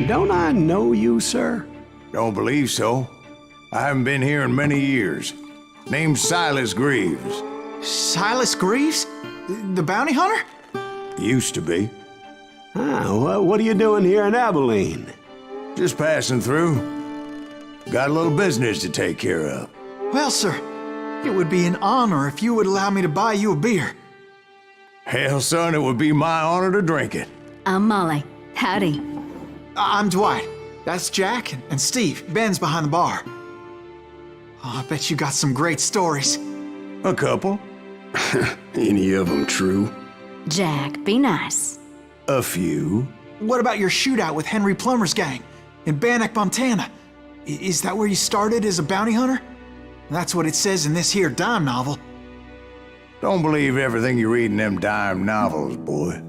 Don't I know you, sir? Don't believe so. I haven't been here in many years. Name's Silas Greaves. Silas Greaves? The bounty hunter? Used to be. Well, what are you doing here in Abilene? Just passing through. Got a little business to take care of. Well, sir, it would be an honor if you would allow me to buy you a beer. Hell, son, it would be my honor to drink it. I'm Molly. Howdy. I'm Dwight. That's Jack and Steve. Ben's behind the bar. Oh, I bet you got some great stories. A couple. Any of them true? Jack, be nice. A few. What about your shootout with Henry Plummer's gang in Bannock, Montana? Is that where you started as a bounty hunter? That's what it says in this here dime novel. Don't believe everything you read in them dime novels, boy.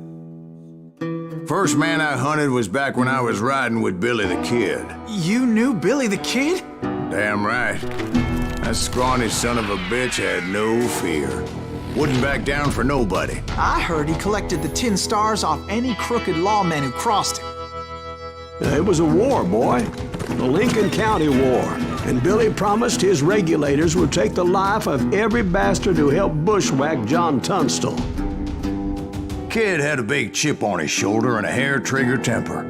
First man I hunted was back when I was riding with Billy the Kid. You knew Billy the Kid? Damn right. That scrawny son of a bitch had no fear. Wouldn't back down for nobody. I heard he collected the 10 stars off any crooked lawman who crossed him. It was a war, boy. The Lincoln County War. And Billy promised his regulators would take the life of every bastard who helped bushwhack John Tunstall. Kid had a big chip on his shoulder and a hair-trigger temper.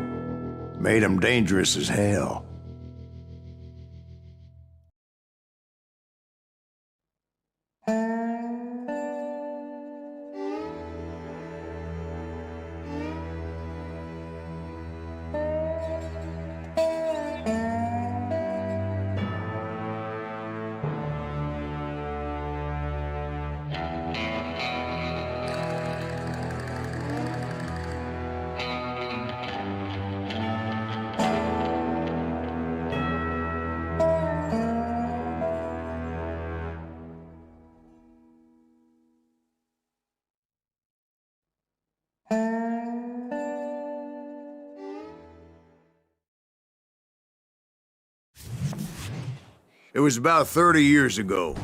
Made him dangerous as hell. It was about 30 years ago.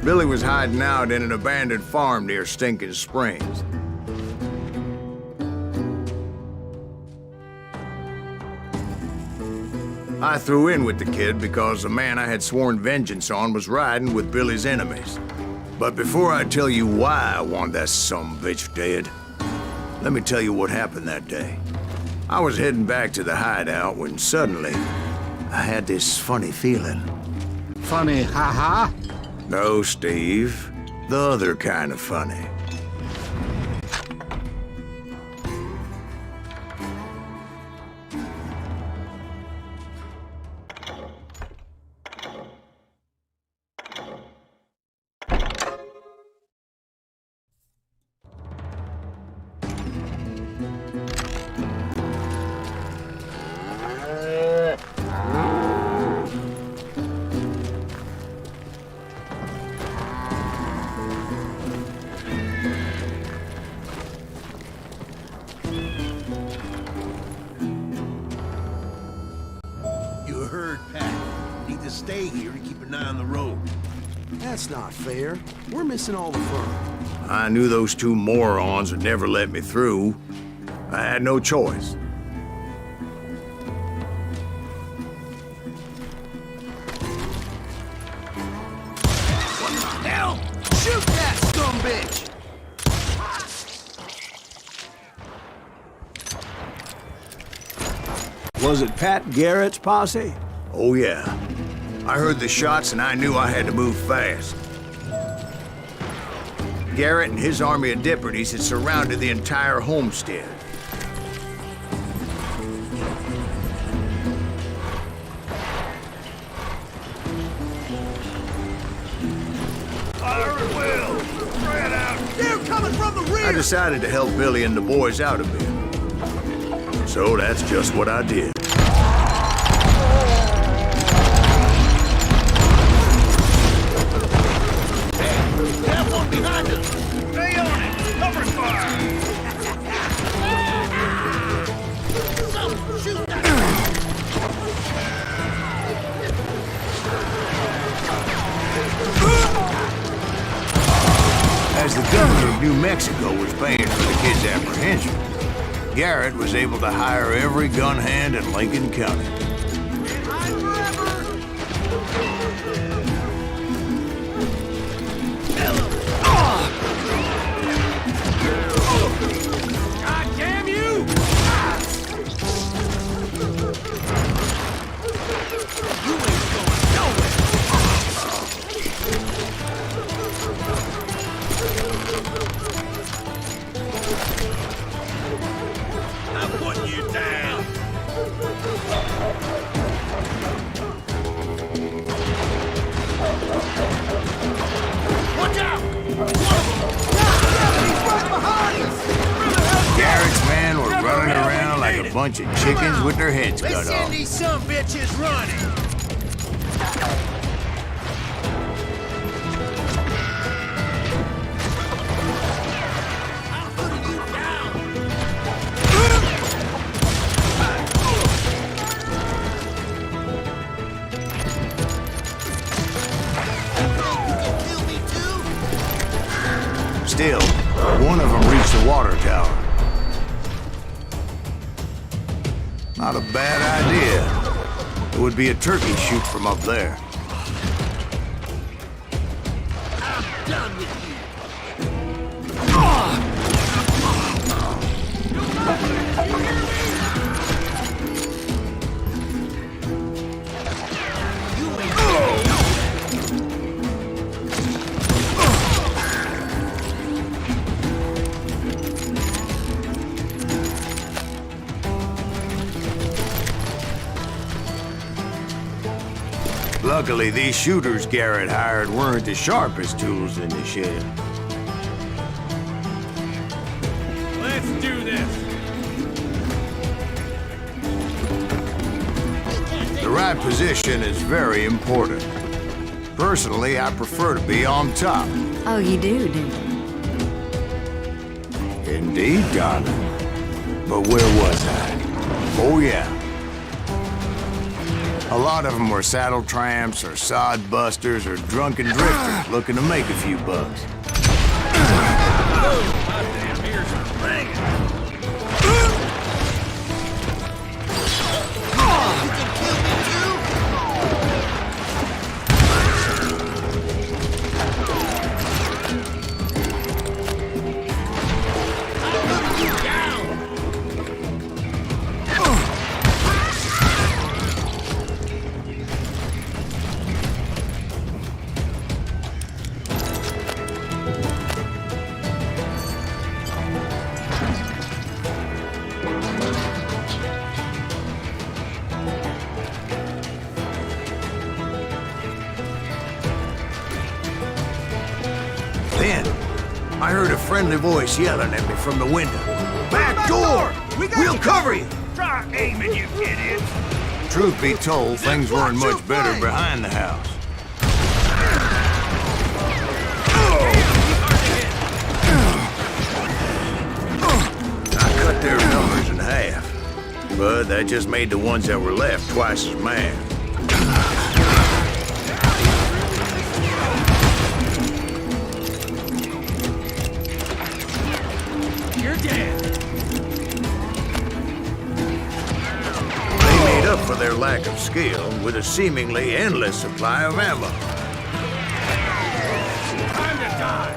Billy was hiding out in an abandoned farm near Stinking Springs. I threw in with the kid because the man I had sworn vengeance on was riding with Billy's enemies. But before I tell you why I want that sumbitch dead, let me tell you what happened that day. I was heading back to the hideout when suddenly I had this funny feeling. Funny, ha-ha? No, Steve. The other kind of funny. Stay here and keep an eye on the road. That's not fair. We're missing all the fun. I knew those two morons would never let me through. I had no choice. What the hell? Shoot that scumbitch! Was it Pat Garrett's posse? Oh yeah. I heard the shots and I knew I had to move fast. Garrett and his army of deputies had surrounded the entire homestead. Fire at will! Spread out! They're coming from the rear! I decided to help Billy and the boys out a bit. So that's just what I did. Behind us! Stay on it! Cover fire! Shoot that! As the governor of New Mexico was paying for the kid's apprehension, Garrett was able to hire every gun hand in Lincoln County. God damn you! You ain't going nowhere! I'm putting you down! Watch out! Garrett's men were running around like a bunch of chickens with their heads cut Let's off. send these some bitches running! I'm putting you down! Kill me too? Still, one of them reached the water tower. Not a bad idea. It would be a turkey shoot from up there. I'm done with you! Luckily, these shooters Garrett hired weren't the sharpest tools in the shed. Let's do this! The right position is very important. Personally, I prefer to be on top. Oh, you do, do you? Indeed, darling. But where was I? Oh, yeah. A lot of them were saddle tramps or sod busters or drunken drifters looking to make a few bucks. My damn ears are banging! You can kill me too? I'm putting you down! Then, I heard a friendly voice yelling at me from the window. Back door! We'll cover you! Try aiming, you idiots! Truth be told, things weren't much better behind the house. I cut their numbers in half, but that just made the ones that were left twice as mad. You're dead! They made up for their lack of skill with a seemingly endless supply of ammo. Time to die!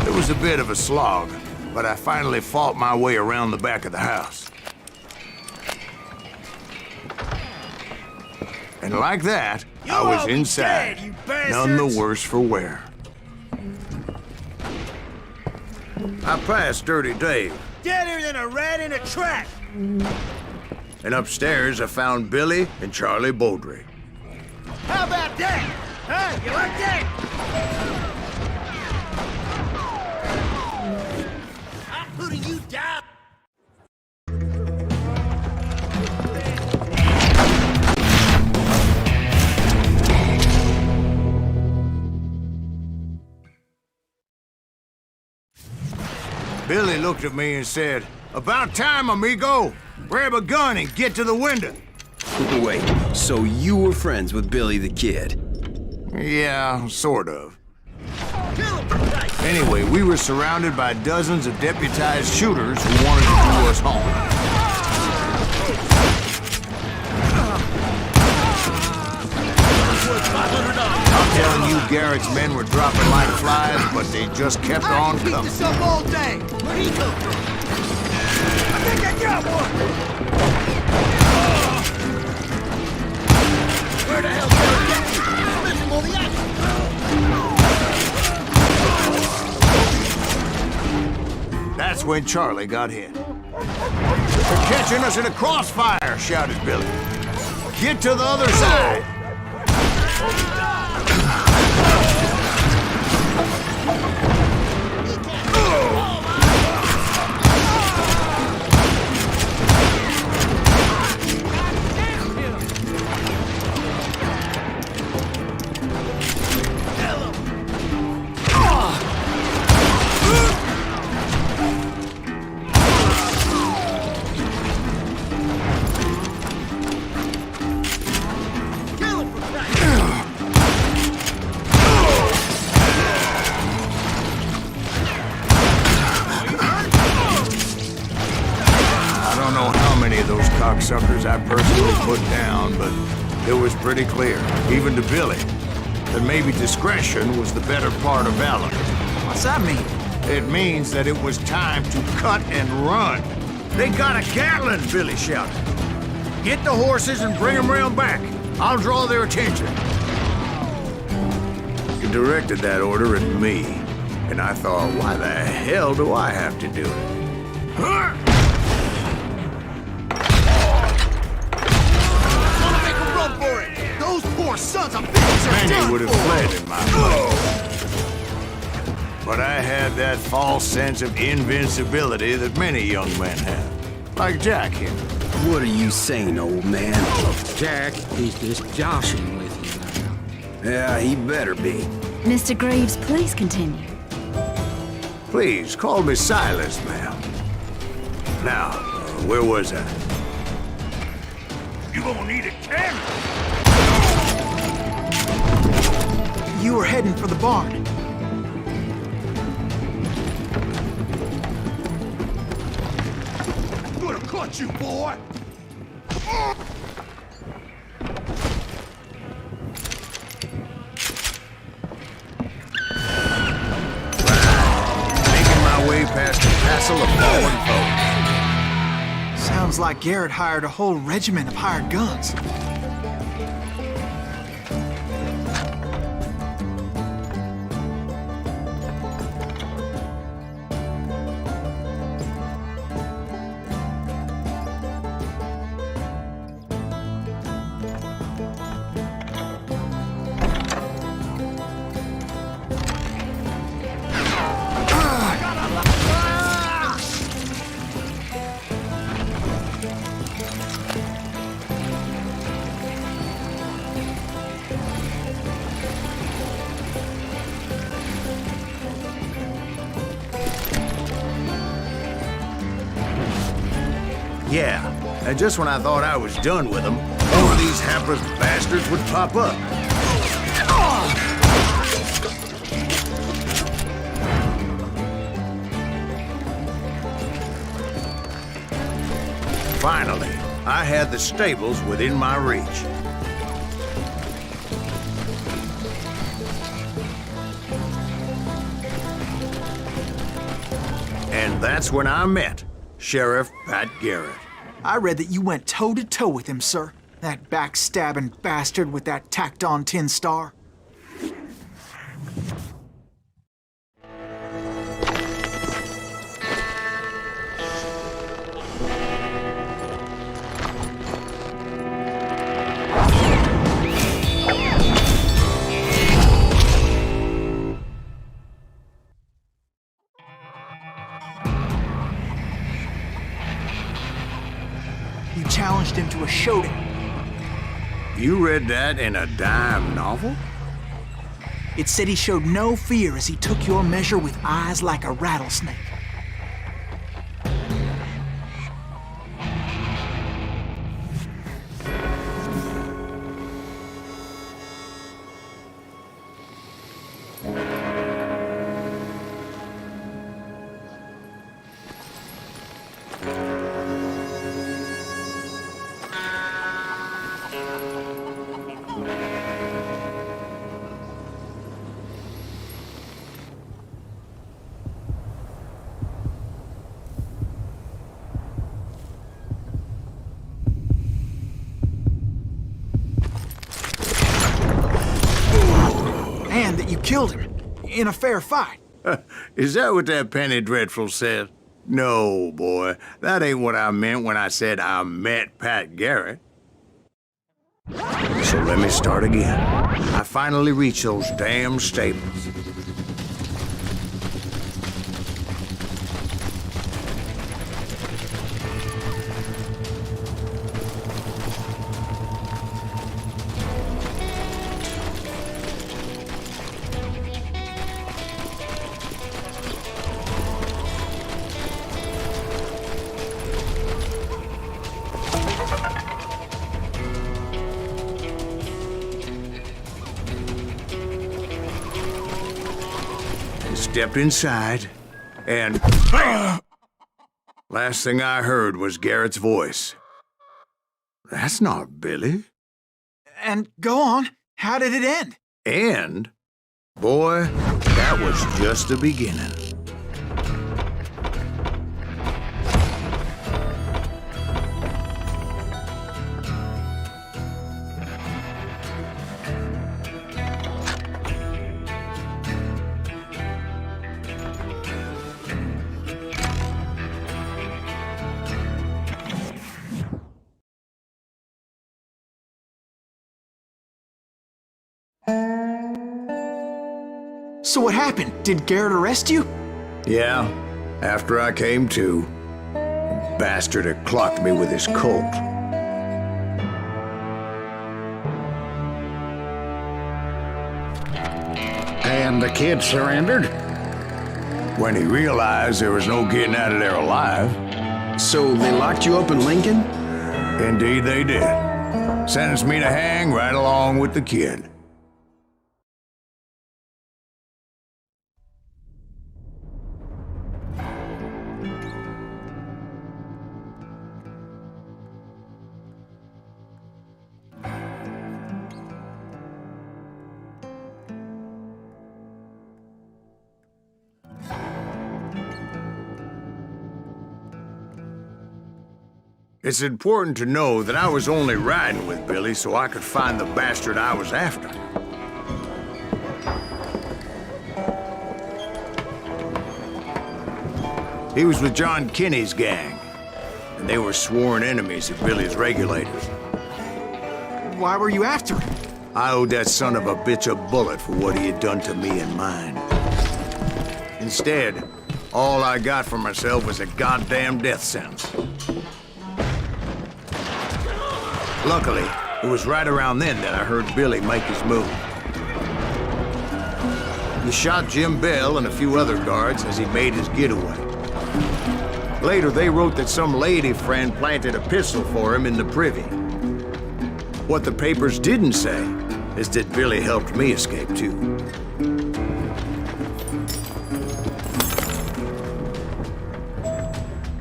It was a bit of a slog, but I finally fought my way around the back of the house. And like that, You I was all be inside, dead, you none the bastards! worse for wear. I passed Dirty Dave, Deader than a rat in a trap! and upstairs I found Billy and Charlie Beaudry. How about that? Huh? You like that? I'm putting you down! Billy looked at me and said, "About time, amigo. Grab a gun and get to the window." Wait, so you were friends with Billy the Kid? Yeah, sort of. Kill him! Anyway, we were surrounded by dozens of deputized shooters who wanted to do us home. I'm telling you, Garrett's men were dropping like flies, but they just kept on Keep coming. this up all day. Where'd he come from? I think I got one. Where the hell's that? Missing all the action. That's when Charlie got hit. "They're catching us in a crossfire," shouted Billy. "Get to the other side." Cocksuckers I personally put down, but it was pretty clear, even to Billy, that maybe discretion was the better part of valor. What's that mean? It means that it was time to cut and run. "They got a Gatling," Billy shouted. "Get the horses and bring them round back. I'll draw their attention." He directed that order at me, and I thought, why the hell do I have to do it? Huh? Those poor sons of bitches are Many done would have for. fled in my place. But I had that false sense of invincibility that many young men have. Like Jack here. What are you saying, old man? Jack, he's just joshing with you now. Yeah, he better be. Mr. Greaves, please continue. Please, call me Silas, ma'am. Now, where was I? You gonna need a camera. You were heading for the barn. Could have caught you, boy. Making my way past a castle of fallen foes. Sounds like Garrett hired a whole regiment of hired guns. Yeah, and just when I thought I was done with them, more of these hapless bastards would pop up. Finally, I had the stables within my reach. And that's when I met Sheriff Pat Garrett. I read that you went toe-to-toe with him, sir. That backstabbing bastard with that tacked-on tin star. You challenged him to a showdown. You read that in a dime novel? It said he showed no fear as he took your measure with eyes like a rattlesnake. killed him. In a fair fight. Is that what that Penny Dreadful said? No, boy. That ain't what I meant when I said I met Pat Garrett. So let me start again. I finally reached those damn stables. Stepped inside, and last thing I heard was Garrett's voice. That's not Billy. And go on. How did it end? And, boy, that was just the beginning. So what happened? Did Garrett arrest you? Yeah, after I came to, the bastard had clocked me with his Colt. And the kid surrendered? When he realized there was no getting out of there alive. So they locked you up in Lincoln? Indeed they did. Sentenced me to hang right along with the kid. It's important to know that I was only riding with Billy so I could find the bastard I was after. He was with John Kinney's gang, and they were sworn enemies of Billy's regulators. Why were you after him? I owed that son of a bitch a bullet for what he had done to me and mine. Instead, all I got for myself was a goddamn death sentence. Luckily, it was right around then that I heard Billy make his move. He shot Jim Bell and a few other guards as he made his getaway. Later, they wrote that some lady friend planted a pistol for him in the privy. What the papers didn't say is that Billy helped me escape, too.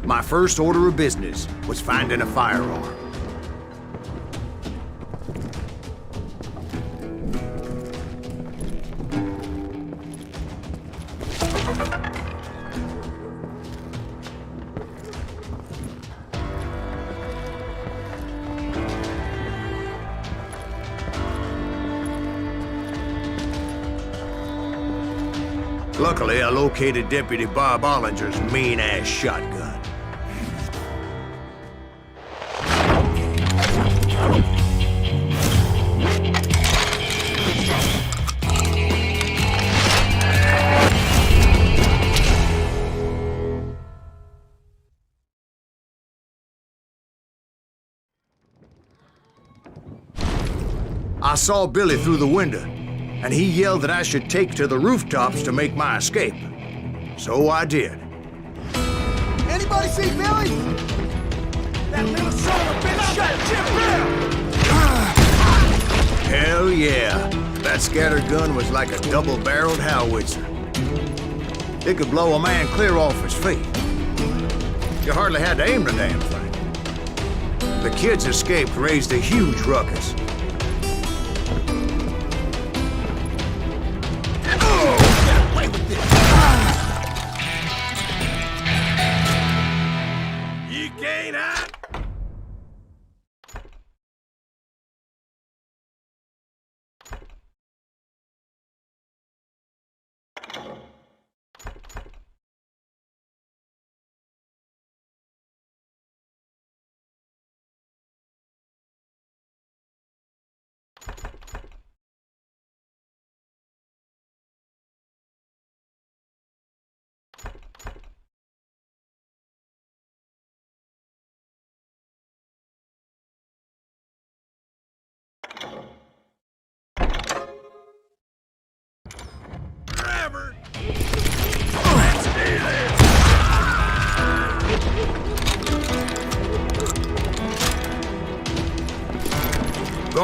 My first order of business was finding a firearm. Luckily, I located Deputy Bob Ollinger's mean-ass shotgun. I saw Billy through the window, and he yelled that I should take to the rooftops to make my escape. So I did. Anybody see Billy? That little son of a bitch shot Jim Bell! Hell yeah. That scattergun was like a double-barreled howitzer. It could blow a man clear off his feet. You hardly had to aim the damn thing. The kids escaped raised a huge ruckus.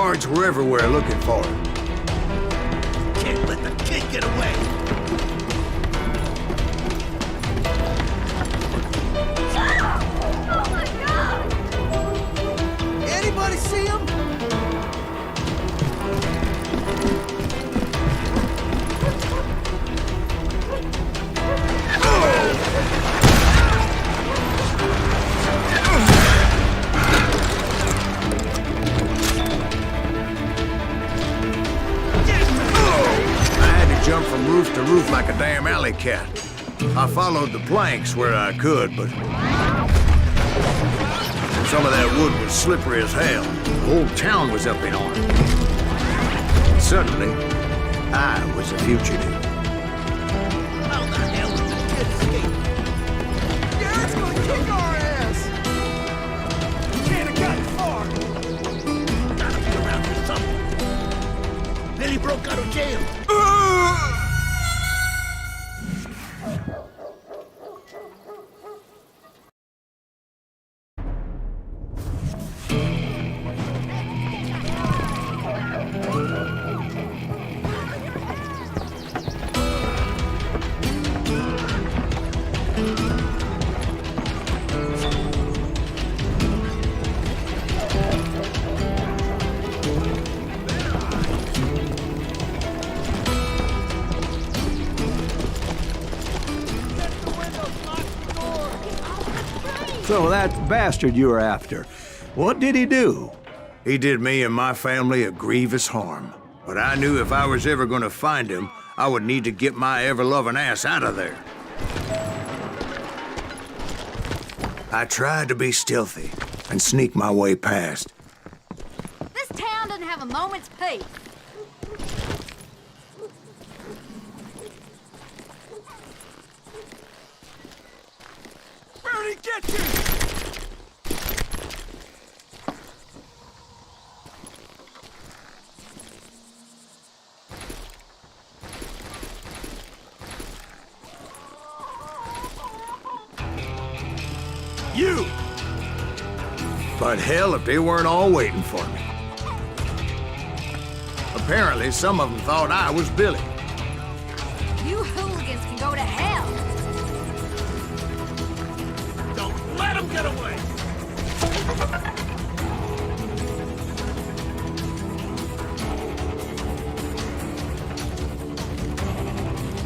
guards were everywhere looking for him. Can't let the kid get away. Oh my God! Anybody see him? Jump from roof to roof like a damn alley cat. I followed the planks where I could, but some of that wood was slippery as hell. The whole town was up in arms. And suddenly, I was a fugitive. How the hell did the kid escape? Garrett's gonna kick our ass! He can't have gotten far! Gotta be around here somewhere. Billy broke out of jail. So that bastard you were after, what did he do? He did me and my family a grievous harm. But I knew if I was ever gonna find him, I would need to get my ever-loving ass out of there. I tried to be stealthy and sneak my way past. This town doesn't have a moment's peace. Where'd he get you? You! But hell, if they weren't all waiting for me. Apparently, some of them thought I was Billy. You hooligans can go to hell. Don't let him get away!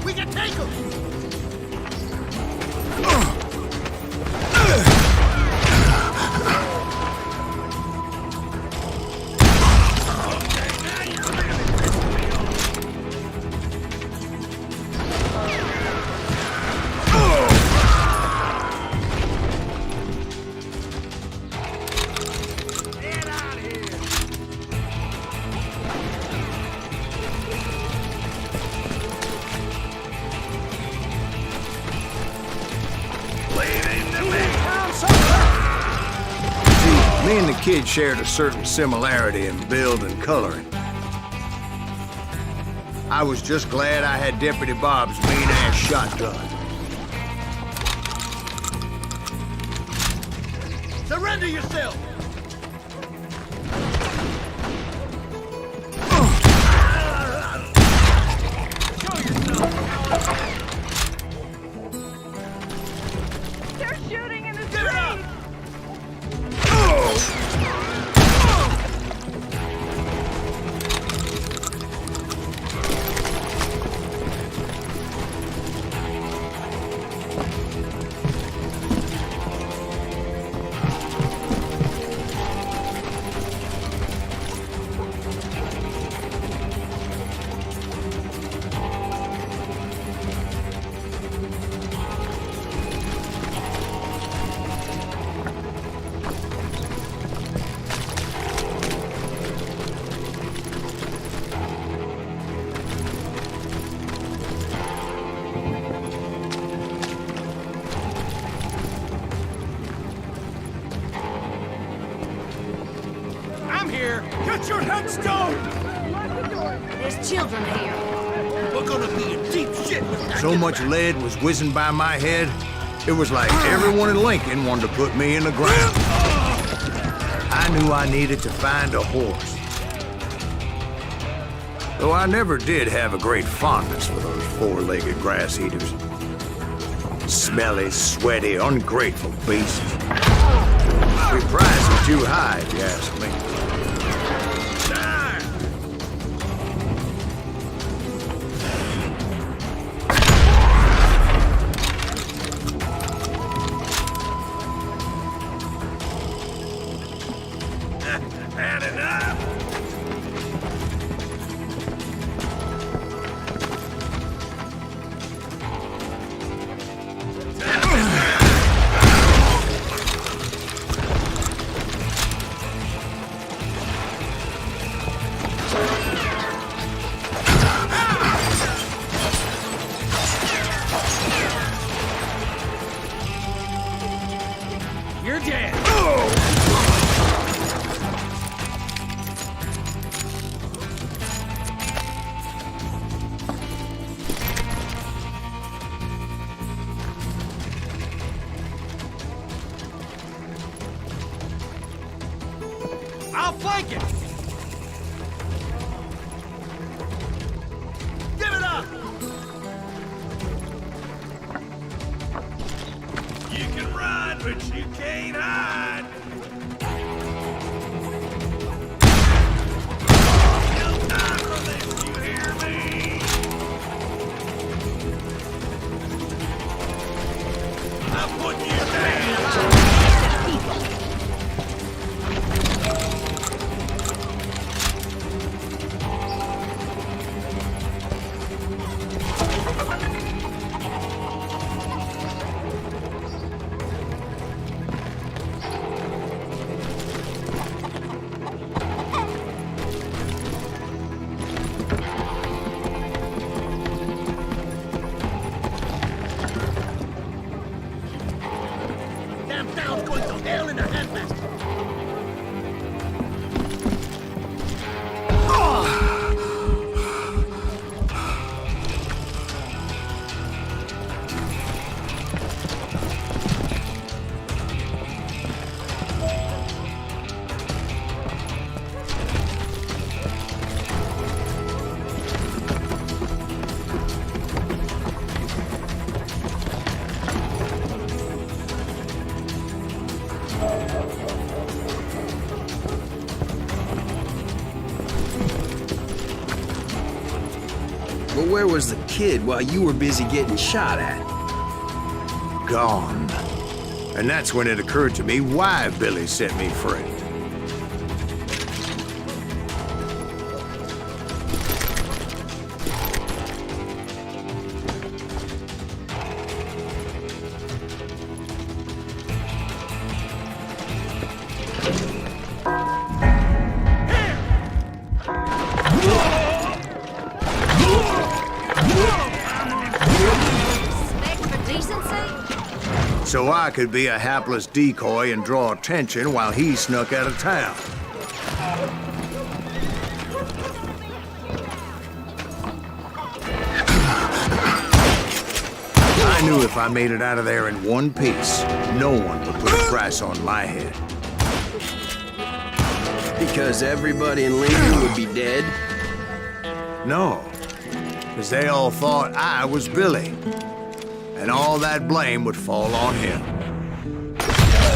We can take him! Me and the kid shared a certain similarity in build and coloring. I was just glad I had Deputy Bob's mean-ass shotgun. Surrender yourself! They're shooting in the Get it up! street! I'm here! Get your headstone! There's children here. We're gonna be in deep shit with that. So much lead was whizzing by my head, it was like everyone in Lincoln wanted to put me in the ground. I knew I needed to find a horse. Though I never did have a great fondness for those four-legged grass eaters. Smelly, sweaty, ungrateful beasts. We price them too high, if you ask me. Had enough? You're dead. I'll flank it! Give it up! You can run, but you can't hide! No time for this, you hear me? I'm putting you down! Damn town's going to hell in a handbasket! But where was the kid while you were busy getting shot at? Gone. And that's when it occurred to me why Billy set me free. Respect for decency? So I could be a hapless decoy and draw attention while he snuck out of town. I knew if I made it out of there in one piece, no one would put a price on my head. Because everybody in Lincoln would be dead? No, because they all thought I was Billy, and all that blame would fall on him.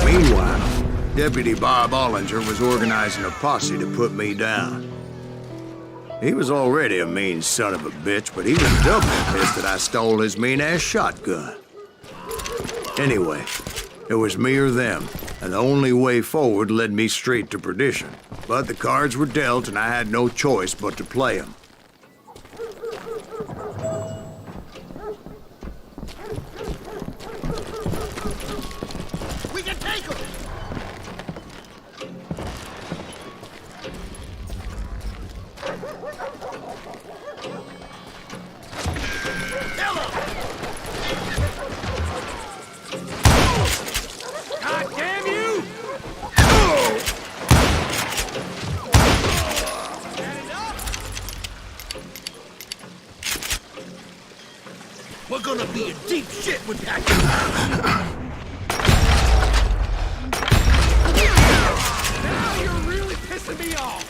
Meanwhile, Deputy Bob Ollinger was organizing a posse to put me down. He was already a mean son of a bitch, but he was doubly pissed that I stole his mean-ass shotgun. Anyway, it was me or them, and the only way forward led me straight to perdition. But the cards were dealt, and I had no choice but to play them. We can take him! God damn you! We're gonna be in deep shit with that. Now you're really pissing me off.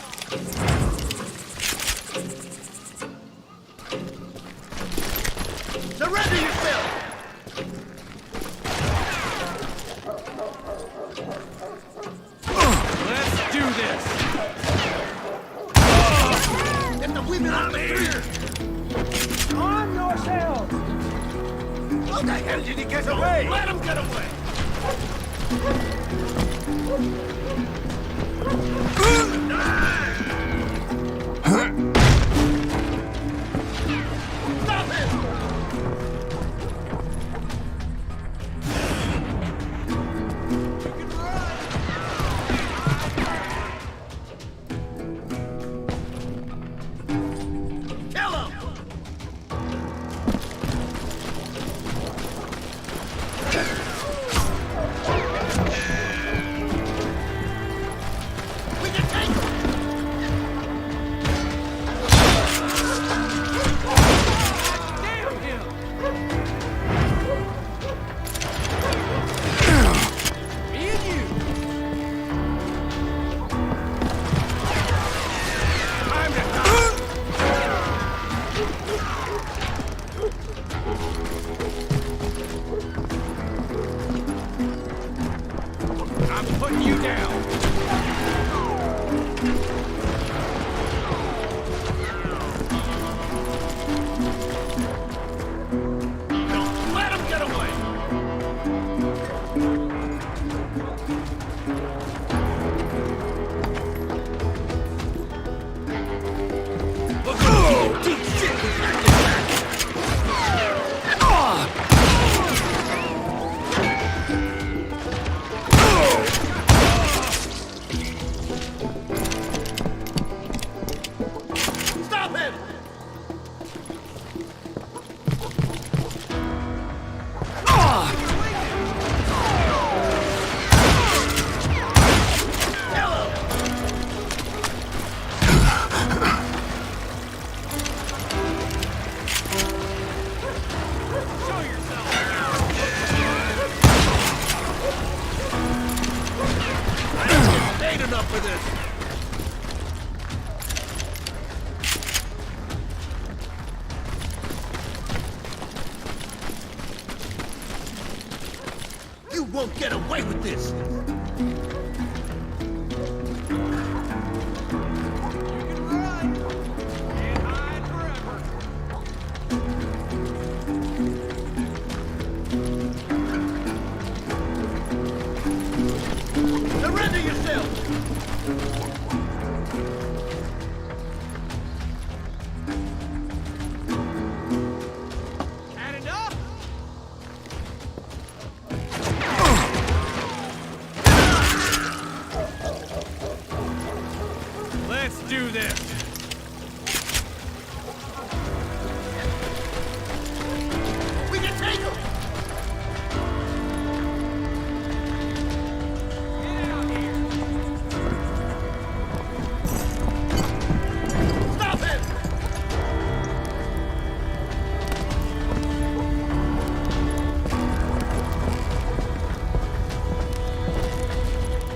we've been out here! Arm yourselves! How the hell did he get away? Let him get away! Stop him! You won't get away with this! Surrender yourself! Had enough? Let's do this! We can take him! Get out here! Stop him!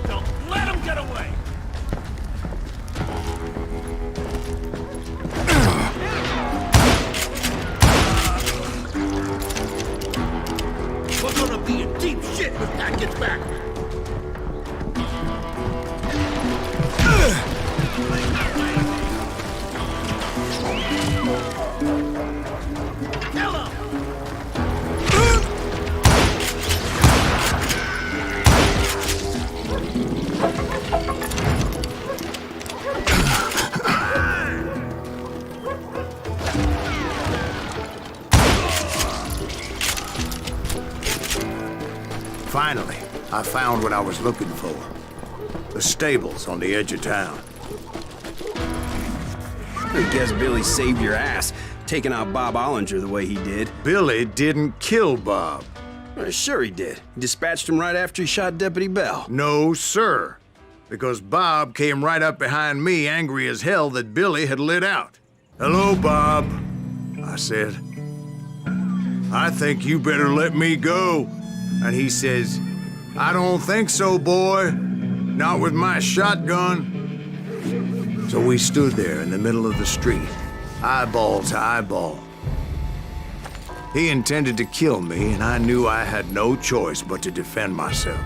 Don't let him get away! We're gonna be in deep shit if that gets back! Kill him! Finally, I found what I was looking for. The stables on the edge of town. I guess Billy saved your ass, taking out Bob Ollinger the way he did. Billy didn't kill Bob. Sure he did. He dispatched him right after he shot Deputy Bell. No, sir. Because Bob came right up behind me, angry as hell that Billy had lit out. "Hello, Bob," I said. "I think you better let me go." And he says, "I don't think so, boy. Not with my shotgun." So we stood there in the middle of the street, eyeball to eyeball. He intended to kill me, and I knew I had no choice but to defend myself.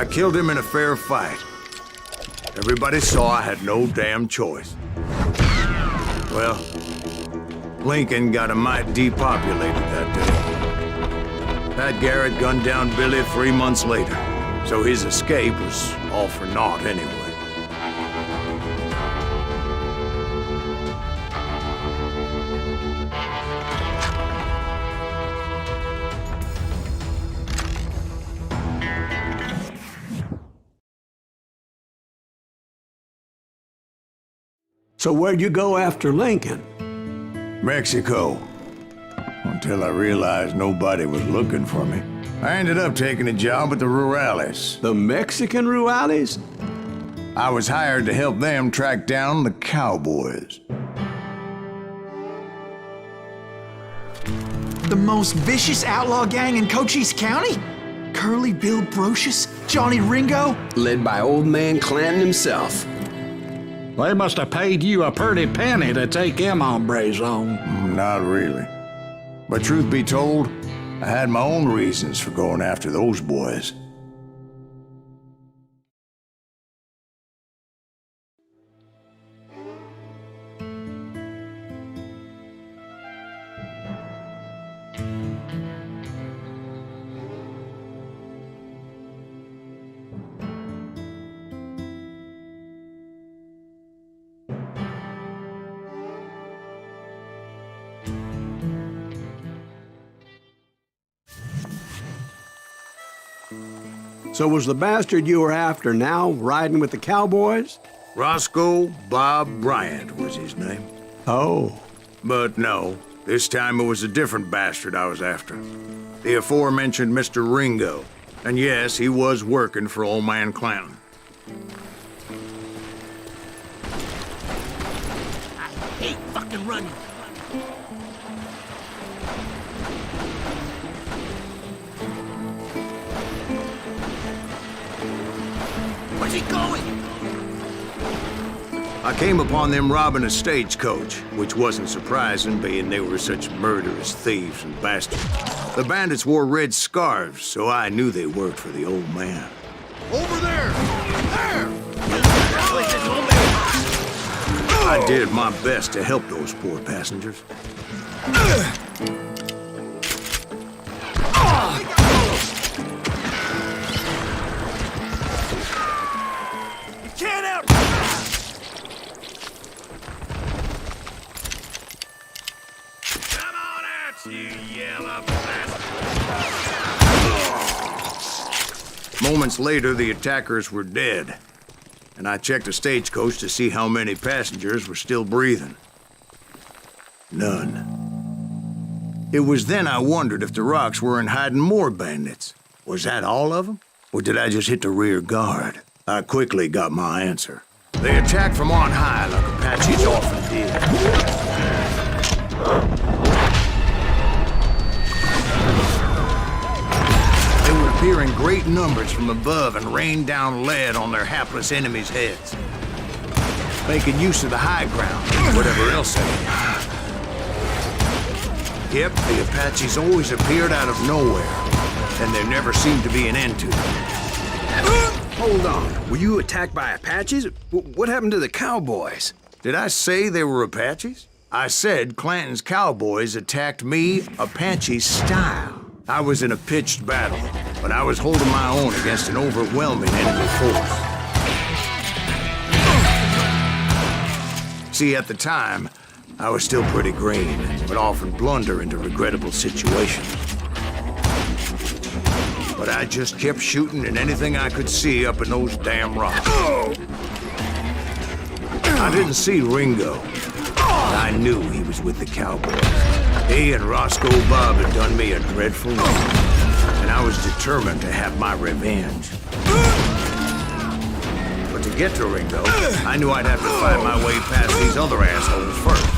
I killed him in a fair fight. Everybody saw I had no damn choice. Well, Lincoln got a mite depopulated that day. Pat Garrett gunned down Billy 3 months later, so his escape was all for naught anyway. So where'd you go after Lincoln? Mexico. Until I realized nobody was looking for me. I ended up taking a job at the Rurales. The Mexican Rurales? I was hired to help them track down the cowboys. The most vicious outlaw gang in Cochise County? Curly Bill Brocious? Johnny Ringo? Led by old man Clanton himself. They must have paid you a pretty penny to take them hombres on. Not really. But truth be told, I had my own reasons for going after those boys. So was the bastard you were after now riding with the cowboys? Roscoe Bob Bryant was his name. Oh. But no, this time it was a different bastard I was after. The aforementioned Mr. Ringo. And yes, he was working for old man Clanton. I hate fucking running. Where's he going? I came upon them robbing a stagecoach, which wasn't surprising, being they were such murderous thieves and bastards. The bandits wore red scarves, so I knew they worked for the old man. Over there! There! I did my best to help those poor passengers. Can't out! Come on out, you yellow bastard! Moments later, the attackers were dead, and I checked the stagecoach to see how many passengers were still breathing. None. It was then I wondered if the rocks weren't hiding more bandits. Was that all of them? Or did I just hit the rear guard? I quickly got my answer. They attacked from on high like Apaches often did. They would appear in great numbers from above and rain down lead on their hapless enemies' heads, making use of the high ground, whatever else they had. Yep, the Apaches always appeared out of nowhere, and there never seemed to be an end to them. Hold on. Were you attacked by Apaches? What happened to the cowboys? Did I say they were Apaches? I said Clanton's cowboys attacked me Apache style. I was in a pitched battle, but I was holding my own against an overwhelming enemy force. See, at the time, I was still pretty green, and would often blunder into regrettable situations. But I just kept shooting at anything I could see up in those damn rocks. I didn't see Ringo, but I knew he was with the cowboys. He and Roscoe Bob had done me a dreadful wrong, and I was determined to have my revenge. But to get to Ringo, I knew I'd have to find my way past these other assholes first.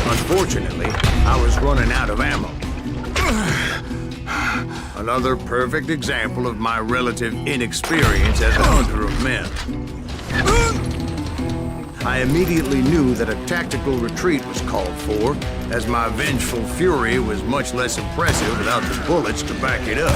Unfortunately, I was running out of ammo. Another perfect example of my relative inexperience as a hunter of men. I immediately knew that a tactical retreat was called for, as my vengeful fury was much less impressive without the bullets to back it up.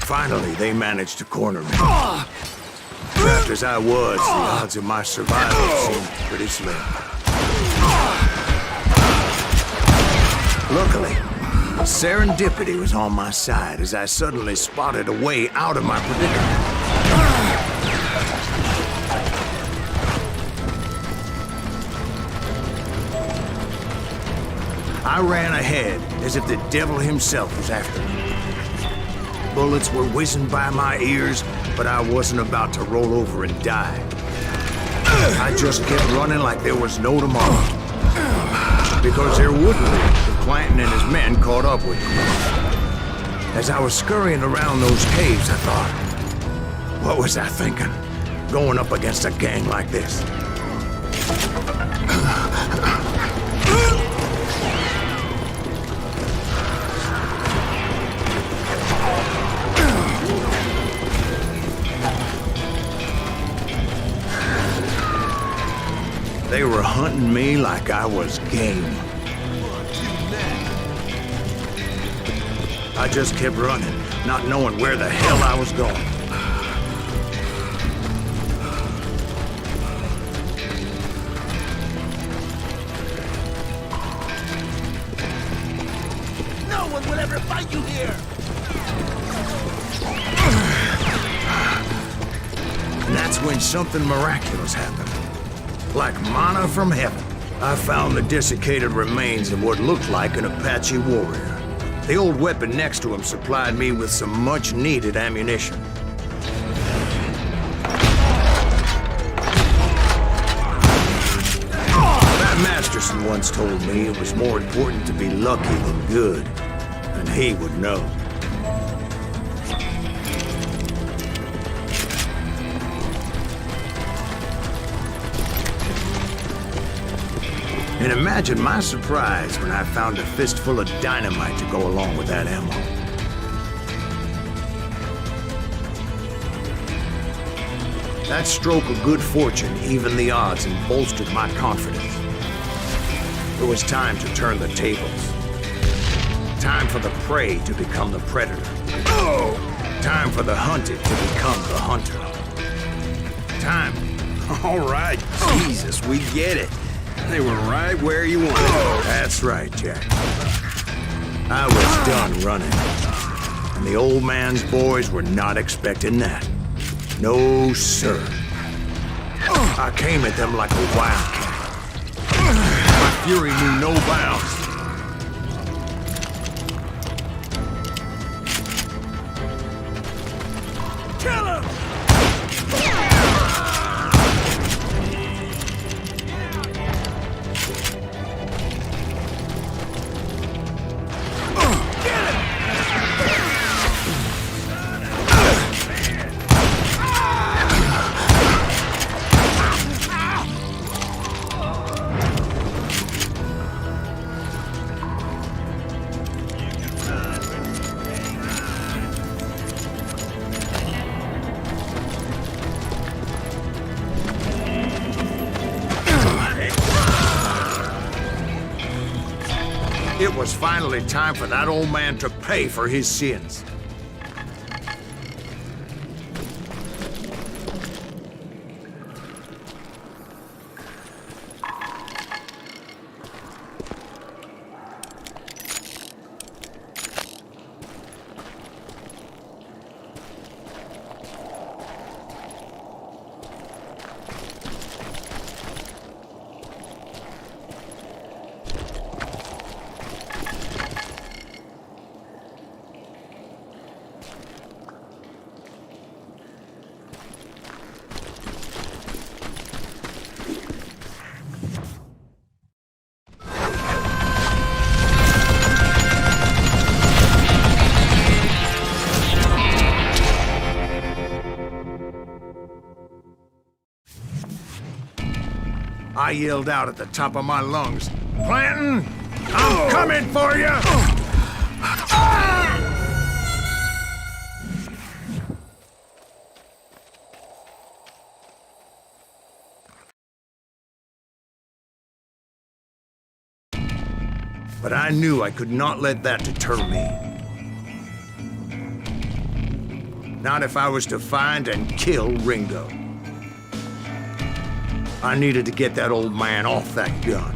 Finally, they managed to corner me. Trapped as I was, the odds of my survival seemed pretty slim. Luckily, serendipity was on my side as I suddenly spotted a way out of my predicament. I ran ahead as if the devil himself was after me. Bullets were whizzing by my ears, but I wasn't about to roll over and die. I just kept running like there was no tomorrow. Because there wouldn't be if Clanton and his men caught up with me. As I was scurrying around those caves, I thought, what was I thinking? Going up against a gang like this? They were hunting me like I was game. I just kept running, not knowing where the hell I was going. No one will ever fight you here! And that's when something miraculous happened. Like manna from heaven, I found the desiccated remains of what looked like an Apache warrior. The old weapon next to him supplied me with some much-needed ammunition. Matt Masterson once told me it was more important to be lucky than good, and he would know. And imagine my surprise when I found a fistful of dynamite to go along with that ammo. That stroke of good fortune evened the odds and bolstered my confidence. It was time to turn the tables. Time for the prey to become the predator. Time for the hunted to become the hunter. Time. All right, Jesus, we get it. They were right where you wanted them. That's right, Jack. I was done running. And the old man's boys were not expecting that. No, sir. I came at them like a wildcat. My fury knew no bounds. Kill him! It was finally time for that old man to pay for his sins. I yelled out at the top of my lungs, "Clanton, I'm coming for you!" But I knew I could not let that deter me. Not if I was to find and kill Ringo. I needed to get that old man off that gun.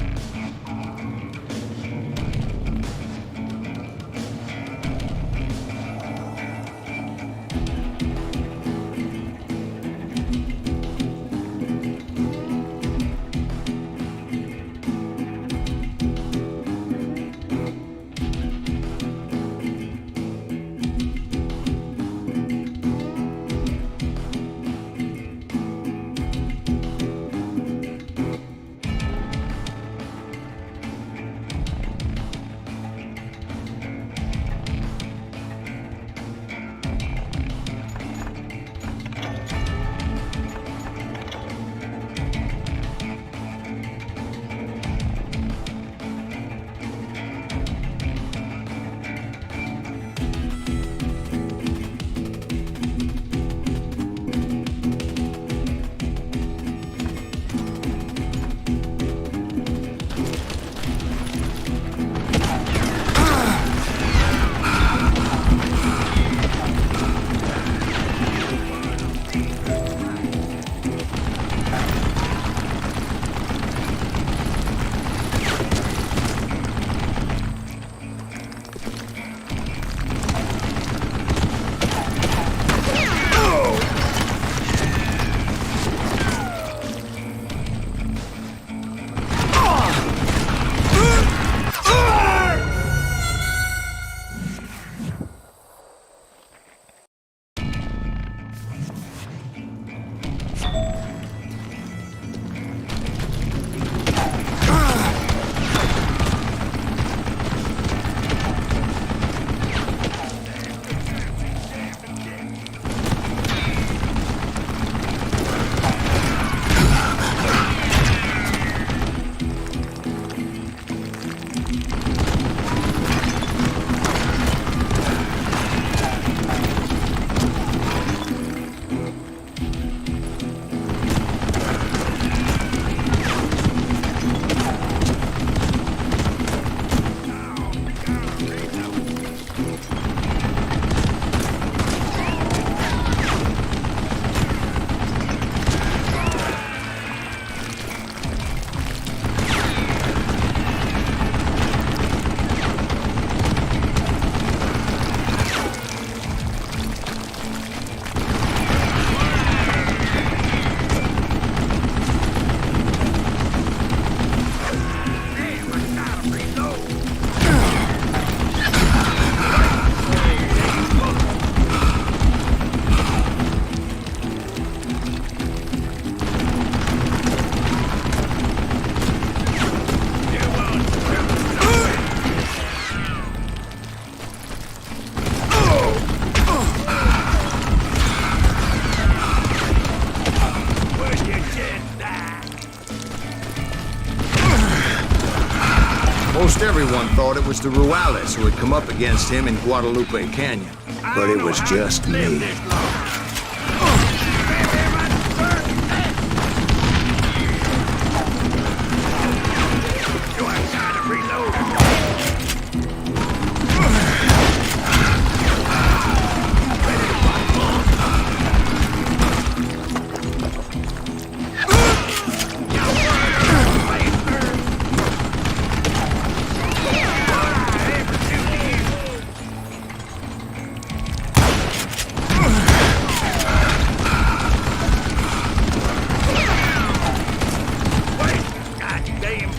Most everyone thought it was the Ruales who had come up against him in Guadalupe Canyon. But it was just me.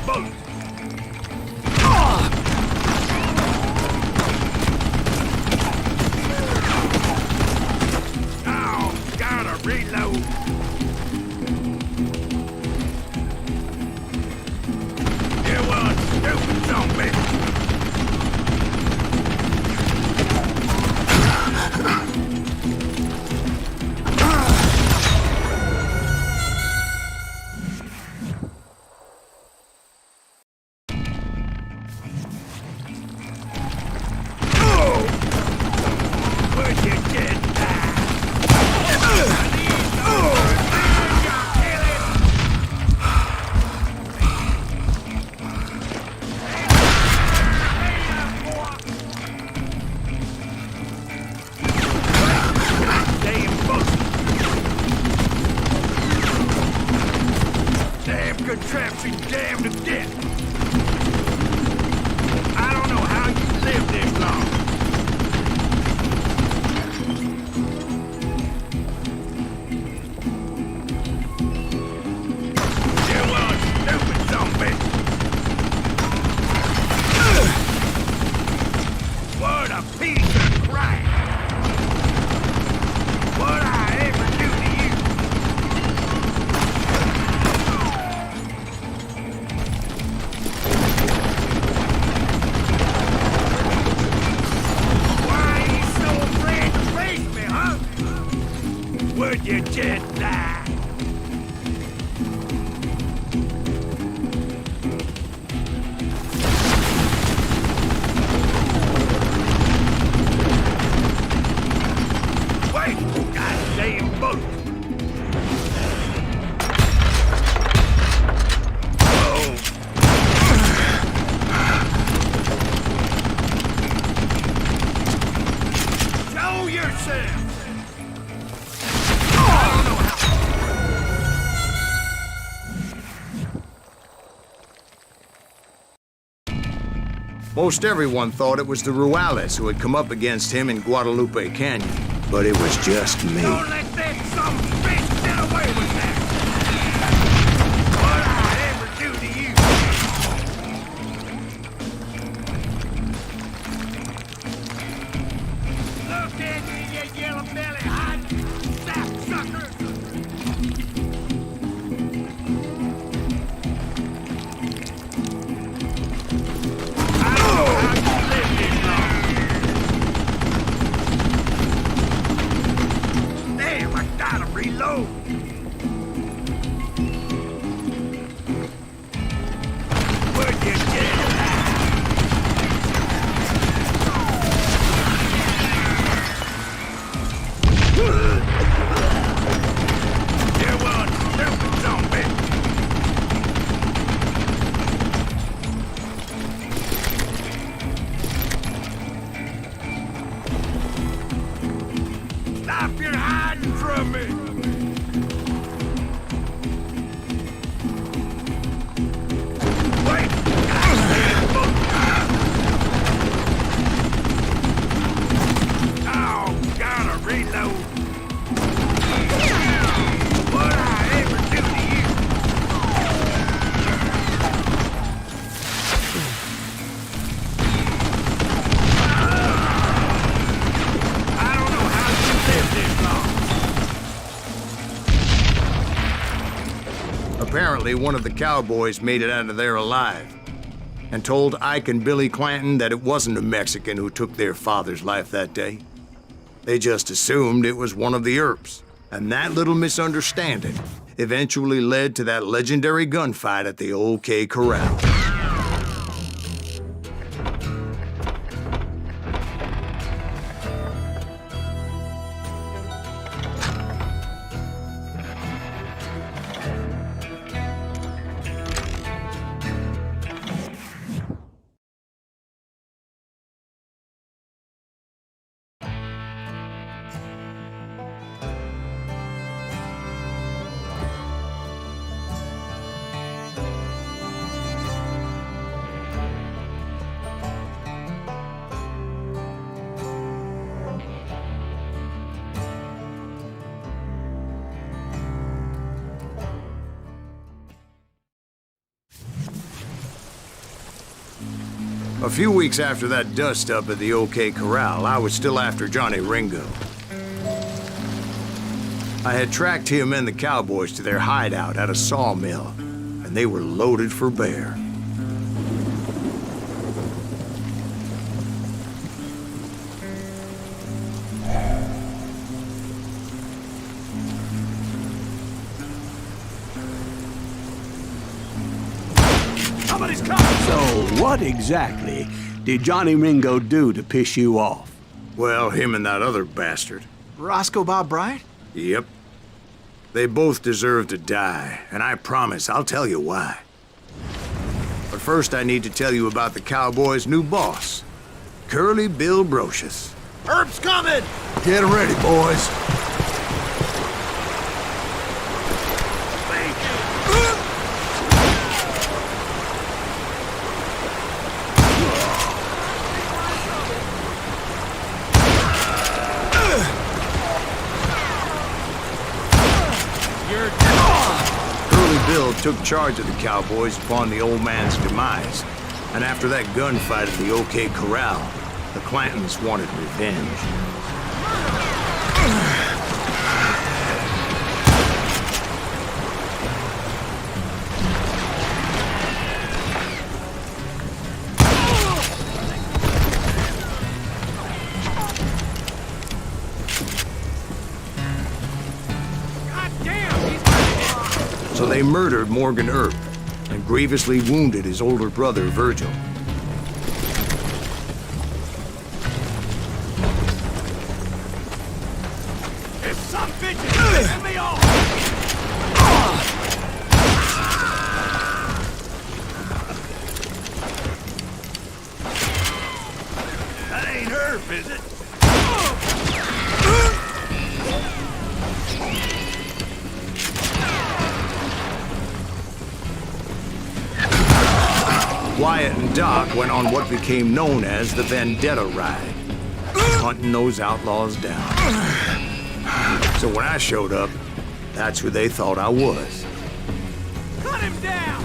bullets. Oh, gotta reload. You one stupid zombie. Contraption damned to death. I don't know how you lived this long. You are stupid zombie. What a piece of crap. What I ever do to you. Would you just die? Wait! Goddamn bullet! Oh! Show yourself! Most everyone thought it was the Juarez who had come up against him in Guadalupe Canyon, but it was just me. Don't let that some bitch get away with that! What I ever do to you? Look at me, you yellow belly hot sapsucker! Reload! Would you get You one stupid zombie! Stop your hiding from me! Apparently, one of the cowboys made it out of there alive and told Ike and Billy Clanton that it wasn't a Mexican who took their father's life that day. They just assumed it was one of the Earps, and that little misunderstanding eventually led to that legendary gunfight at the OK Corral. A few weeks after that dust-up at the OK Corral, I was still after Johnny Ringo. I had tracked him and the cowboys to their hideout at a sawmill, and they were loaded for bear. So, what exactly did Johnny Ringo do to piss you off? Well, him and that other bastard. Roscoe Bob Bryant? Yep. They both deserve to die, and I promise I'll tell you why. But first I need to tell you about the Cowboys' new boss, Curly Bill Brocious. Herb's coming! Get ready, boys. Bill took charge of the Cowboys upon the old man's demise, and after that gunfight at the OK Corral, the Clantons wanted revenge. So they murdered Morgan Earp and grievously wounded his older brother, Virgil. This son of a bitch is pissing me off! That ain't Earp, is it? Wyatt and Doc went on what became known as the Vendetta Ride, hunting those outlaws down. So when I showed up, that's who they thought I was. Cut him down!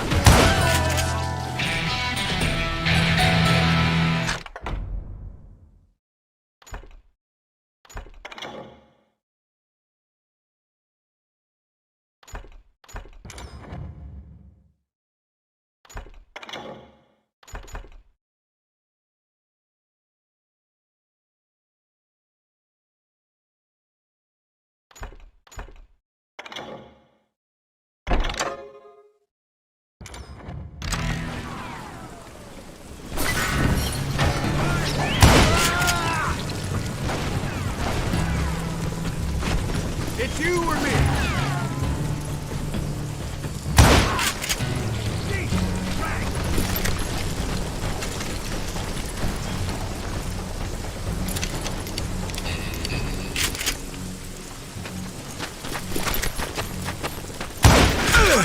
It's you or me!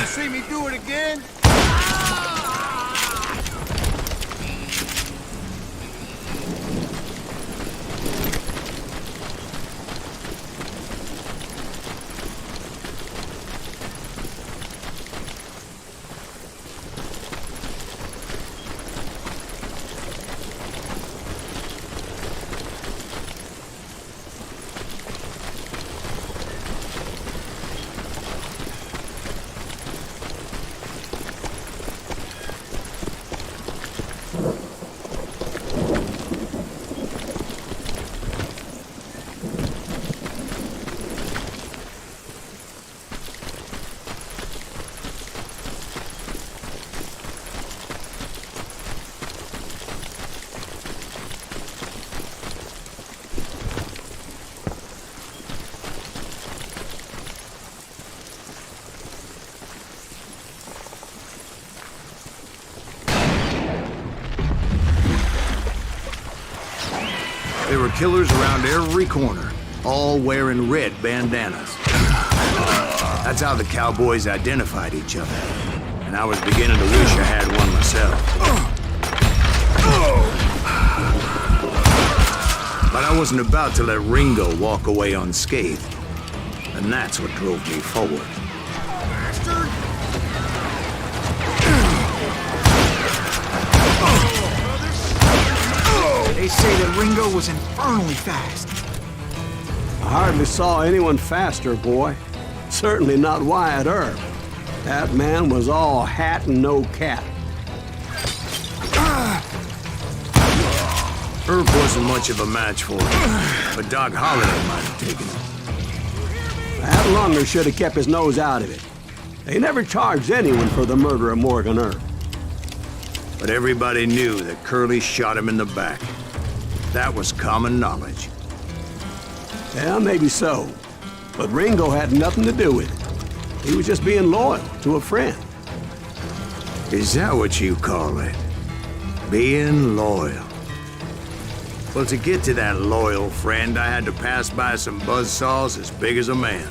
See me do it again? There were killers around every corner, all wearing red bandanas. That's how the Cowboys identified each other. And I was beginning to wish I had one myself. But I wasn't about to let Ringo walk away unscathed. And that's what drove me forward. say that Ringo was infernally fast. I hardly saw anyone faster, boy. Certainly not Wyatt Earp. That man was all hat and no cat. Earp wasn't much of a match for him, but Doc Holliday might have taken him. That Lunger should have kept his nose out of it. They never charged anyone for the murder of Morgan Earp. But everybody knew that Curly shot him in the back. That was common knowledge. Yeah, maybe so. But Ringo had nothing to do with it. He was just being loyal to a friend. Is that what you call it? Being loyal? Well, to get to that loyal friend, I had to pass by some buzzsaws as big as a man.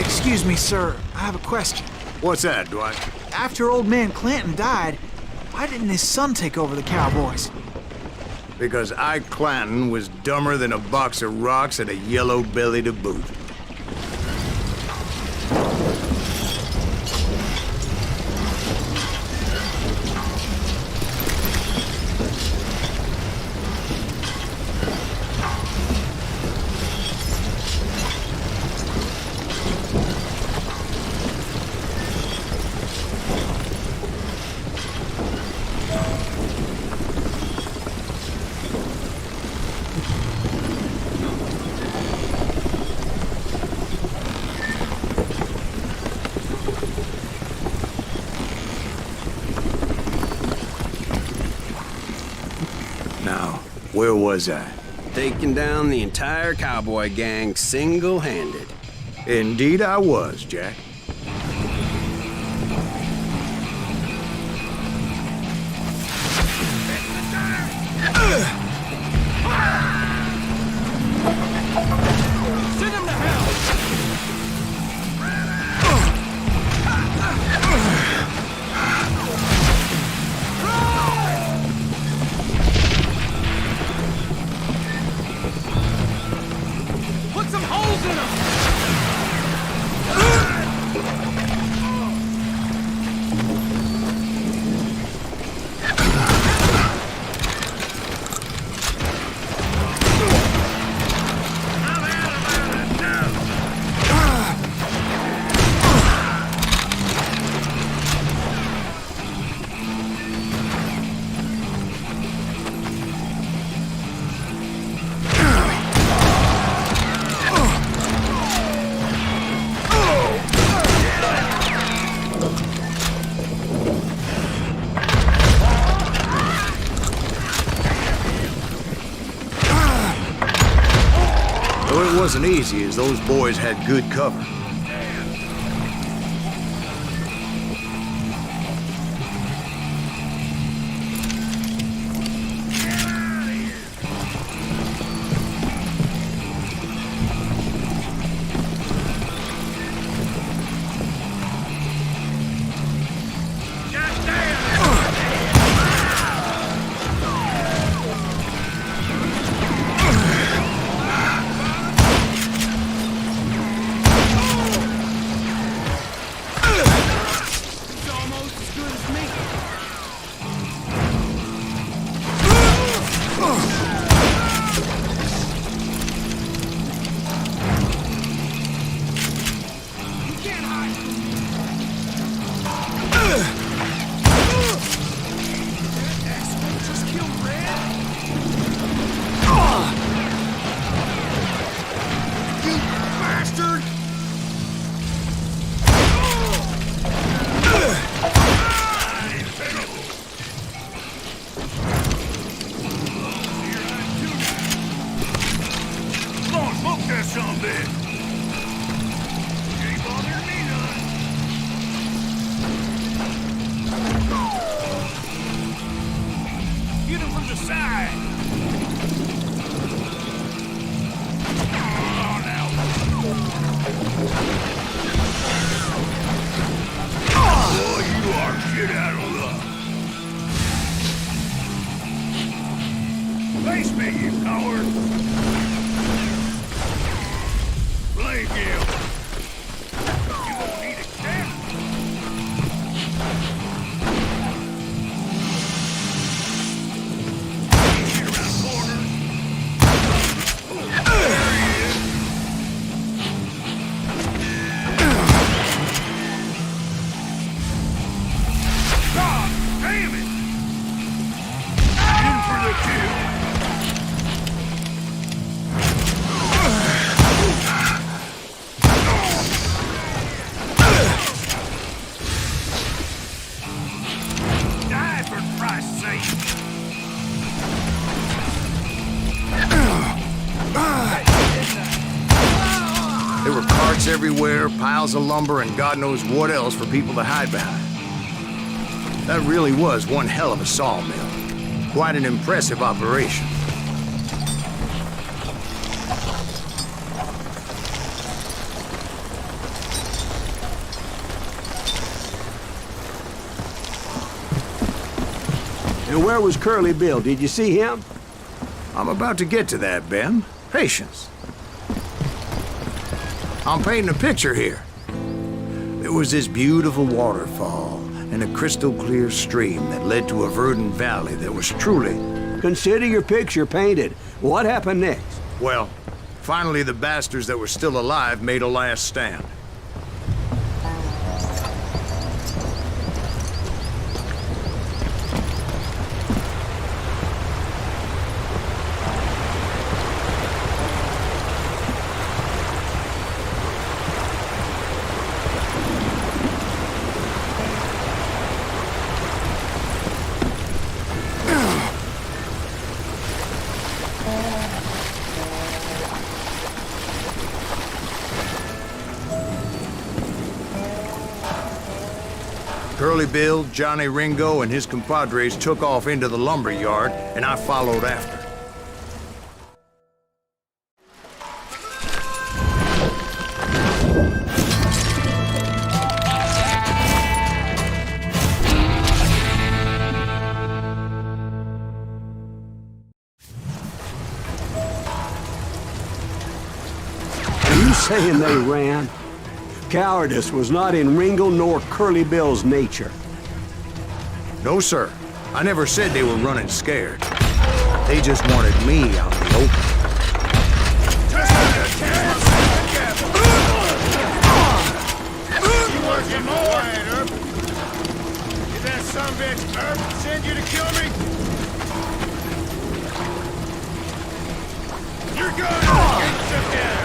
Excuse me, sir. I have a question. What's that, Dwight? After old man Clanton died, why didn't his son take over the Cowboys? Because Ike Clanton was dumber than a box of rocks and a yellow belly to boot. Now, where was I? Taking down the entire cowboy gang single-handed. Indeed I was, Jack. Send him to hell! Put some holes in him! Though it wasn't easy, as those boys had good cover. It's almost as good as me. You can't hide from me. That asshole just killed Red. You bastard! Come on, smoke that son of a bitch. You ain't bothering me none. everywhere, piles of lumber, and God knows what else for people to hide behind. That really was one hell of a sawmill. Quite an impressive operation. And where was Curly Bill? Did you see him? I'm about to get to that, Ben. Patience. I'm painting a picture here. There was this beautiful waterfall and a crystal clear stream that led to a verdant valley that was truly... Consider your picture painted. What happened next? Well, finally the bastards that were still alive made a last stand. Curly Bill, Johnny Ringo, and his compadres took off into the lumber yard, and I followed after. Are you saying they ran? Cowardice was not in Ringo nor Curly Bill's nature. No, sir. I never said they were running scared. They just wanted me out in the open. You working more, Herb? Did that sumbitch Herb send you to kill me? You're gonna get sit down.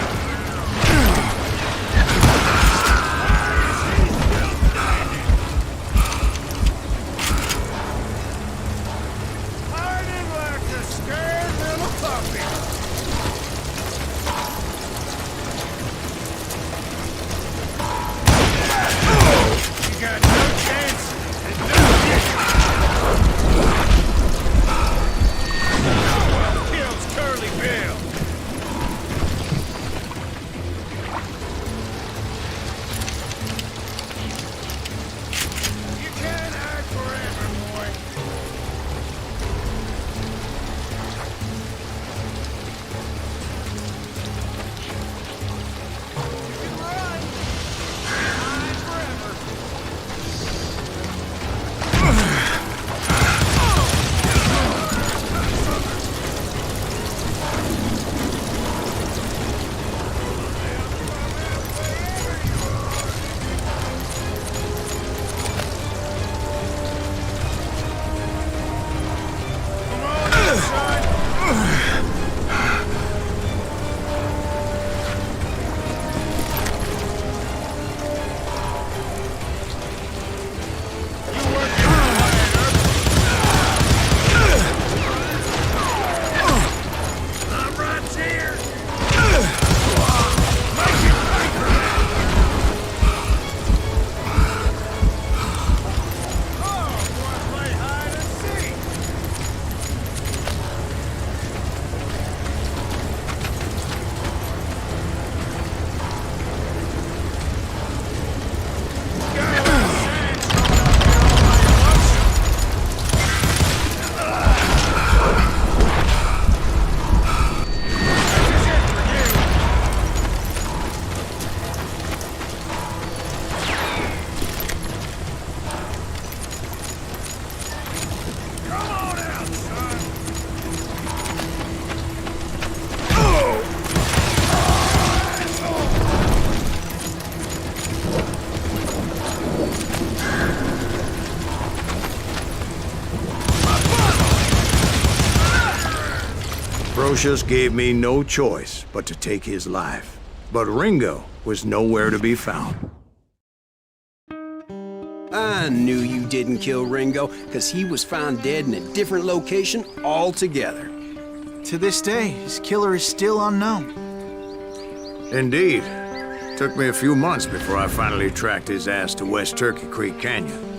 Brocious gave me no choice but to take his life. But Ringo was nowhere to be found. I knew you didn't kill Ringo, because he was found dead in a different location altogether. To this day, his killer is still unknown. Indeed. Took me a few months before I finally tracked his ass to West Turkey Creek Canyon.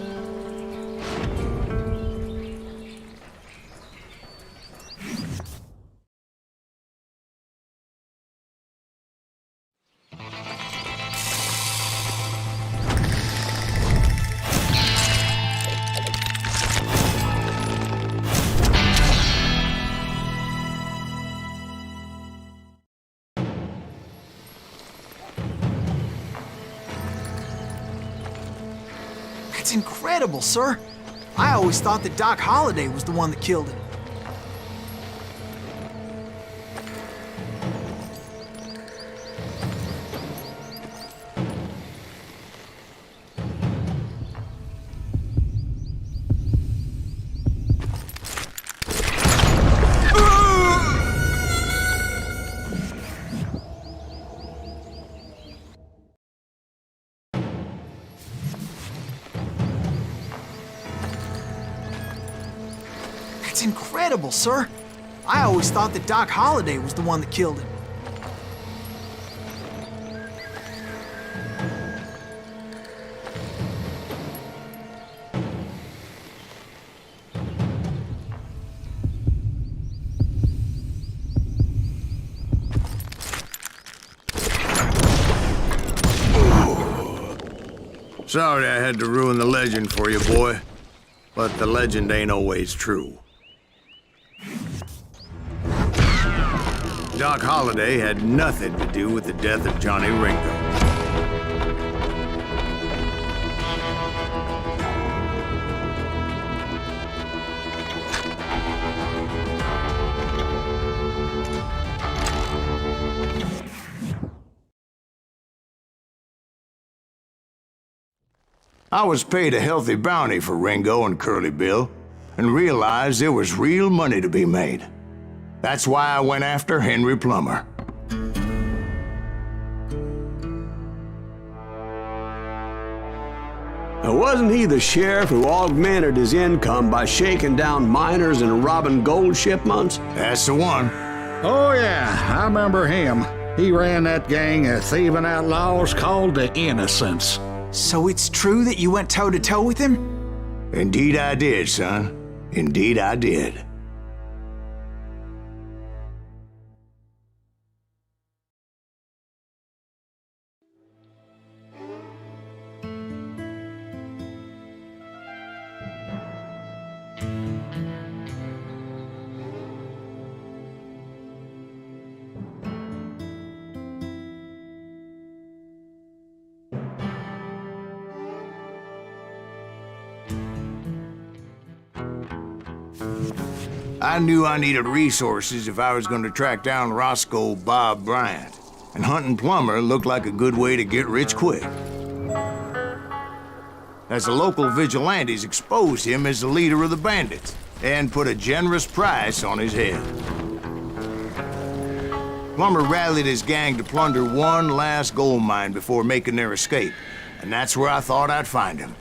That's incredible, sir. I always thought that Doc Holliday was the one that killed him. That's incredible, sir. I always thought that Doc Holliday was the one that killed him. Sorry I had to ruin the legend for you, boy. But the legend ain't always true. Doc Holliday had nothing to do with the death of Johnny Ringo. I was paid a healthy bounty for Ringo and Curly Bill, and realized there was real money to be made. That's why I went after Henry Plummer. Now, wasn't he the sheriff who augmented his income by shaking down miners and robbing gold shipments? That's the one. Oh, yeah, I remember him. He ran that gang of thieving outlaws called the Innocents. So it's true that you went toe-to-toe with him? Indeed I did, son. Indeed I did. I knew I needed resources if I was going to track down Roscoe Bob Bryant, and hunting Plummer looked like a good way to get rich quick. As the local vigilantes exposed him as the leader of the bandits, and put a generous price on his head. Plummer rallied his gang to plunder one last gold mine before making their escape, and that's where I thought I'd find him.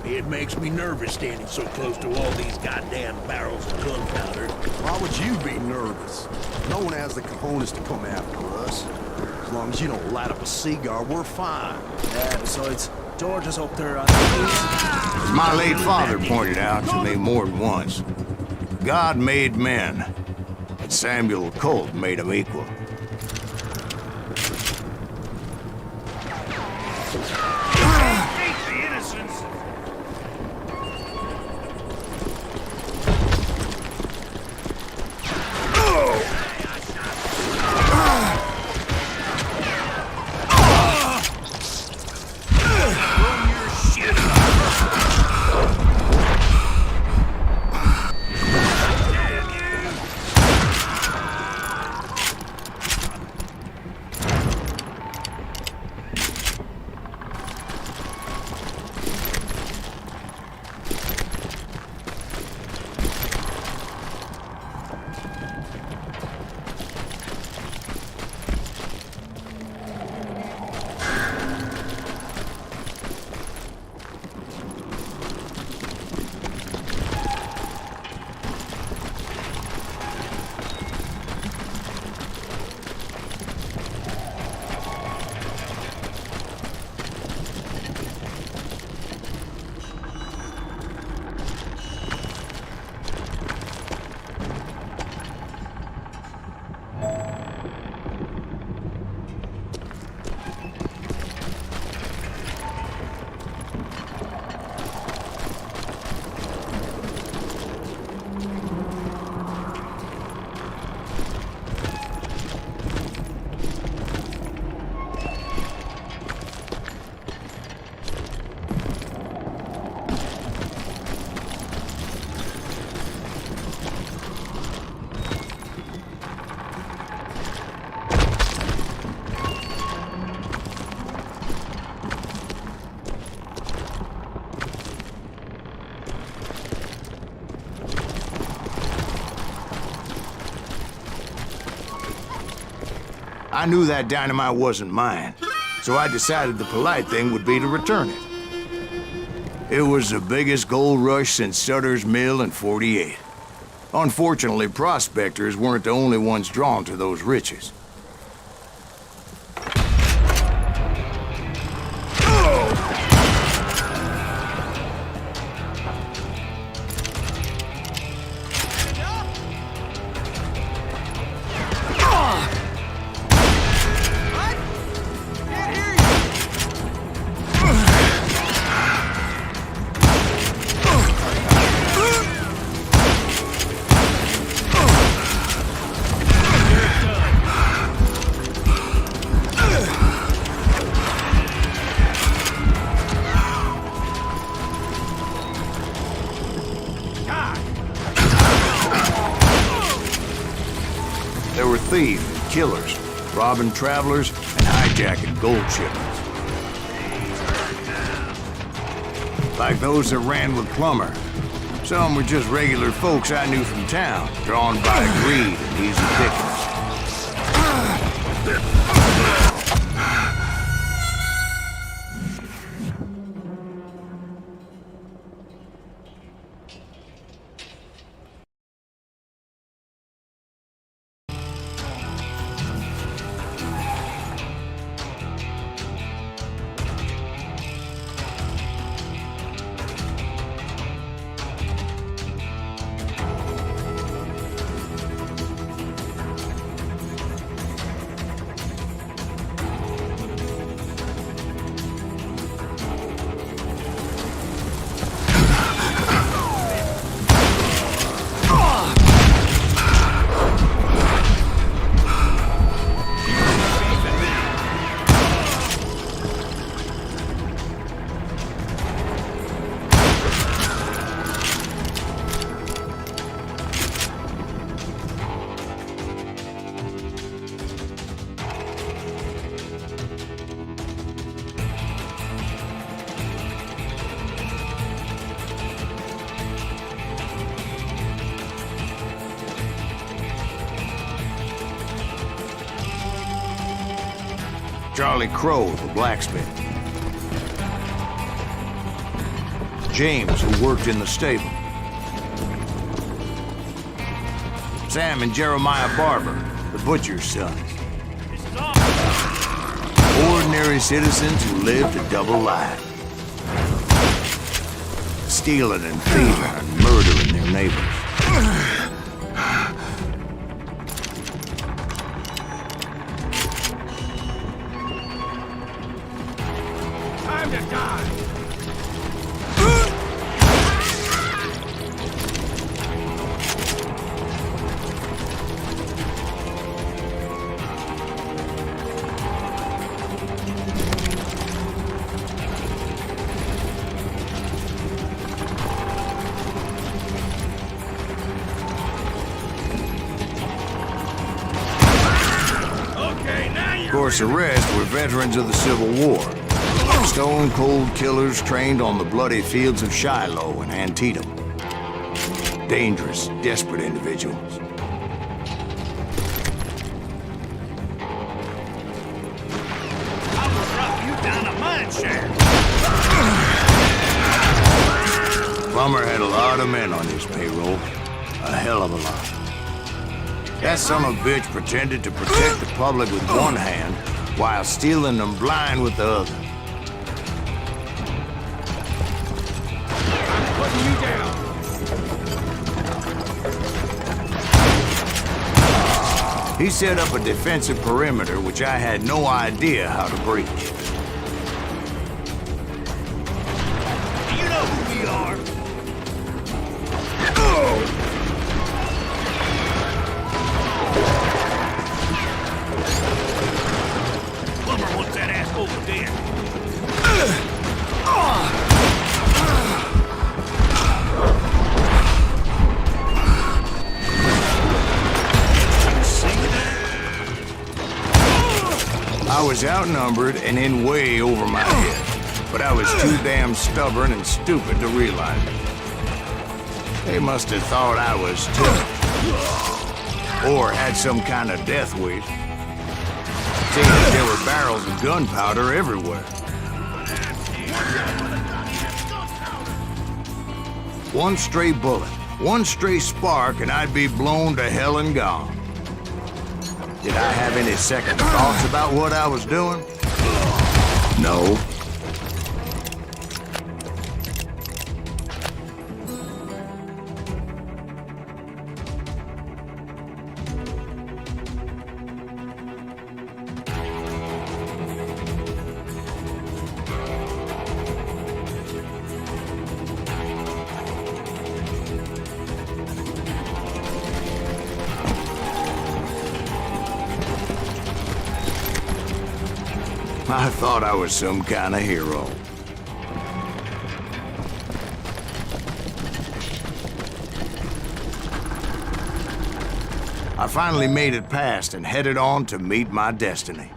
It makes me nervous standing so close to all these goddamn barrels of gunpowder. Why would you be nervous? No one has the cojones to come after us. As long as you don't light up a cigar, we're fine. Yeah, besides, George is up there on the As my late father pointed out to me more than once, God made men, and Samuel Colt made them equal. I knew that dynamite wasn't mine, so I decided the polite thing would be to return it. It was the biggest gold rush since Sutter's Mill in '48. Unfortunately, prospectors weren't the only ones drawn to those riches. There were thieves and killers, robbing travelers and hijacking gold shipments. Like those that ran with Plummer. Some were just regular folks I knew from town, drawn by greed and easy pickings. Charlie Crow, the blacksmith. James, who worked in the stable. Sam and Jeremiah Barber, the butcher's sons. Ordinary citizens who lived a double life. Stealing and thieving and murdering their neighbors. Time to die! Of course, the rest were veterans of the Civil War. Stone-cold killers trained on the bloody fields of Shiloh and Antietam. Dangerous, desperate individuals. I will drop you down a mine shaft! Plummer had a lot of men on his payroll. A hell of a lot. That son of a bitch pretended to protect the public with one hand while stealing them blind with the other. Putting you down! He set up a defensive perimeter which I had no idea how to breach. Do you know who we are? Plummer wants that ass over there. I was outnumbered and in way over my head, but I was too damn stubborn and stupid to realize it. They must have thought I was tough, or had some kind of death wish. Seemed like there were barrels of gunpowder everywhere. One stray bullet, one stray spark, and I'd be blown to hell and gone. Did I have any second thoughts about what I was doing? No. I thought I was some kind of hero. I finally made it past and headed on to meet my destiny.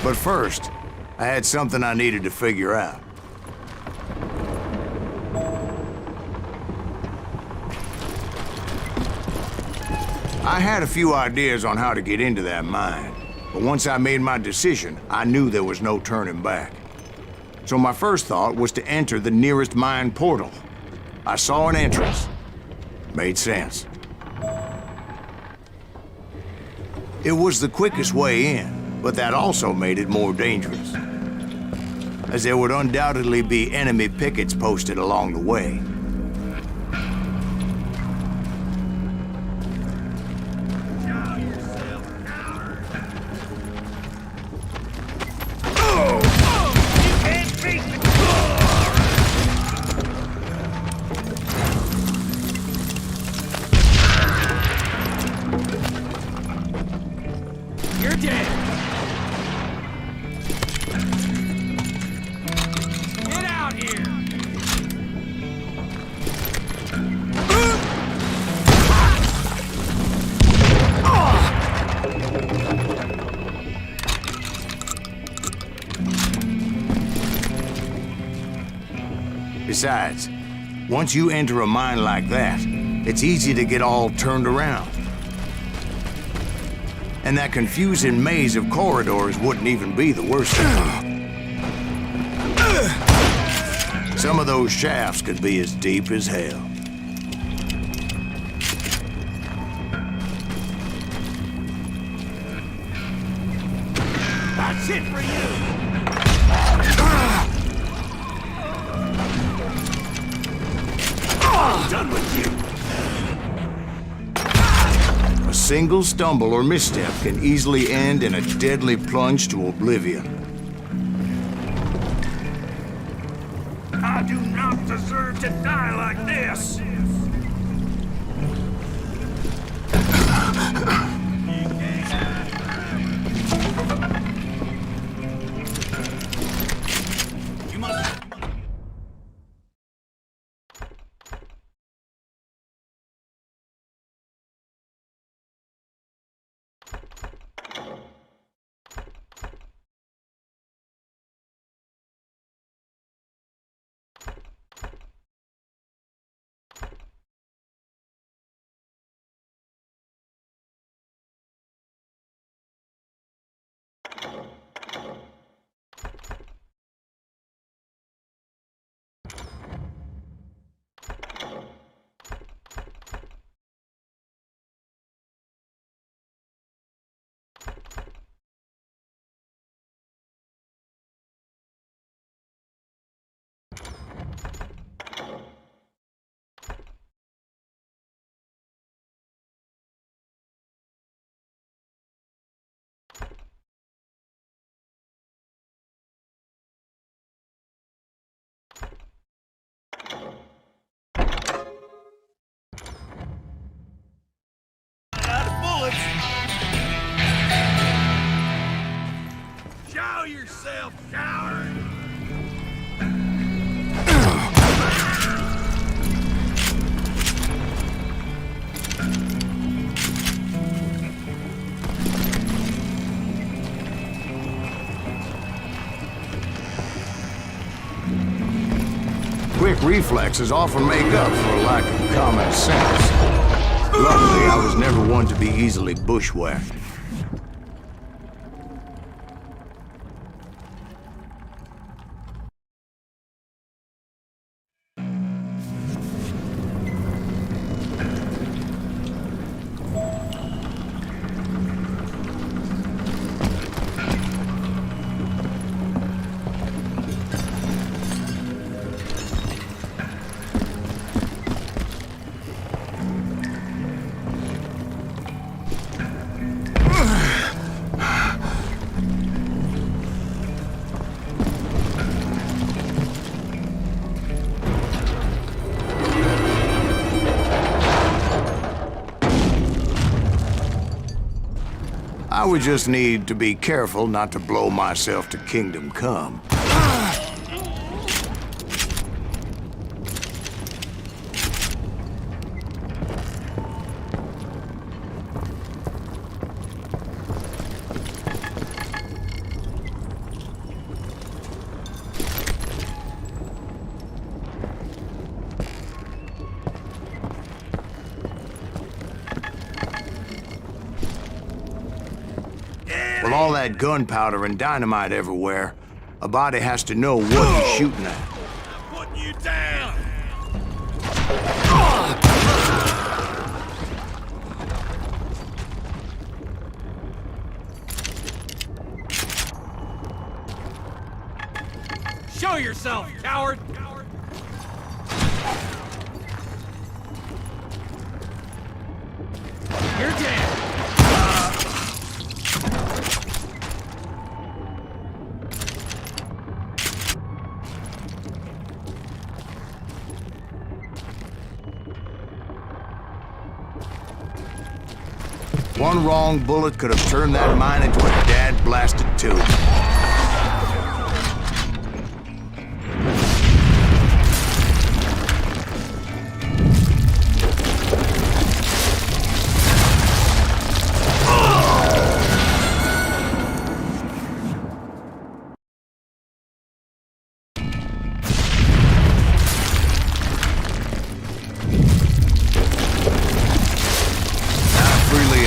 But first, I had something I needed to figure out. I had a few ideas on how to get into that mine, but once I made my decision, I knew there was no turning back. So my first thought was to enter the nearest mine portal. I saw an entrance. Made sense. It was the quickest way in, but that also made it more dangerous, as there would undoubtedly be enemy pickets posted along the way. Besides, once you enter a mine like that, it's easy to get all turned around. And that confusing maze of corridors wouldn't even be the worst thing. Some of those shafts could be as deep as hell. That's it for you! Done with you. A single stumble or misstep can easily end in a deadly plunge to oblivion. I do not deserve to die like this. Show yourself, coward! Quick reflexes often make up for a lack of common sense. Luckily, I was never one to be easily bushwhacked. I would just need to be careful not to blow myself to kingdom come. With all that gunpowder and dynamite everywhere, a body has to know what he's shooting at. Putting you down! Show yourself, coward! You're dead! One wrong bullet could have turned that mine into a dad-blasted tomb.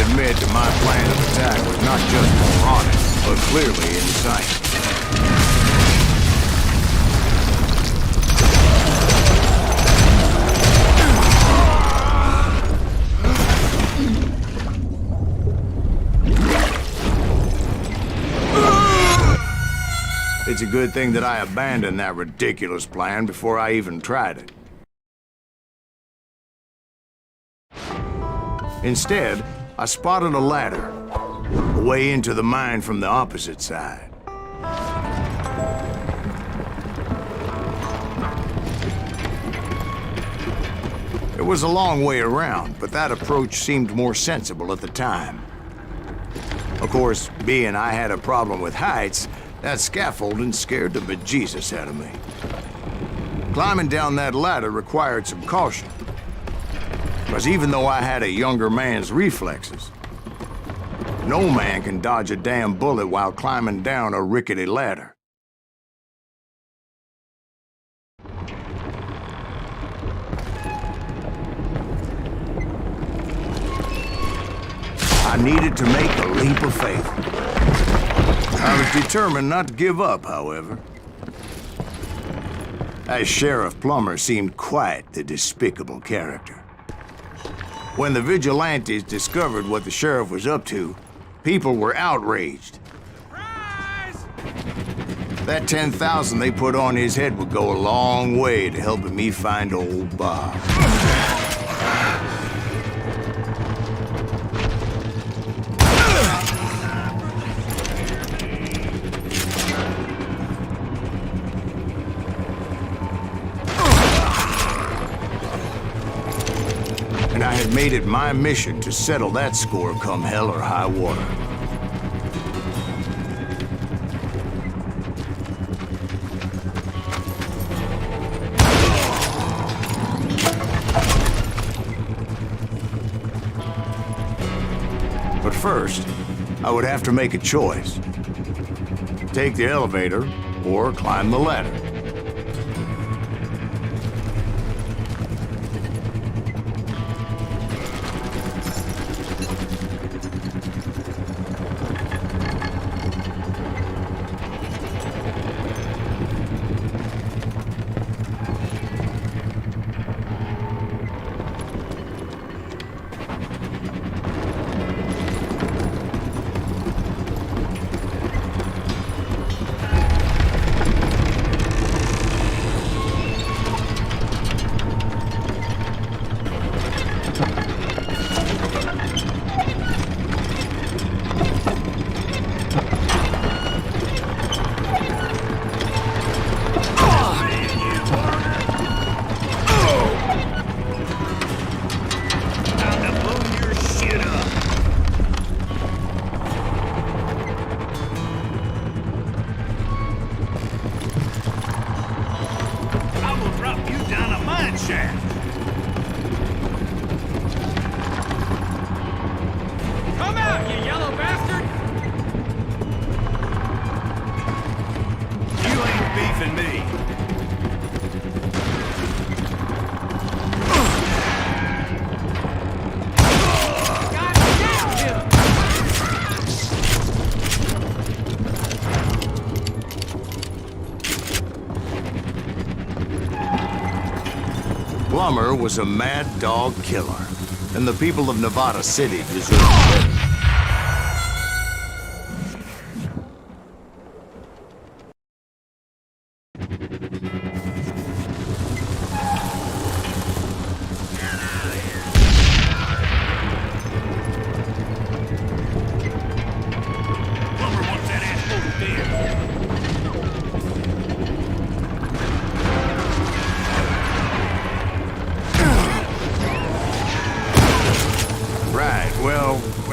Admit that my plan of attack was not just moronic, but clearly insane. It's a good thing that I abandoned that ridiculous plan before I even tried it. Instead, I spotted a ladder, a way into the mine from the opposite side. It was a long way around, but that approach seemed more sensible at the time. Of course, being I had a problem with heights, that scaffolding scared the bejesus out of me. Climbing down that ladder required some caution. Because even though I had a younger man's reflexes, no man can dodge a damn bullet while climbing down a rickety ladder. I needed to make a leap of faith. I was determined not to give up, however. That Sheriff Plummer seemed quite the despicable character. When the vigilantes discovered what the sheriff was up to, people were outraged. Surprise! That 10,000 they put on his head would go a long way to helping me find old Bob. And I had made it my mission to settle that score come hell or high water. But first, I would have to make a choice. Take the elevator or climb the ladder. Plummer was a mad dog killer, and the people of Nevada City deserve better.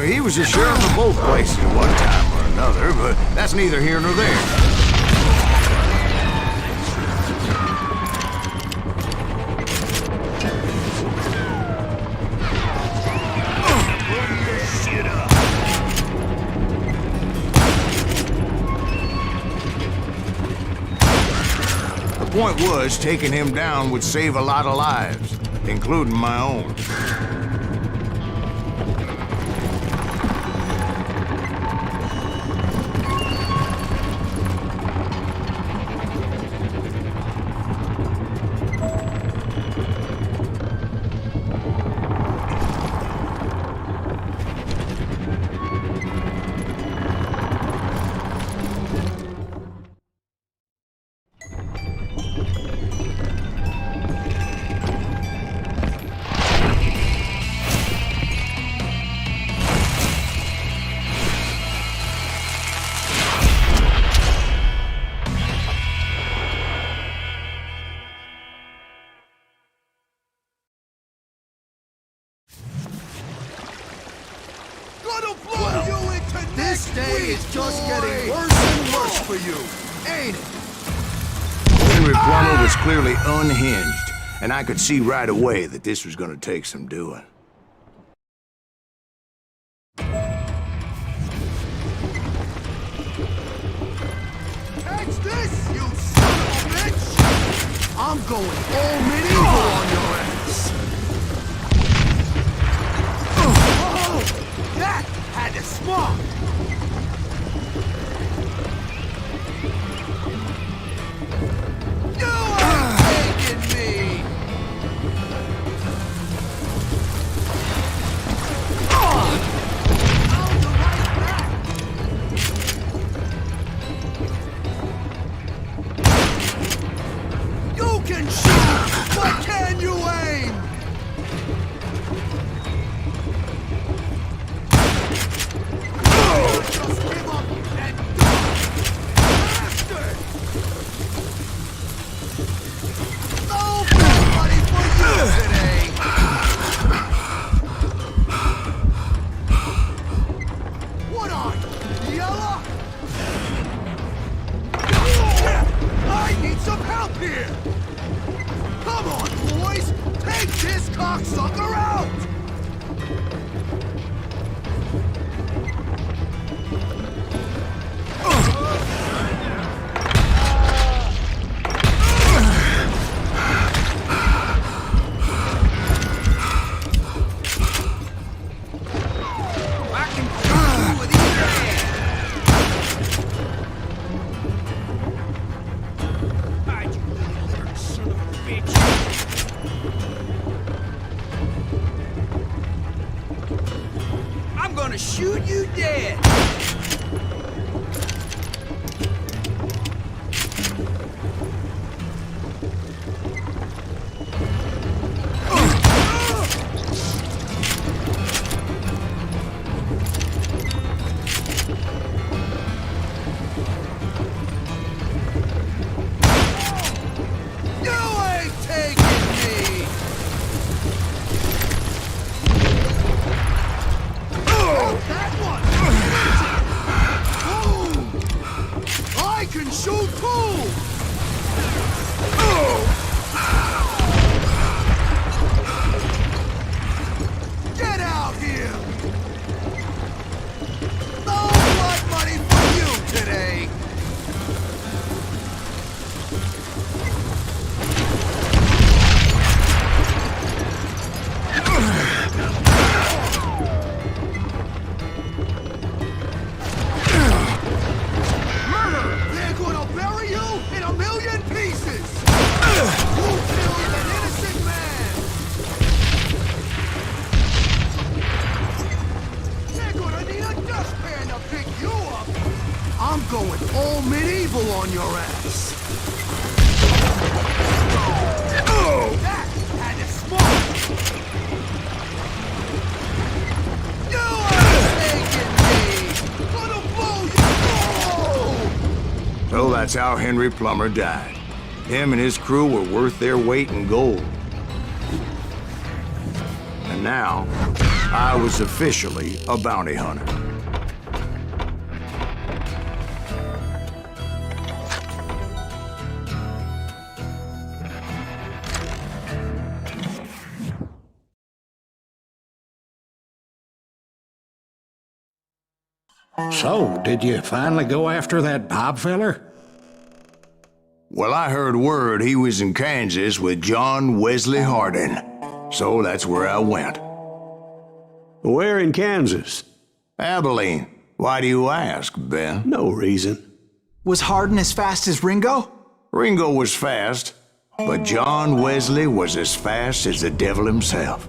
He was the sheriff of both places at one time or another, but that's neither here nor there. The point was, taking him down would save a lot of lives, including my own. This day is just getting worse and worse for you, ain't it? Henry Plummer was clearly unhinged, and I could see right away that this was gonna take some doing. Catch this, you son of a bitch! I'm going all medieval on your ass! Oh, that had to spark! You ain't taking me! I'll do right back! You can shoot, but can you aim? Just give up and die! Bastard! No money for you today! What are you, yellow? I need some help here! Come on, boys! Take this cocksucker out! I'm gonna shoot you dead! You ain't taking me! That one! I'm going all medieval on your ass. Oh! That had it smart! You are taking me! Gonna blow you! So that's how Henry Plummer died. Him and his crew were worth their weight in gold. And now, I was officially a bounty hunter. So, did you finally go after that Bob feller? Well, I heard word he was in Kansas with John Wesley Hardin. So that's where I went. Where in Kansas? Abilene. Why do you ask, Ben? No reason. Was Hardin as fast as Ringo? Ringo was fast, but John Wesley was as fast as the devil himself.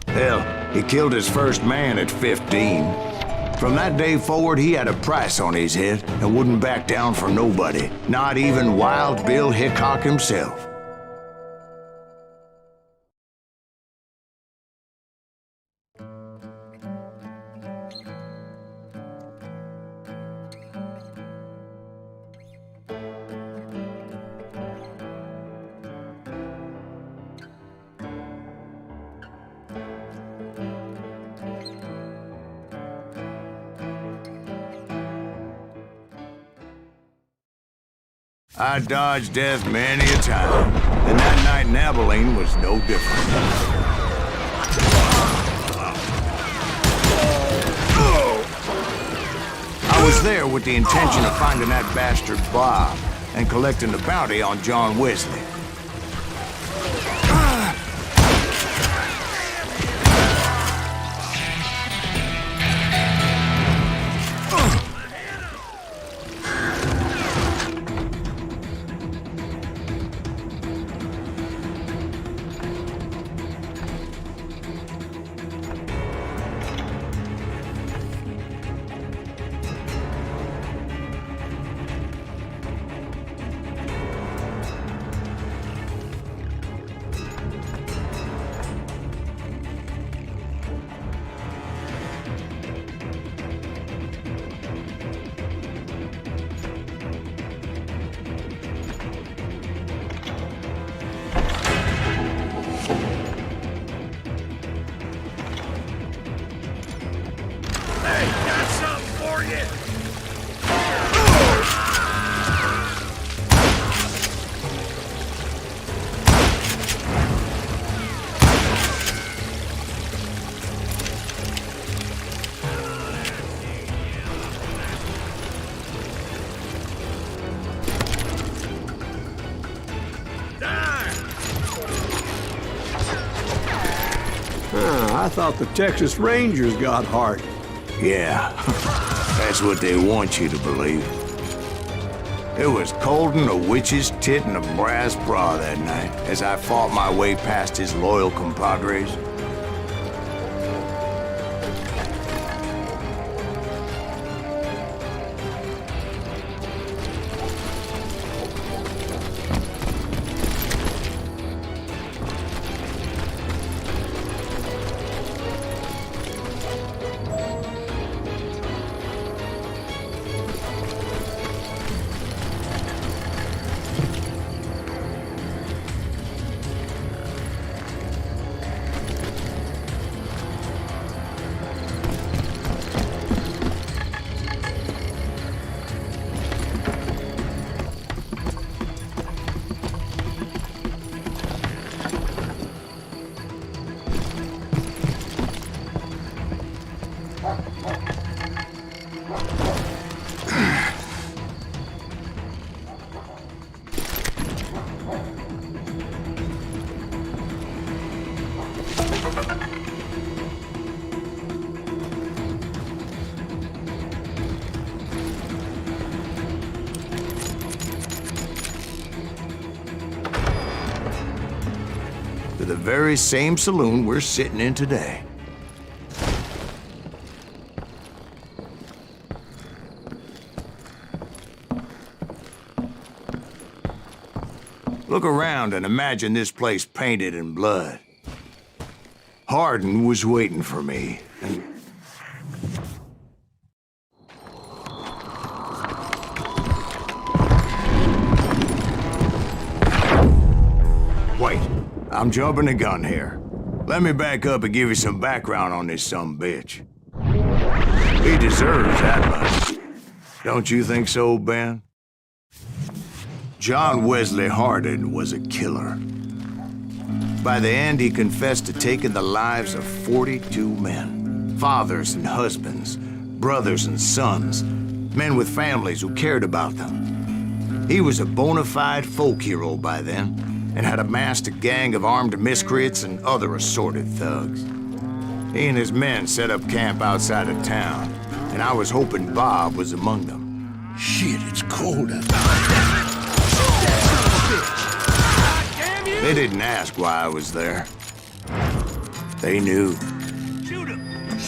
Hell, he killed his first man at 15. From that day forward, he had a price on his head and wouldn't back down for nobody, not even Wild Bill Hickok himself. I dodged death many a time, and that night in Abilene was no different. I was there with the intention of finding that bastard Bob and collecting the bounty on John Wesley. I thought the Texas Rangers got Hardin. Yeah, that's what they want you to believe. It was cold and a witch's tit and a brass bra that night as I fought my way past his loyal compadres. the very same saloon we're sitting in today. Look around and imagine this place painted in blood. Hardin was waiting for me, and... Wait, I'm jumping the gun here. Let me back up and give you some background on this sumbitch. He deserves that much. Don't you think so, Ben? John Wesley Hardin was a killer. By the end, he confessed to taking the lives of 42 men. Fathers and husbands, brothers and sons, men with families who cared about them. He was a bona fide folk hero by then, and had amassed a gang of armed miscreants and other assorted thugs. He and his men set up camp outside of town, and I was hoping Bob was among them. Shit, it's cold out there. They didn't ask why I was there. They knew.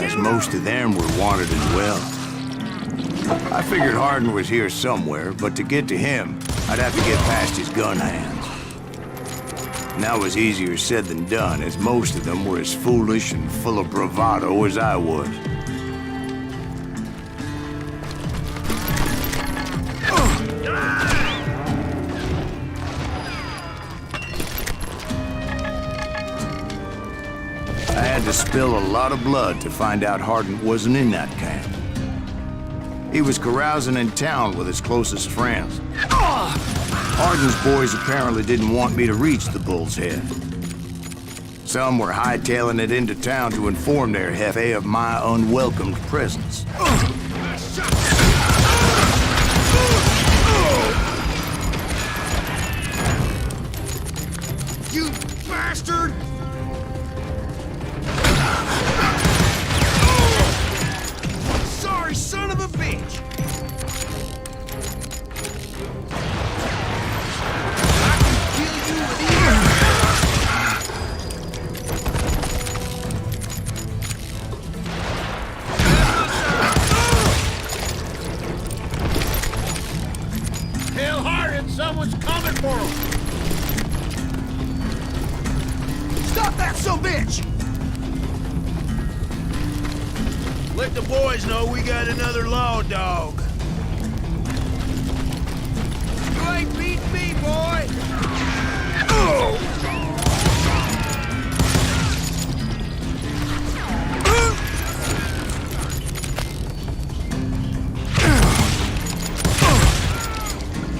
As most of them were wanted as well. I figured Hardin was here somewhere, but to get to him, I'd have to get past his gun hands. And that was easier said than done, as most of them were as foolish and full of bravado as I was. I had to spill a lot of blood to find out Hardin wasn't in that camp. He was carousing in town with his closest friends. Hardin's boys apparently didn't want me to reach the Bull's Head. Some were hightailing it into town to inform their jefe of my unwelcomed presence. You bastard! Sorry, son of a bitch! Tell Hardin someone's coming for him. Stop that sumbitch! Let the boys know we got another law dog. You ain't beating me, boy!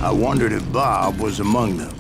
I wondered if Bob was among them.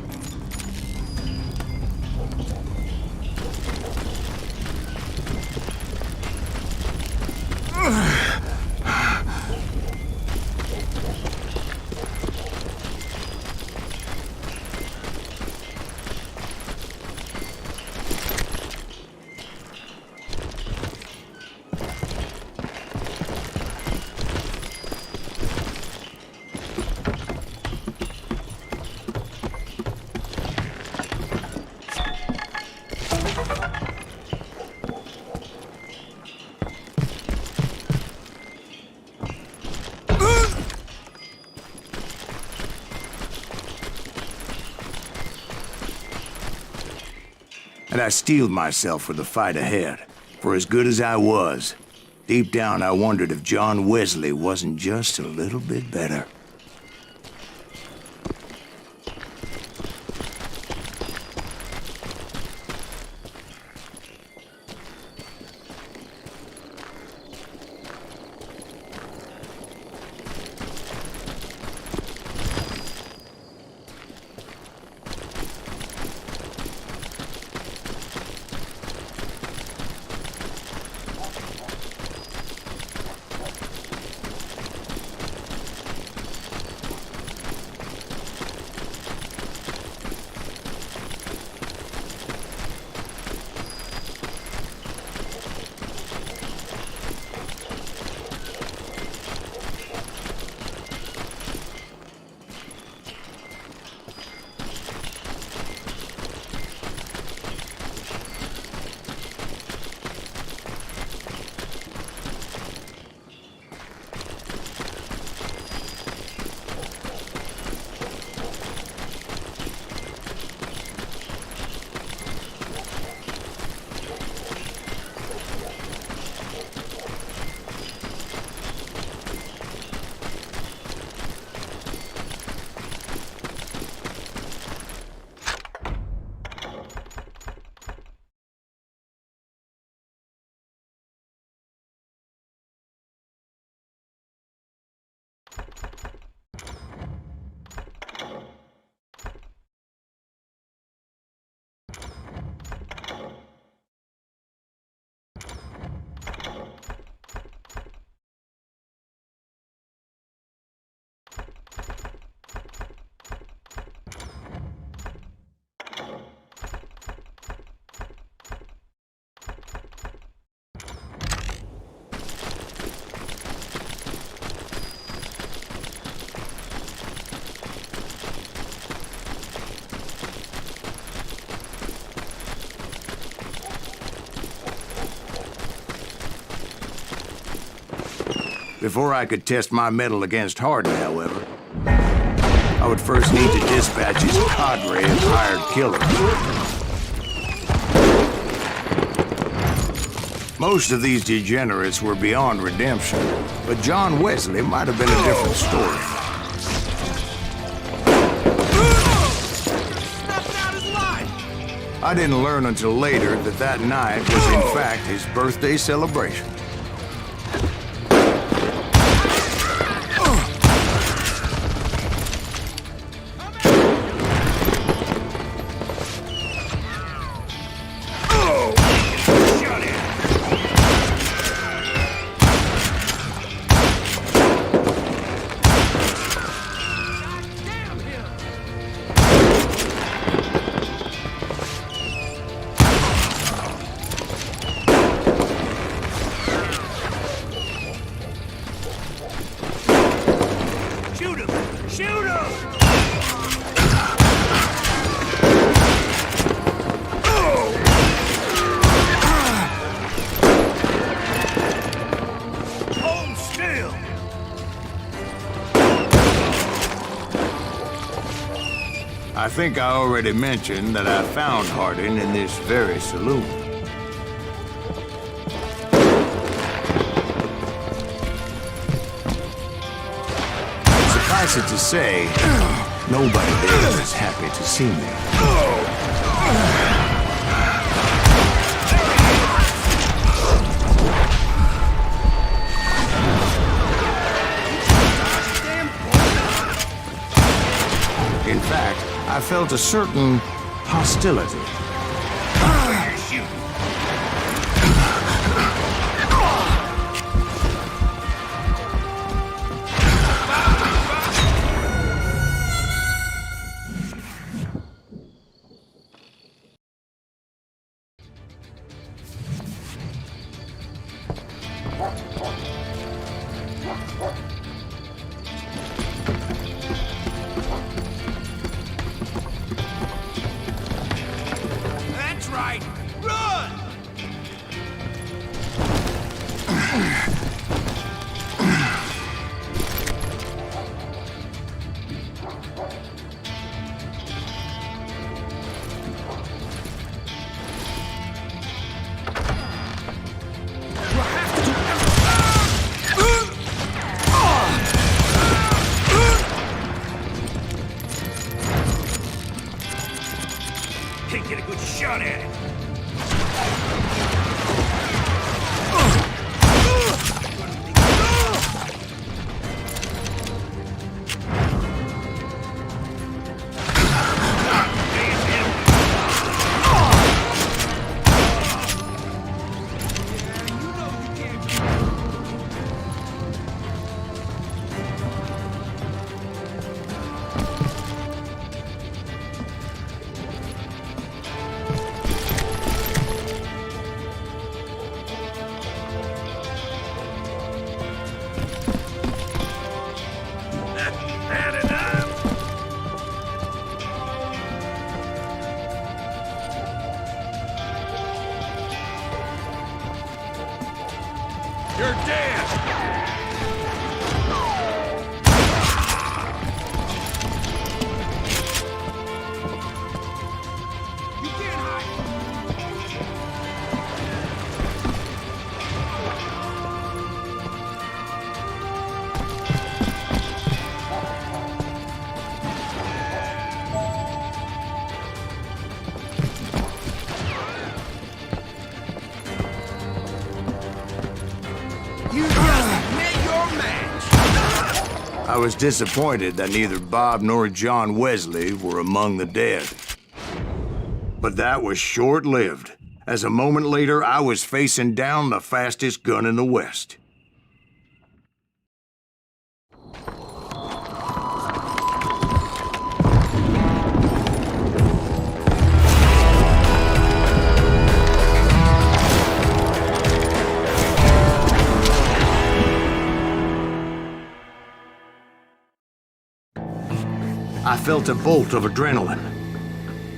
And I steeled myself for the fight ahead. For as good as I was, deep down I wondered if John Wesley wasn't just a little bit better. Before I could test my mettle against Hardin, however, I would first need to dispatch his cadre of hired killers. Most of these degenerates were beyond redemption, but John Wesley might have been a different story. I didn't learn until later that that night was in fact his birthday celebration. I think I already mentioned that I found Hardin in this very saloon. Suffice it to say, nobody there is happy to see me. In fact, I felt a certain hostility. That's right! Run! Can't get a good shot at it. You're dead! You can't hide! You just met your match! I was disappointed that neither Bob nor John Wesley were among the dead. But that was short-lived, as a moment later I was facing down the fastest gun in the West. I felt a bolt of adrenaline,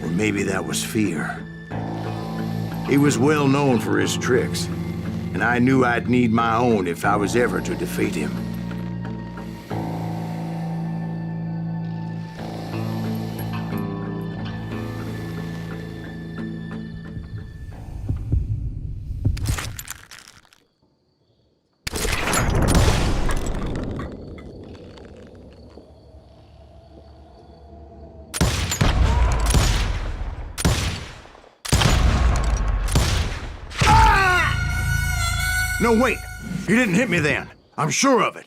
or maybe that was fear. He was well known for his tricks, and I knew I'd need my own if I was ever to defeat him. No, wait! He didn't hit me then. I'm sure of it.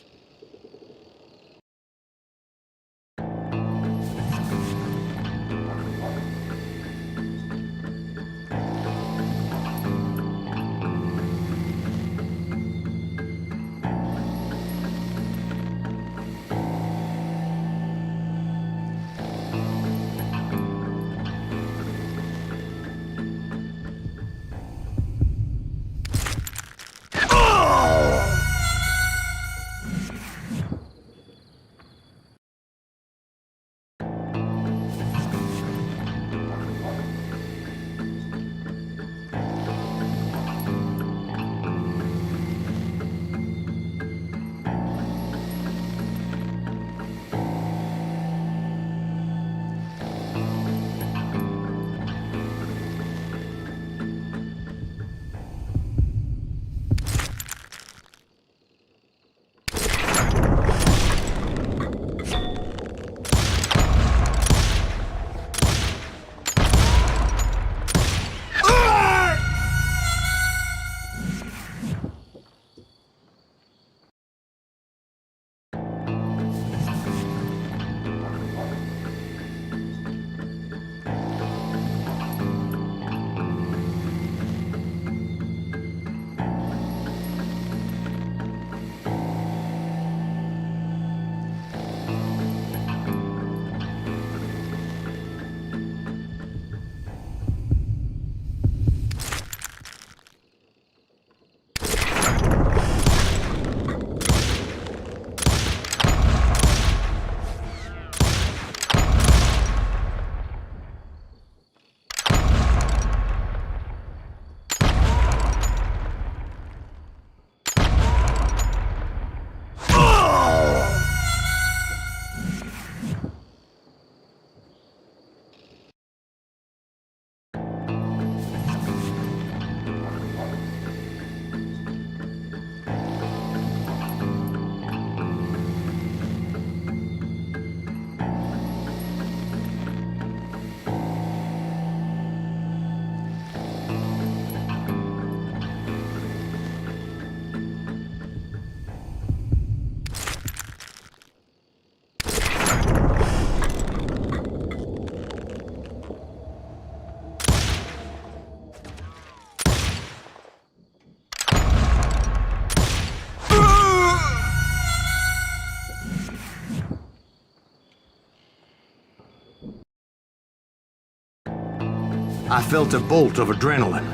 I felt a bolt of adrenaline.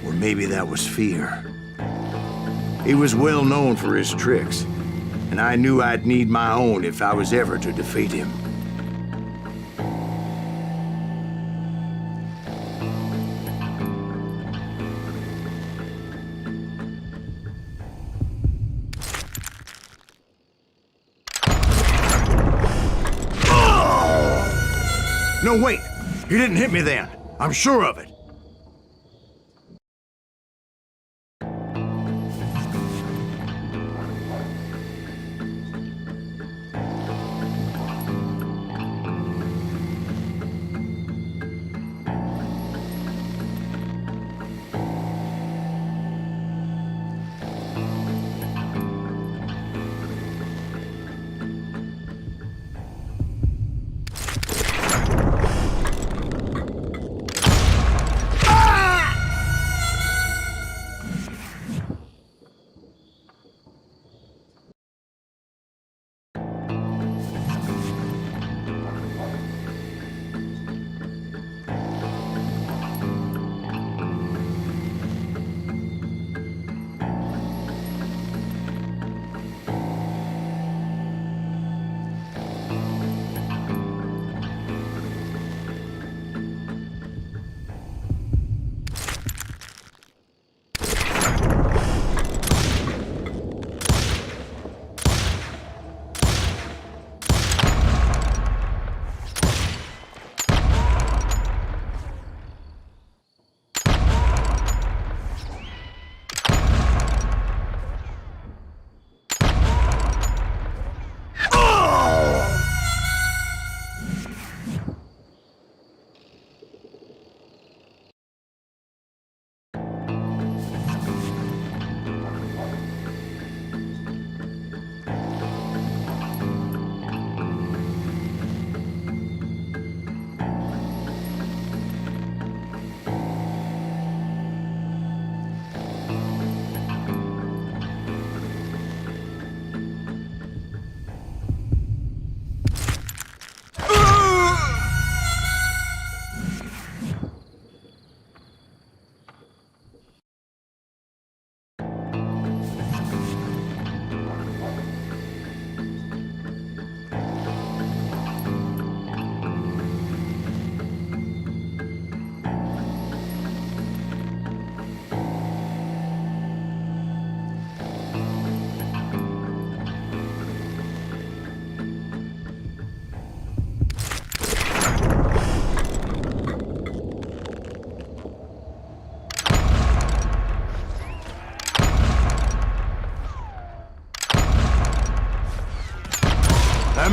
Or maybe that was fear. He was well known for his tricks, and I knew I'd need my own if I was ever to defeat him. No, wait! He didn't hit me then. I'm sure of it.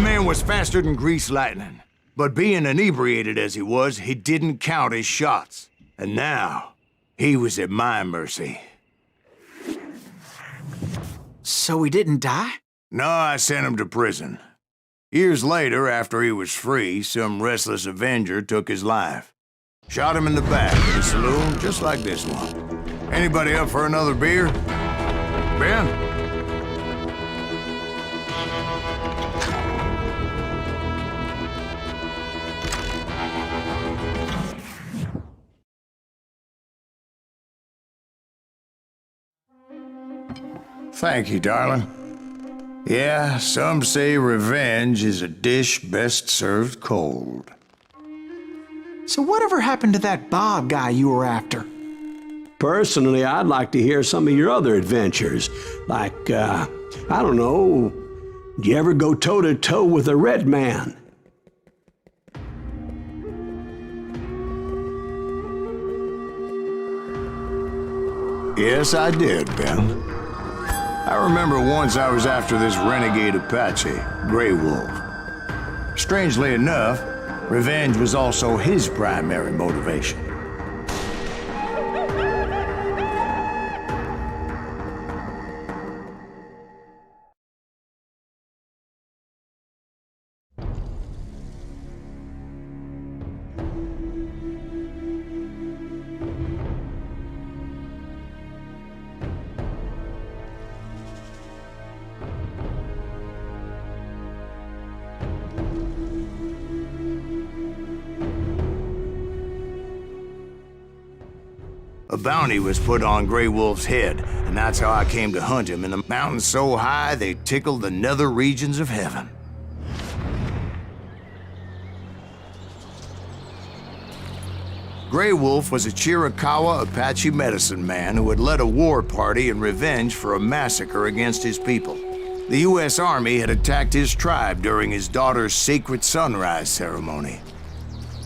man was faster than greased lightning. But being inebriated as he was, he didn't count his shots. And now, he was at my mercy. So he didn't die? No, I sent him to prison. Years later, after he was free, some restless Avenger took his life. Shot him in the back of the saloon, just like this one. Anybody up for another beer? Ben? Thank you, darling. Yeah, some say revenge is a dish best served cold. So whatever happened to that Bob guy you were after? Personally, I'd like to hear some of your other adventures. Like, I don't know, did you ever go toe-to-toe with a red man? Yes, I did, Ben. I remember once I was after this renegade Apache, Grey Wolf. Strangely enough, revenge was also his primary motivation. A bounty was put on Grey Wolf's head, and that's how I came to hunt him in the mountains so high they tickled the nether regions of heaven. Grey Wolf was a Chiricahua Apache medicine man who had led a war party in revenge for a massacre against his people. The U.S. Army had attacked his tribe during his daughter's sacred sunrise ceremony,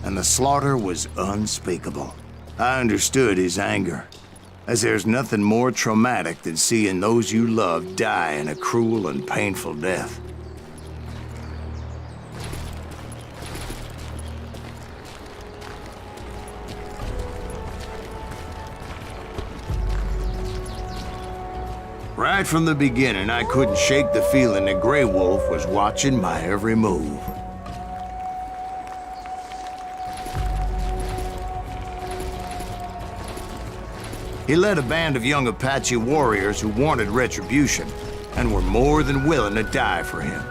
and the slaughter was unspeakable. I understood his anger, as there's nothing more traumatic than seeing those you love die in a cruel and painful death. Right from the beginning, I couldn't shake the feeling that Grey Wolf was watching my every move. He led a band of young Apache warriors who wanted retribution and were more than willing to die for him.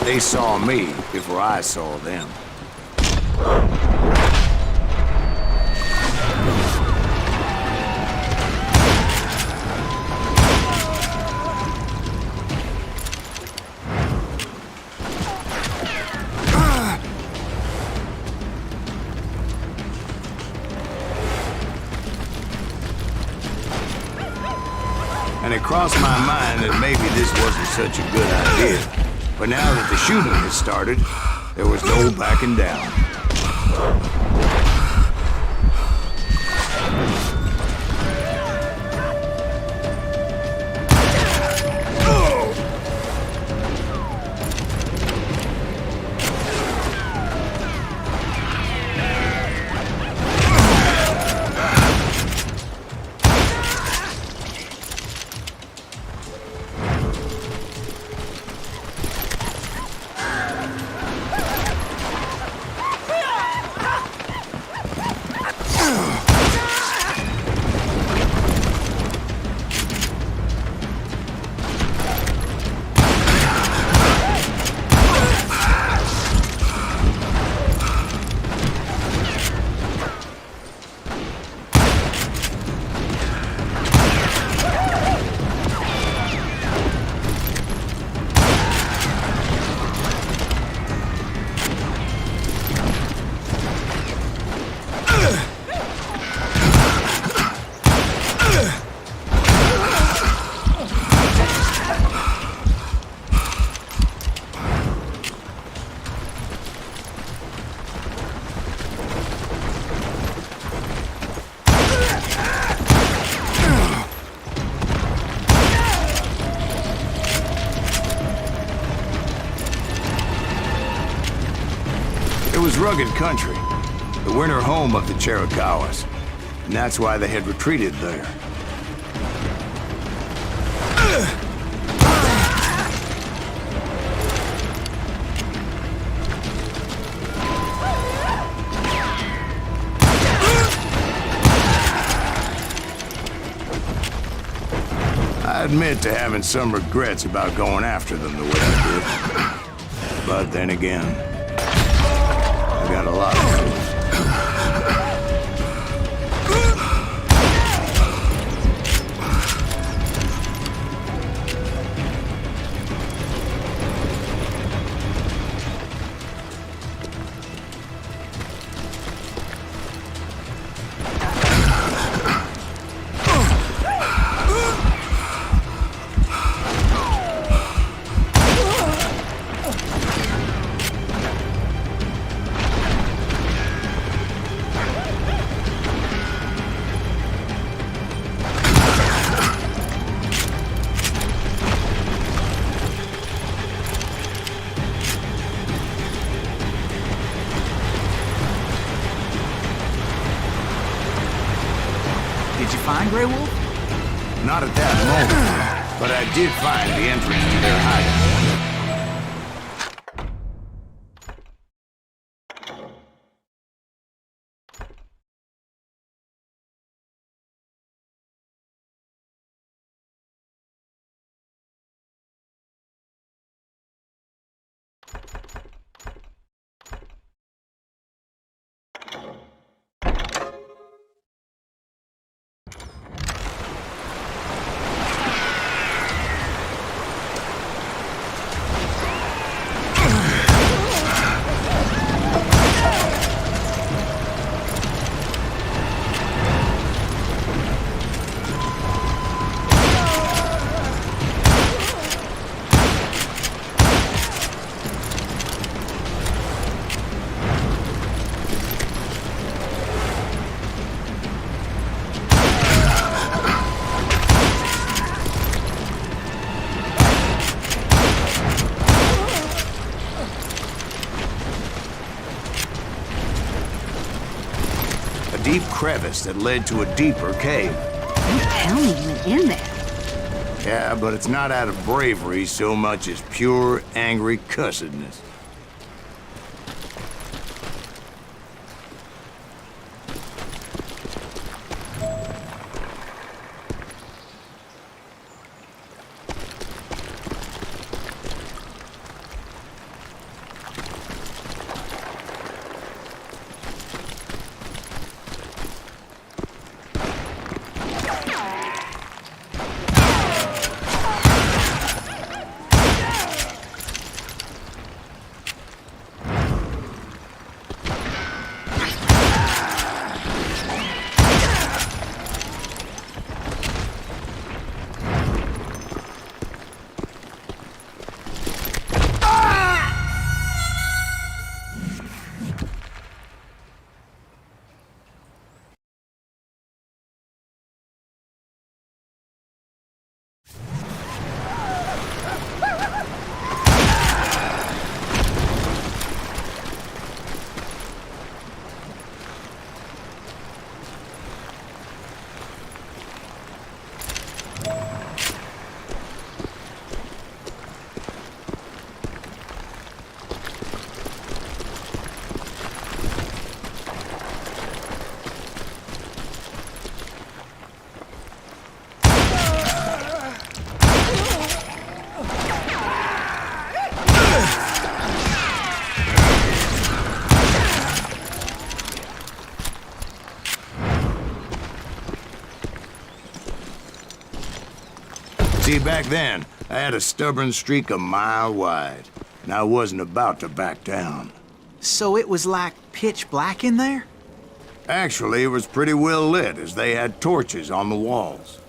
They saw me before I saw them. And it crossed my mind that maybe this wasn't such a good idea. But now that the shooting had started, there was no backing down. was rugged country, the winter home of the Chiricahuas, and that's why they had retreated there. I admit to having some regrets about going after them the way I did. But then again, I got a lot of them. Did you find Grey Wolf? Not at that moment, but I did find the entrance to their hideout. Deep crevice that led to a deeper cave. Don't tell me you went in there. Yeah, but it's not out of bravery so much as pure, angry cussedness. See, back then, I had a stubborn streak a mile wide, and I wasn't about to back down. So it was like pitch black in there? Actually, it was pretty well lit, as they had torches on the walls.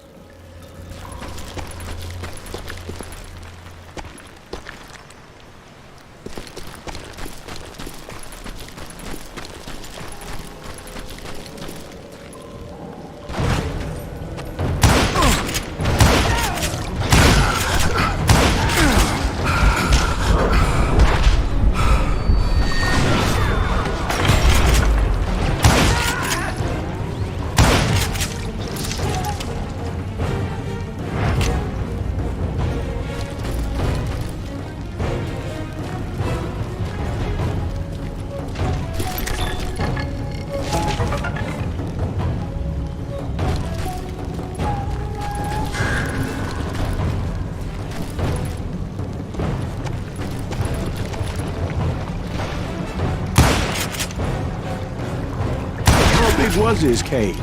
big was his cave?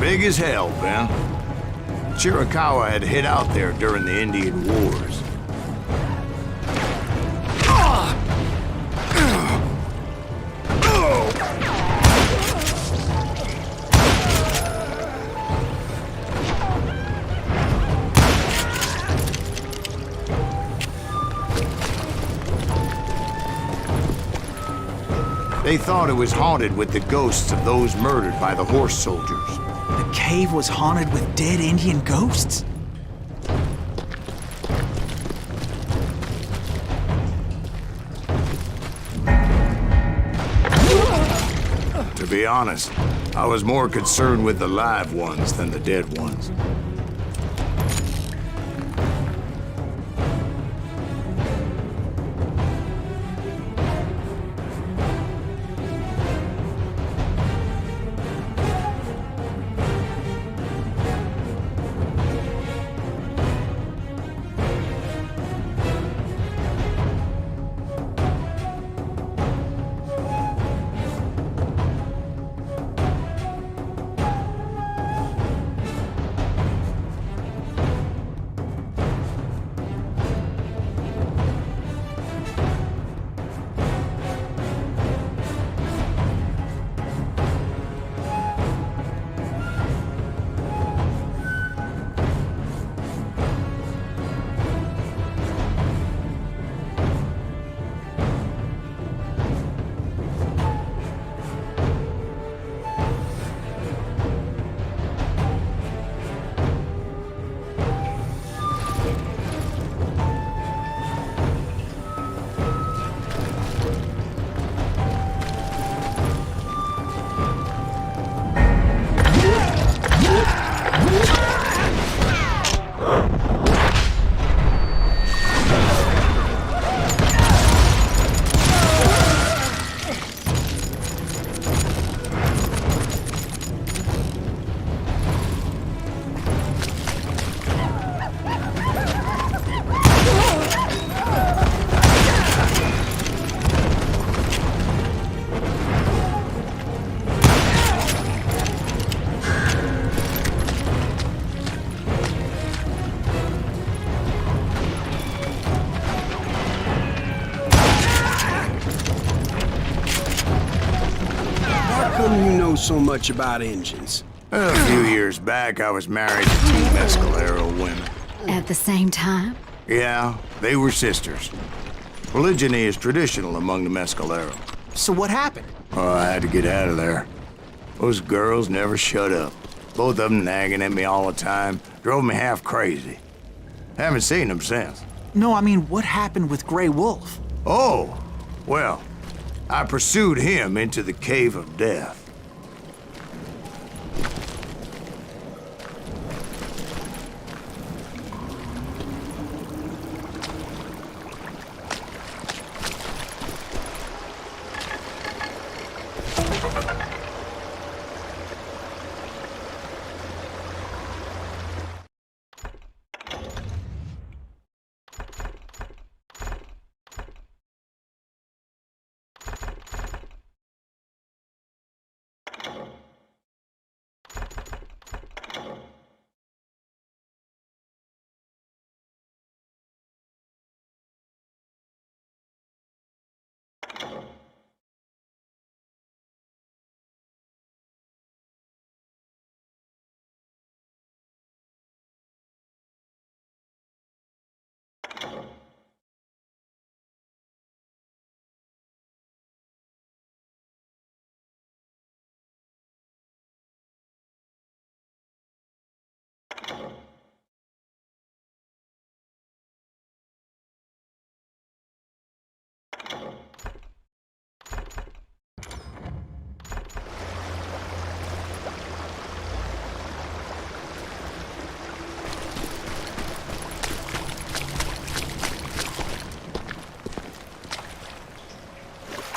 Big as hell, Ben. Chiricahua had hid out there during the Indian Wars. They thought it was haunted with the ghosts of those murdered by the horse soldiers. The cave was haunted with dead Indian ghosts? To be honest, I was more concerned with the live ones than the dead ones. So much about engines. A few years back, I was married to two Mescalero women. At the same time? Yeah, they were sisters. Polygyny is traditional among the Mescalero. So what happened? Oh, I had to get out of there. Those girls never shut up. Both of them nagging at me all the time. Drove me half crazy. Haven't seen them since. No, I mean, what happened with Grey Wolf? Oh, well, I pursued him into the Cave of Death.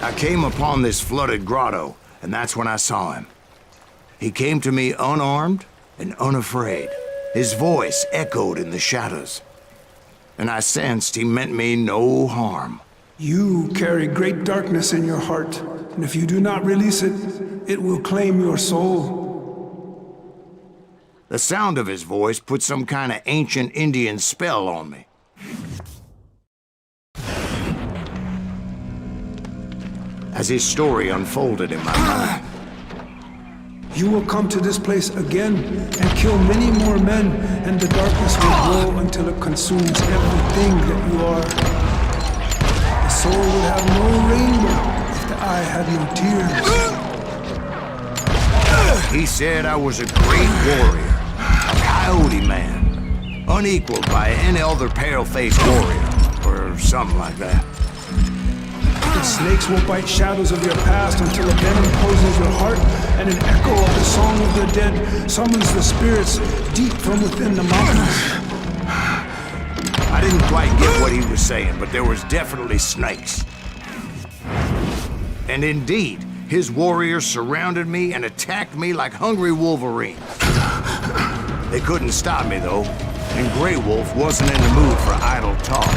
I came upon this flooded grotto, and that's when I saw him. He came to me unarmed and unafraid. His voice echoed in the shadows, and I sensed he meant me no harm. You carry great darkness in your heart. and if you do not release it, it will claim your soul. The sound of his voice put some kind of ancient Indian spell on me. As his story unfolded in my mind, You will come to this place again and kill many more men, and the darkness will grow until it consumes everything that you are. The soul would have no rainbow if the eye had no tears. he said I was a great warrior, a coyote man, unequaled by any other pale-faced warrior, or something like that. The snakes will bite shadows of your past until a venom poisons your heart, and an echo of the song of the dead summons the spirits deep from within the mountains. I didn't quite get what he was saying, but there was definitely snakes. And indeed, his warriors surrounded me and attacked me like hungry wolverines. They couldn't stop me, though, and Grey Wolf wasn't in the mood for idle talk.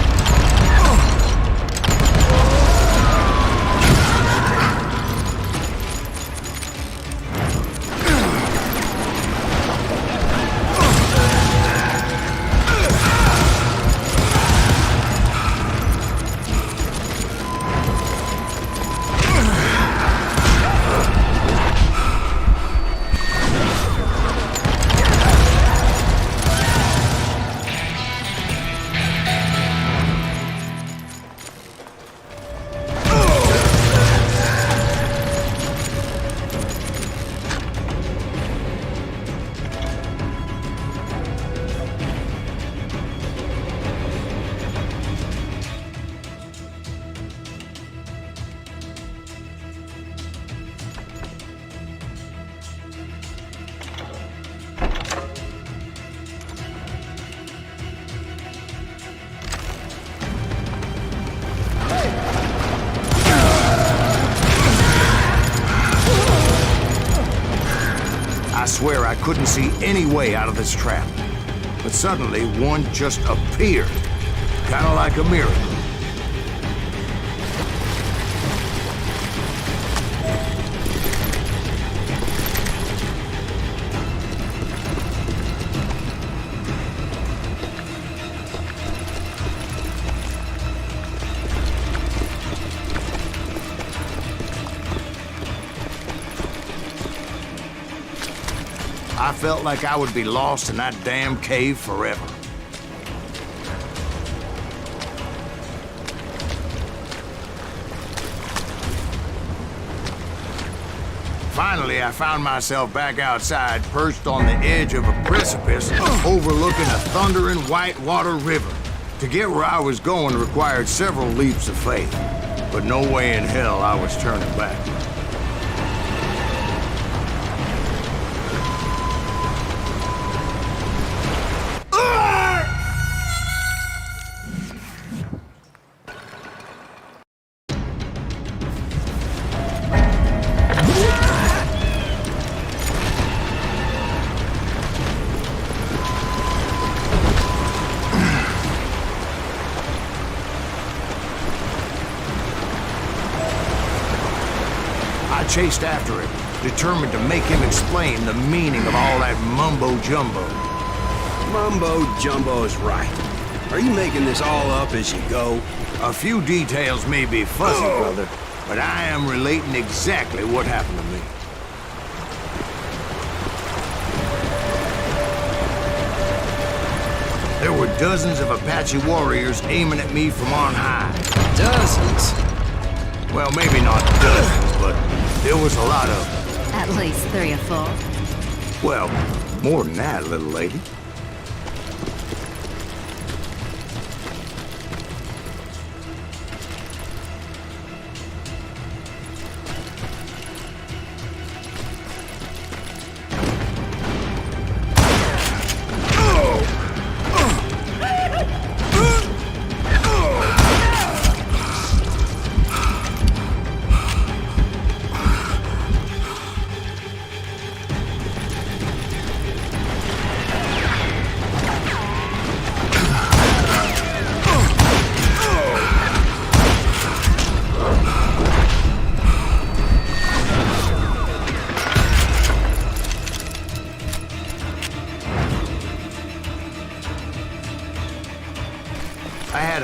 I swear I couldn't see any way out of this trap. But suddenly, one just appeared. Kind of like a miracle. I felt like I would be lost in that damn cave forever. Finally, I found myself back outside, perched on the edge of a precipice, overlooking a thundering whitewater river. To get where I was going required several leaps of faith, but no way in hell I was turning back. I chased after him, determined to make him explain the meaning of all that mumbo-jumbo. Mumbo-jumbo is right. Are you making this all up as you go? A few details may be fuzzy, brother, but I am relating exactly what happened to me. There were dozens of Apache warriors aiming at me from on high. Dozens? Well, maybe not dozens, but there was a lot of them. At least 3 or 4. Well, more than that, little lady.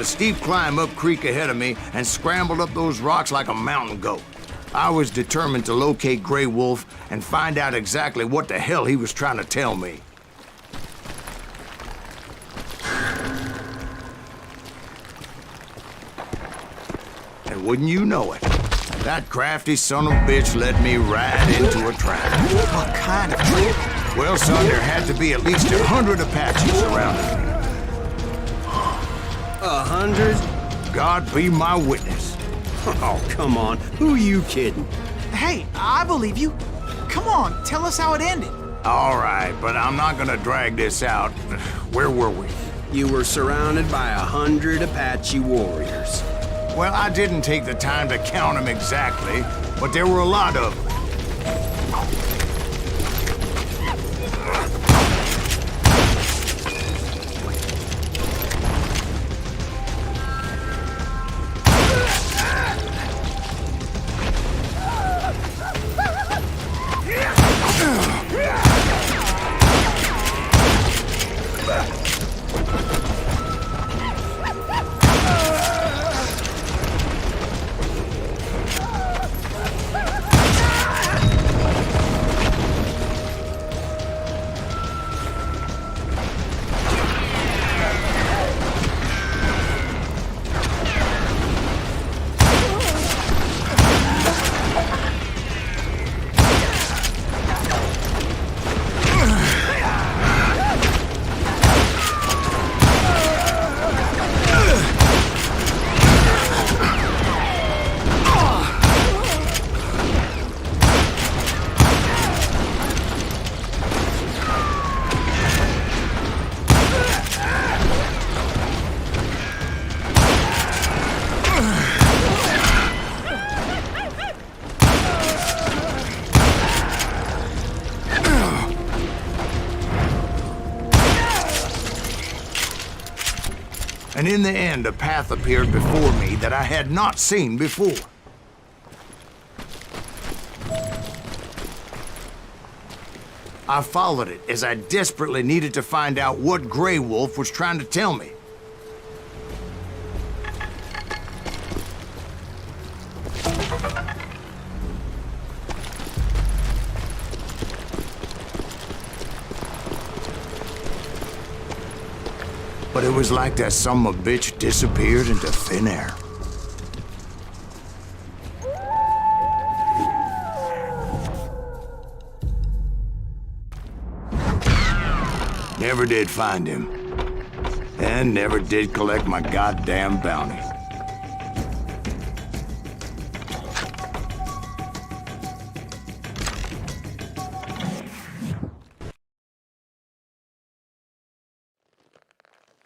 a steep climb up creek ahead of me and scrambled up those rocks like a mountain goat. I was determined to locate Grey Wolf and find out exactly what the hell he was trying to tell me. And wouldn't you know it, that crafty son of a bitch led me right into a trap. What kind of trap? Well, son, there had to be at least 100 Apaches around me. 100? God be my witness. Oh, come on. Who you kidding? Hey, I believe you. Come on, tell us how it ended. All right, but I'm not gonna drag this out. Where were we? You were surrounded by 100 Apache warriors. Well, I didn't take the time to count them exactly, but there were a lot of them. And in the end, a path appeared before me that I had not seen before. I followed it as I desperately needed to find out what Grey Wolf was trying to tell me. But it was like that son of a bitch disappeared into thin air. Never did find him. And never did collect my goddamn bounty.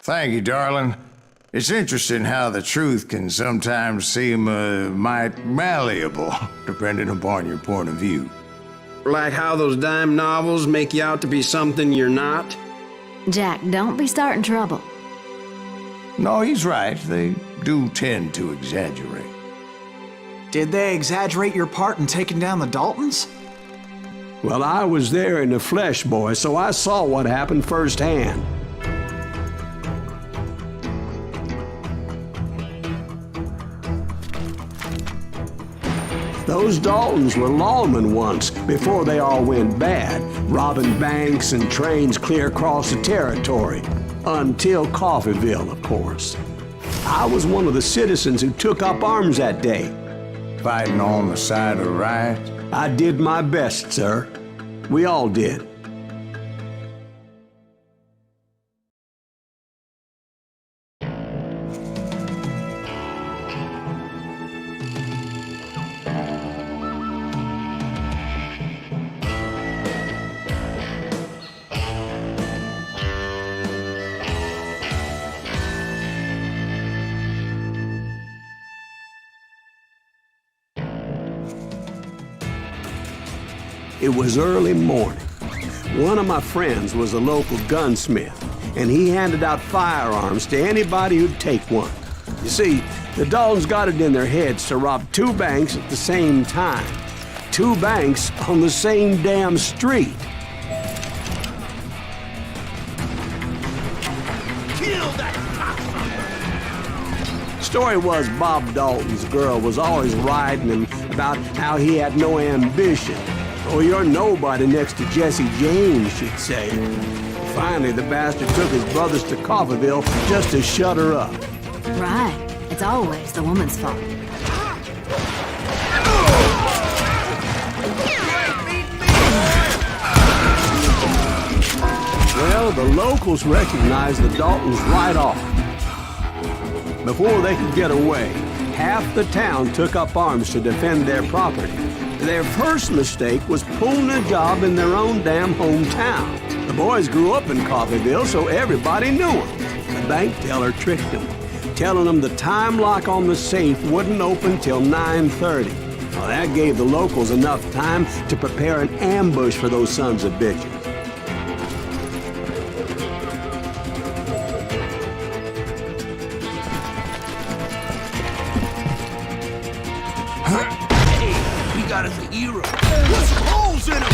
Thank you, darling. It's interesting how the truth can sometimes seem might malleable, depending upon your point of view. Like how those dime novels make you out to be something you're not? Jack, don't be starting trouble. No, he's right. They do tend to exaggerate. Did they exaggerate your part in taking down the Daltons? Well, I was there in the flesh, boy, so I saw what happened firsthand. Those Daltons were lawmen once, before they all went bad, robbing banks and trains clear across the territory. Until Coffeeville, of course. I was one of the citizens who took up arms that day. Fighting on the side of the riot? I did my best, sir. We all did. It was early morning. One of my friends was a local gunsmith, and he handed out firearms to anybody who'd take one. You see, the Daltons got it in their heads to rob two banks at the same time. Two banks on the same damn street. Kill that cocksucker! story was Bob Dalton's girl was always riding him about how he had no ambition. Oh, you're nobody next to Jesse James, she'd say. Finally, the bastard took his brothers to Coffeyville just to shut her up. Right. It's always the woman's fault. Well, the locals recognized the Daltons right off. Before they could get away, half the town took up arms to defend their property. Their first mistake was pulling a job in their own damn hometown. The boys grew up in Coffeyville, so everybody knew them. The bank teller tricked them, telling them the time lock on the safe wouldn't open till 9:30. Well, that gave the locals enough time to prepare an ambush for those sons of bitches. Hey, we got us a hero. Put some holes in him!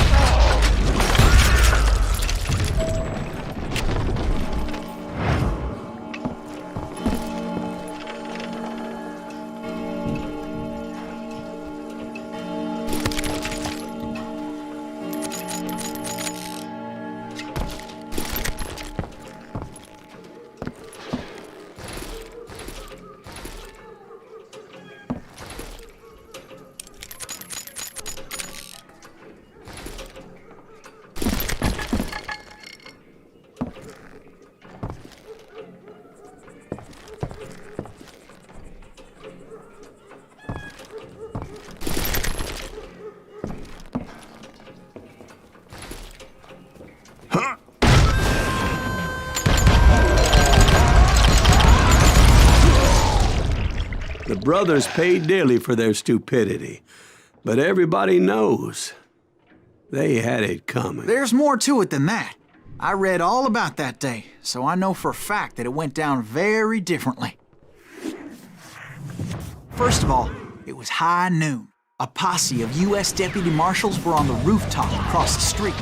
The brothers paid dearly for their stupidity, but everybody knows they had it coming. There's more to it than that. I read all about that day, so I know for a fact that it went down very differently. First of all, it was high noon. A posse of U.S. deputy marshals were on the rooftop across the street.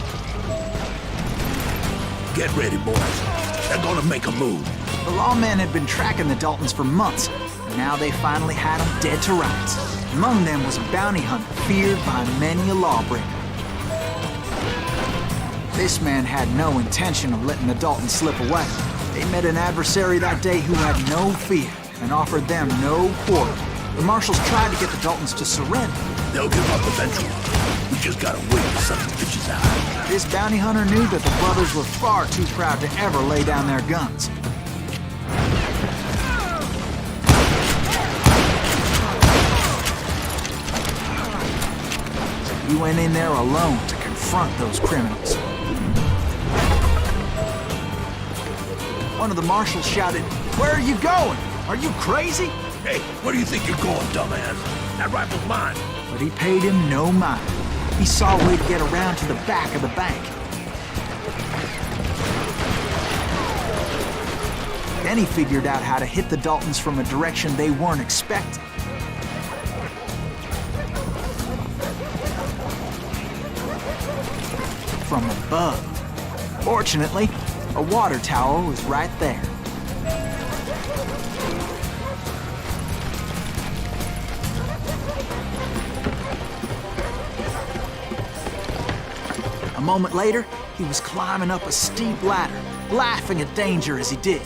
Get ready, boys. They're gonna make a move. The lawmen had been tracking the Daltons for months, and now they finally had them dead to rights. Among them was a bounty hunter feared by many a lawbreaker. This man had no intention of letting the Daltons slip away. They met an adversary that day who had no fear and offered them no quarter. The marshals tried to get the Daltons to surrender. They'll give up eventually. We just gotta wait till something bitches out. This bounty hunter knew that the brothers were far too proud to ever lay down their guns. He went in there alone to confront those criminals. One of the marshals shouted, "Where are you going? Are you crazy?" Hey, where do you think you're going, dumbass? That rifle's mine. But he paid him no mind. He saw a way to get around to the back of the bank. Then he figured out how to hit the Daltons from a direction they weren't expecting. From above. Fortunately, a water tower was right there. A moment later, he was climbing up a steep ladder, laughing at danger as he did.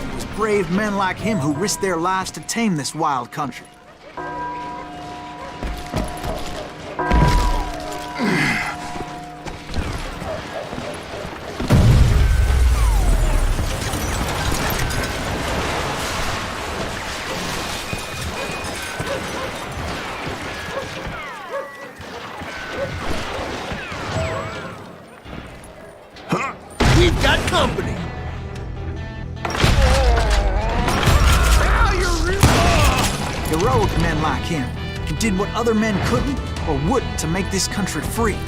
It was brave men like him who risked their lives to tame this wild country. We've got company. Heroic men like him, who did what other men couldn't or wouldn't to make this country free.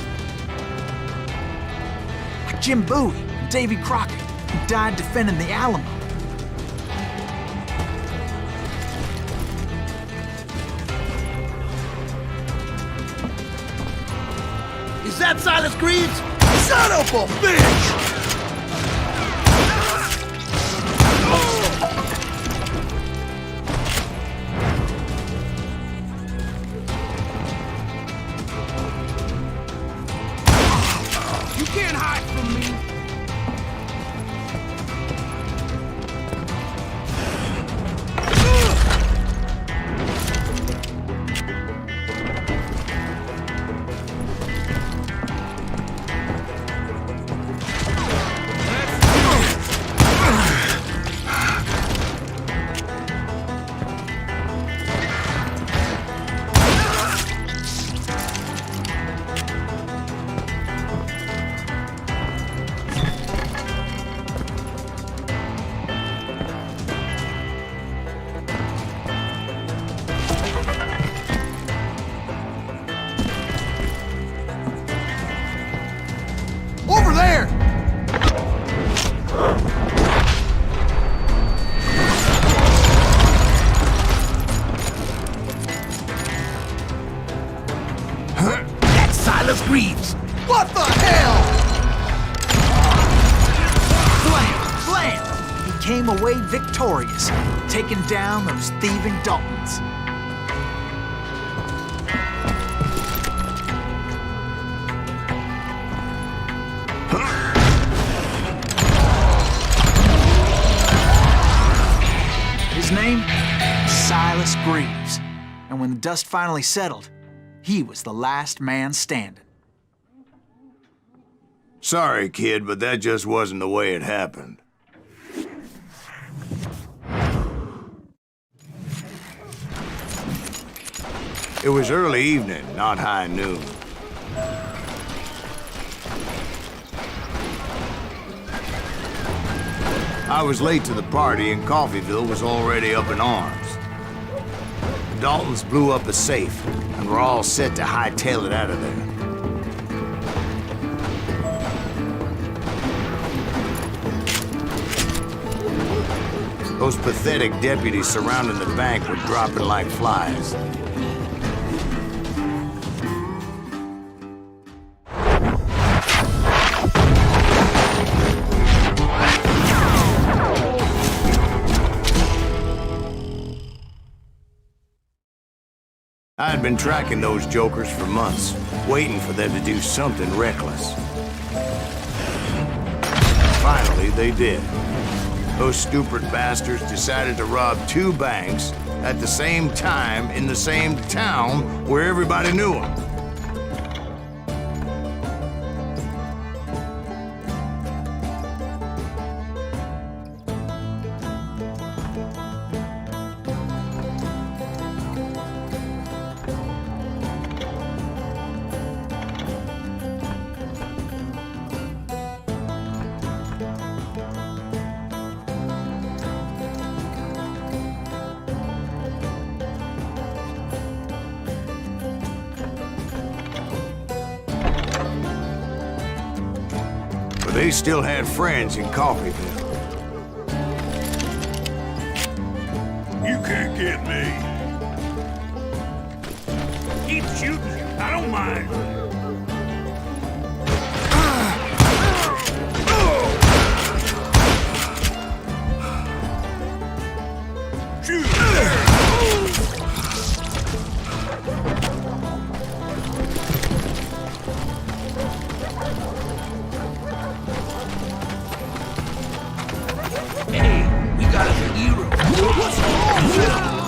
Like Jim Bowie and Davy Crockett, who died defending the Alamo. Is that Silas Greaves? Son of a bitch! You can't hide from me! Over there! That's Silas Greaves! What the hell? Blam! Blam! He came away victorious, taking down those thieving Daltons. His name? Silas Greaves. And when the dust finally settled, he was the last man standing. Sorry, kid, but that just wasn't the way it happened. It was early evening, not high noon. I was late to the party and Coffeyville was already up in arms. The Daltons blew up a safe and were all set to hightail it out of there. Those pathetic deputies surrounding the bank were dropping like flies. I had been tracking those jokers for months, waiting for them to do something reckless. Finally, they did. Those stupid bastards decided to rob 2 banks at the same time in the same town where everybody knew them. They still had friends in Coffeyville. You can't get me. Keep shooting. I don't mind.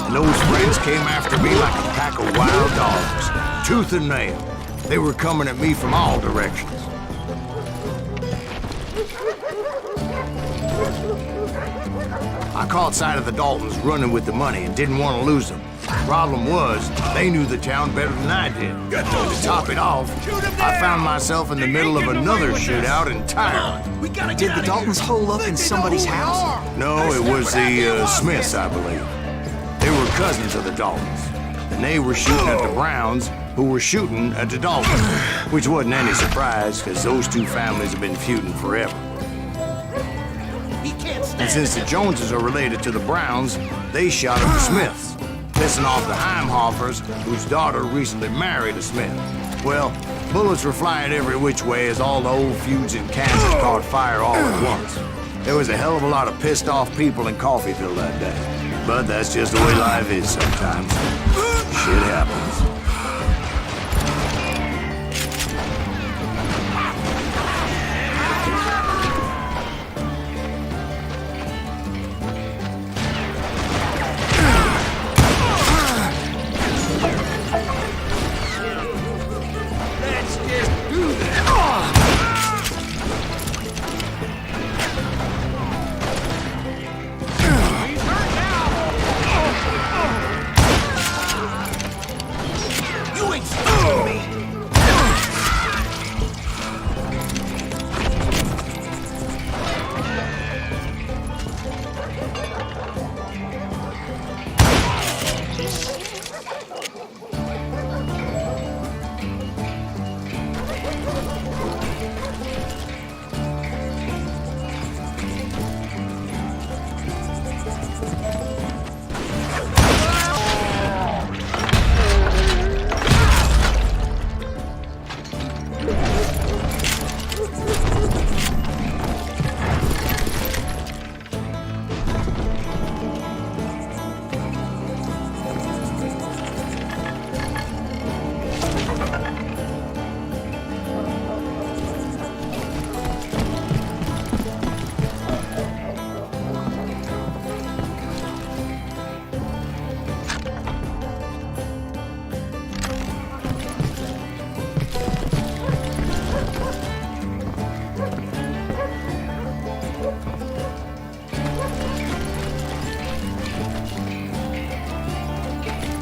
And those friends came after me like a pack of wild dogs, tooth and nail. They were coming at me from all directions. I caught sight of the Daltons running with the money and didn't want to lose them. Problem was, they knew the town better than I did. To top it off, I found myself in the middle of another shootout entirely. Did the Daltons hole up in somebody's house? No, it was the Smiths, I believe. They were cousins of the Daltons, and they were shooting at the Browns, who were shooting at the Daltons, which wasn't any surprise, because those two families have been feuding forever. And since the Joneses are related to the Browns, they shot at the Smiths, pissing off the Heimhoffers, whose daughter recently married a Smith. Well, Bullets were flying every which way as all the old feuds in Kansas caught fire all at once. There was a hell of a lot of pissed off people in Coffeyville that day. But that's just the way life is sometimes. Shit happens.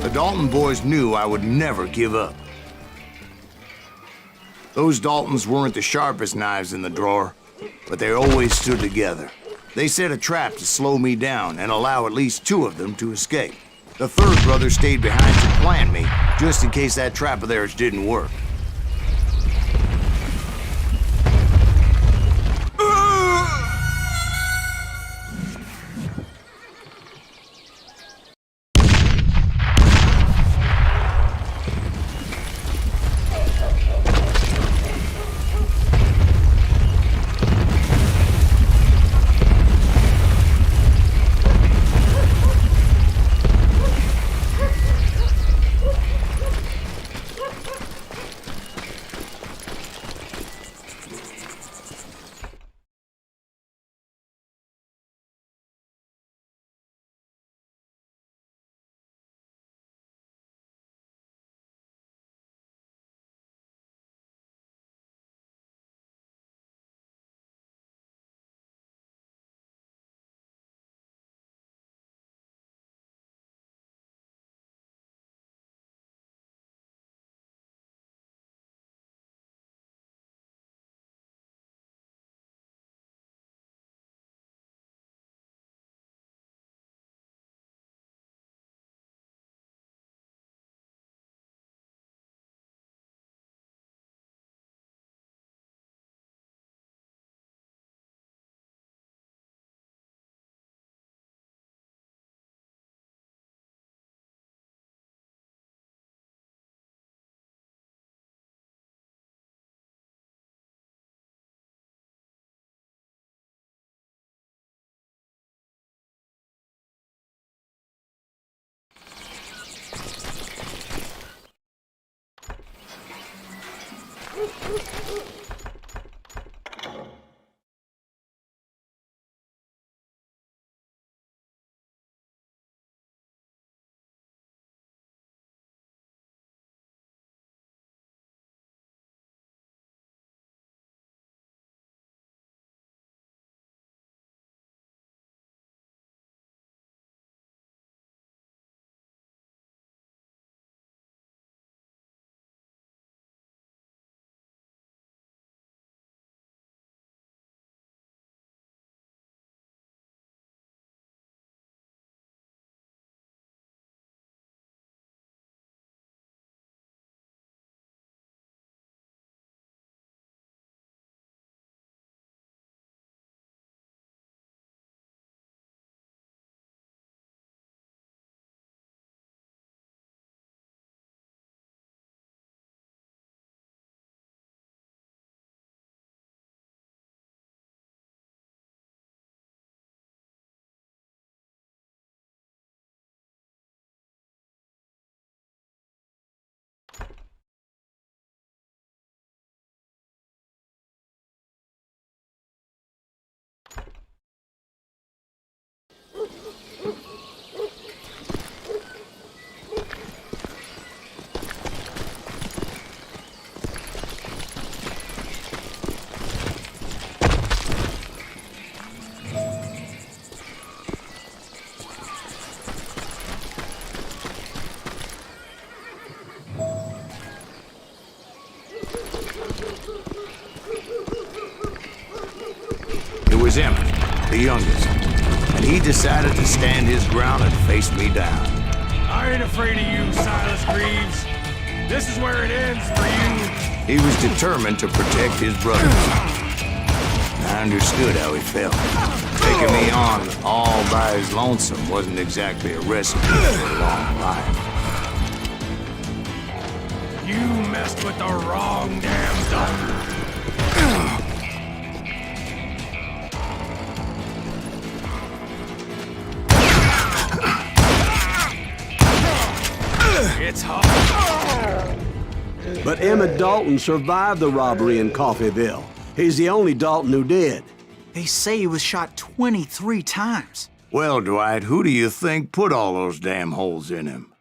The Dalton boys knew I would never give up. Those Daltons weren't the sharpest knives in the drawer, but they always stood together. They set a trap to slow me down and allow at least 2 of them to escape. The third brother stayed behind to plant me, just in case that trap of theirs didn't work. Emmett, the youngest, and he decided to stand his ground and face me down. I ain't afraid of you, Silas Greaves. This is where it ends for you. He was determined to protect his brothers. I understood how he felt. Taking me on all by his lonesome wasn't exactly a recipe for a long life. You messed with the wrong damn Dalton. It's hard. But Emmett Dalton survived the robbery in Coffeyville. He's the only Dalton who did. They say he was shot 23 times. Well, Dwight, who do you think put all those damn holes in him?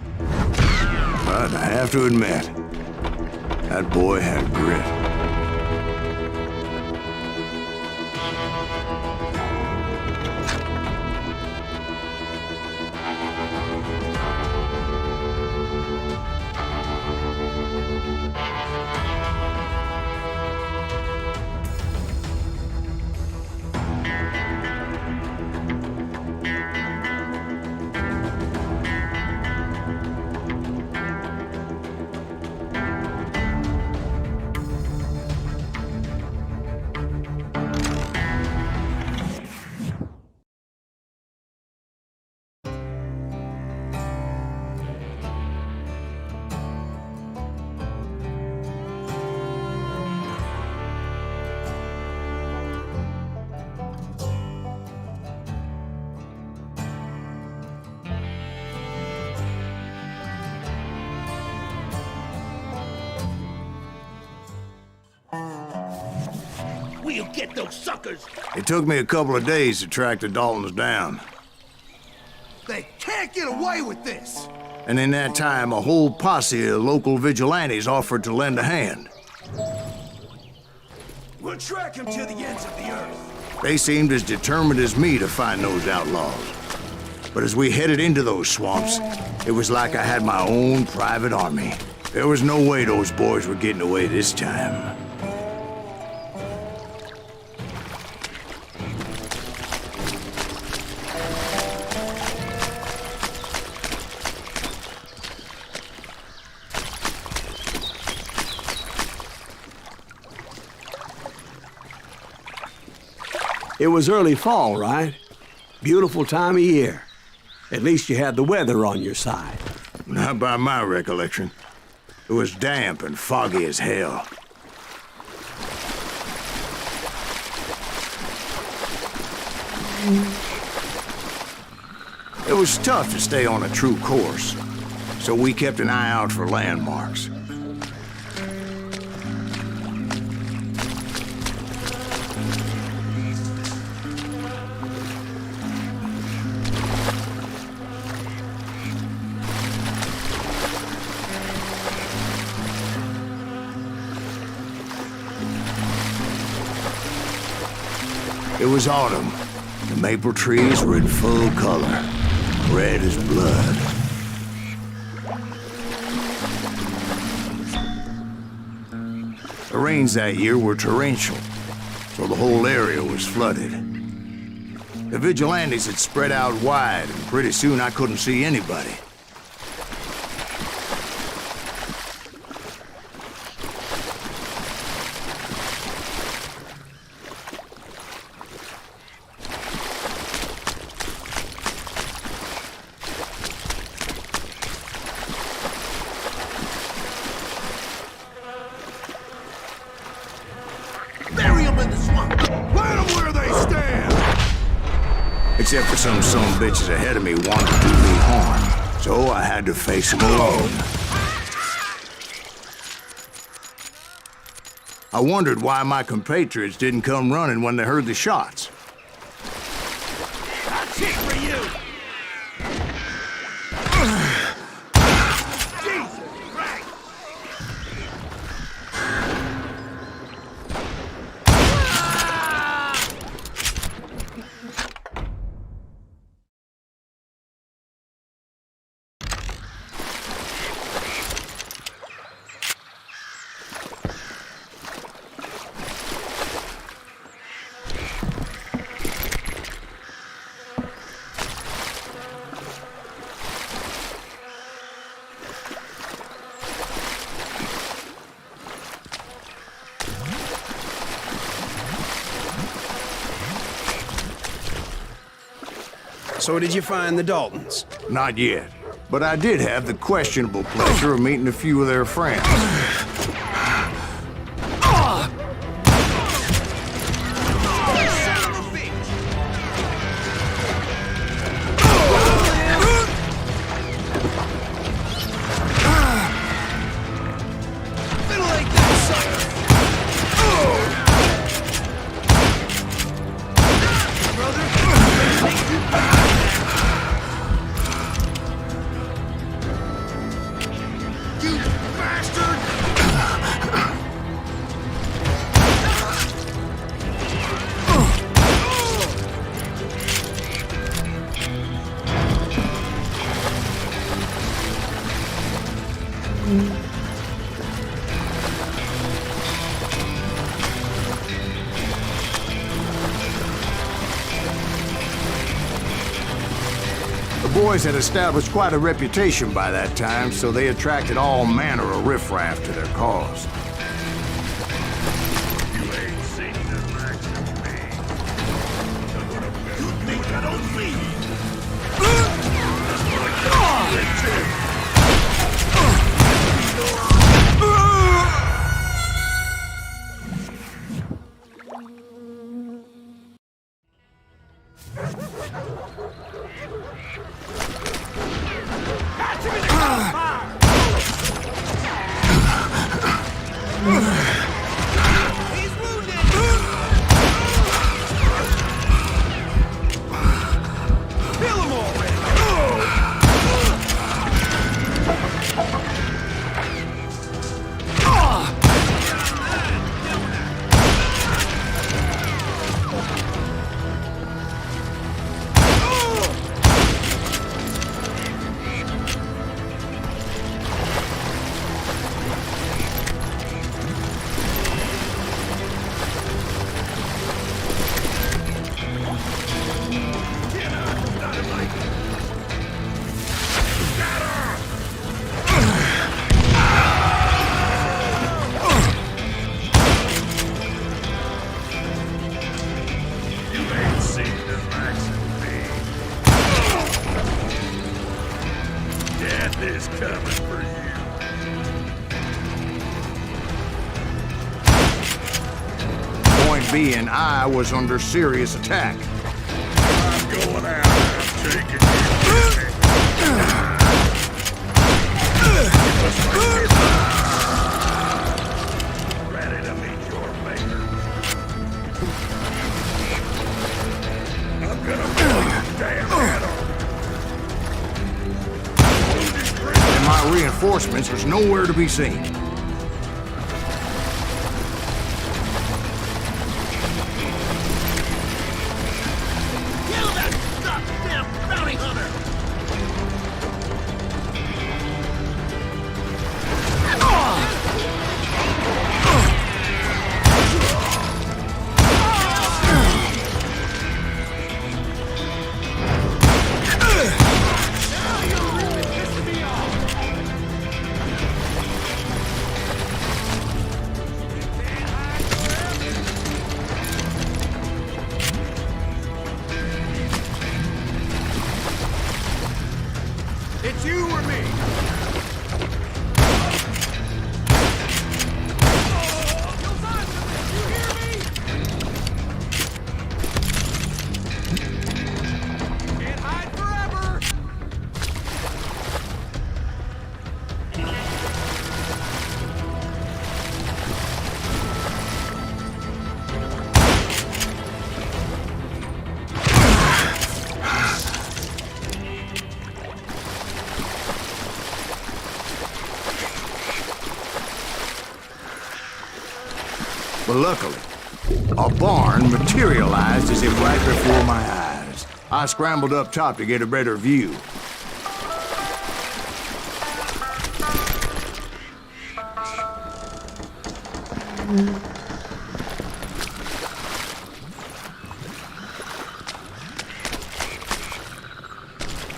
But I have to admit, that boy had grit. We'll get those suckers! It took me a couple of days to track the Daltons down. They can't get away with this! And in that time, a whole posse of local vigilantes offered to lend a hand. We'll track him to the ends of the earth. They seemed as determined as me to find those outlaws. But as we headed into those swamps, it was like I had my own private army. There was no way those boys were getting away this time. It was early fall, right? Beautiful time of year. At least you had the weather on your side. Not by my recollection. It was damp and foggy as hell. It was tough to stay on a true course, so we kept an eye out for landmarks. It was autumn. The maple trees were in full color, red as blood. The rains that year were torrential, so the whole area was flooded. The vigilantes had spread out wide, and pretty soon I couldn't see anybody. Except for some bitches ahead of me wanted to do me harm, so I had to face them alone. I wondered why my compatriots didn't come running when they heard the shots. That's it for you! Jesus Christ! So did you find the Daltons? Not yet. But I did have the questionable pleasure of meeting a few of their friends. The boys had established quite a reputation by that time, so they attracted all manner of riffraff to their cause. You ain't seen the likes of me. You think I don't bleed? That's what I got you into. Is coming for you. Point being, I was under serious attack. I'm going out. I'm taking you with me. Ready to meet your maker. I'm gonna blow your damn head off. My reinforcements was nowhere to be seen. Kill that goddamn bounty hunter! It's you or me. Can't hide forever. But luckily, a barn materialized as if right before my eyes. I scrambled up top to get a better view.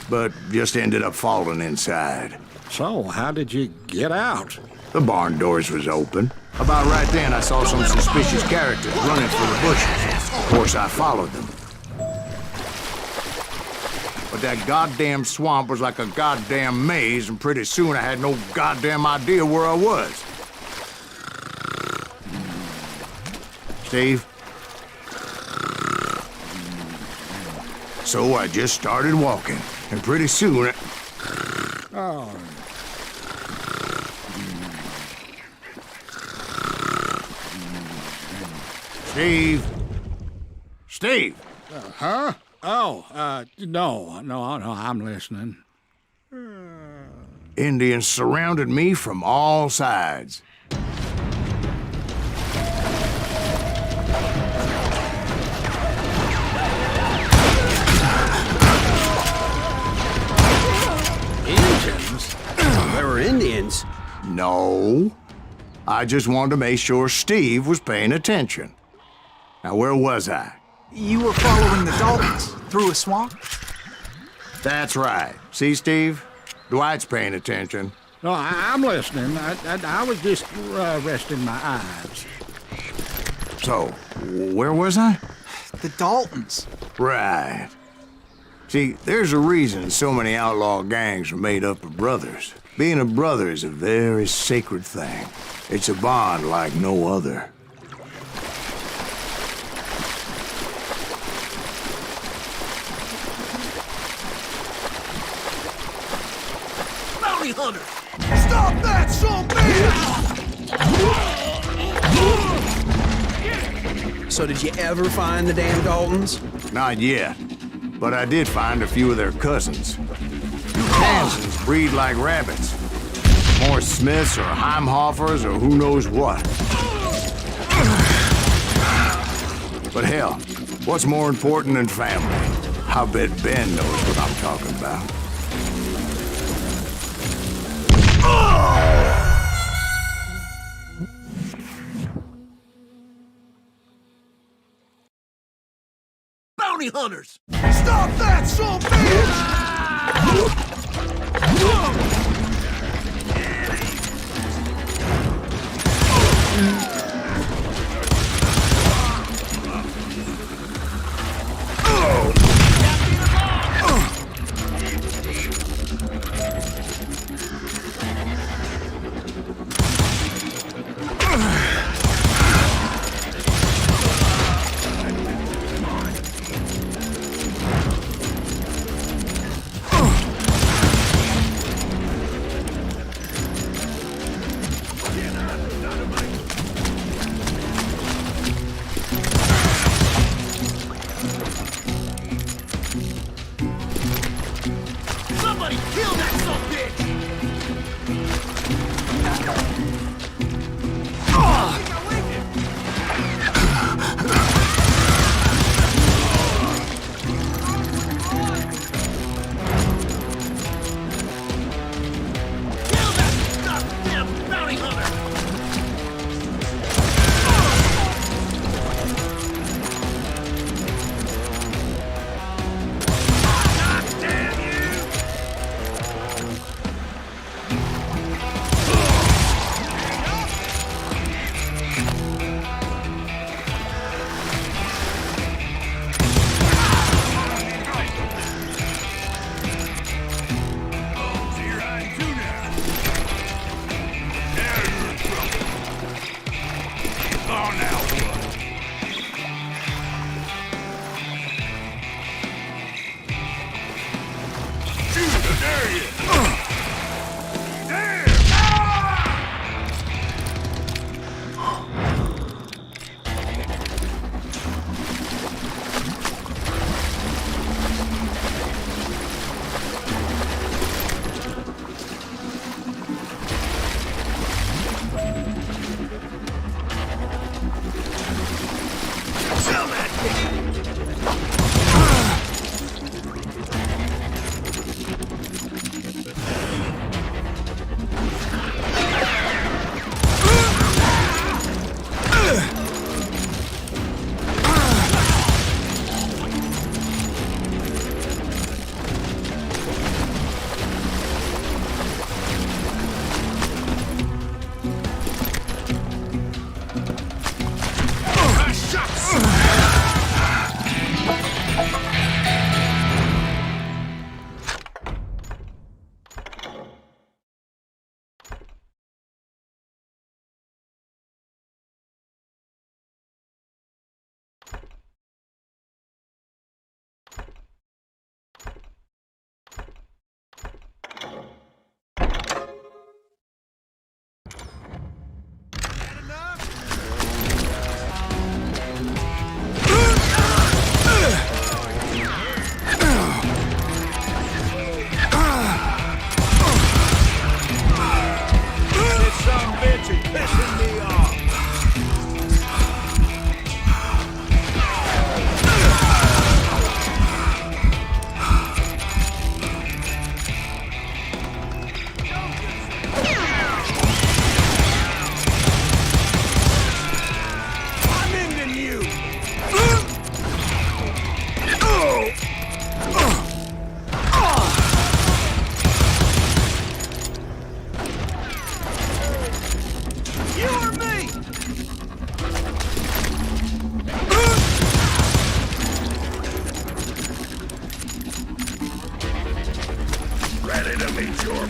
But just ended up falling inside. So, how did you get out? The barn doors was open. About right then, I saw some suspicious characters running for the bushes. Of course, I followed them. but that goddamn swamp was like a goddamn maze, and pretty soon I had no goddamn idea where I was. Steve? So I just started walking, and pretty soon... Oh. Steve? Steve? Huh? Oh, no, I'm listening. Indians surrounded me from all sides. Indians? There were Indians? No. I just wanted to make sure Steve was paying attention. Now, where was I? You were following the Daltons through a swamp? That's right. See, Steve? Dwight's paying attention. No, I'm listening. I was just resting my eyes. So, where was I? The Daltons. Right. See, there's a reason so many outlaw gangs are made up of brothers. Being a brother is a very sacred thing. It's a bond like no other. Bounty hunter! Stop that, So did you ever find the damn Daltons? Not yet. But I did find a few of their cousins. Kansans breed like rabbits. More Smiths or Heimhoffers or who knows what. But hell, what's more important than family? I bet Ben knows what I'm talking about. Bounty hunters! Stop that, Somebody kill that subbitch! Kill that goddamn bounty hunter!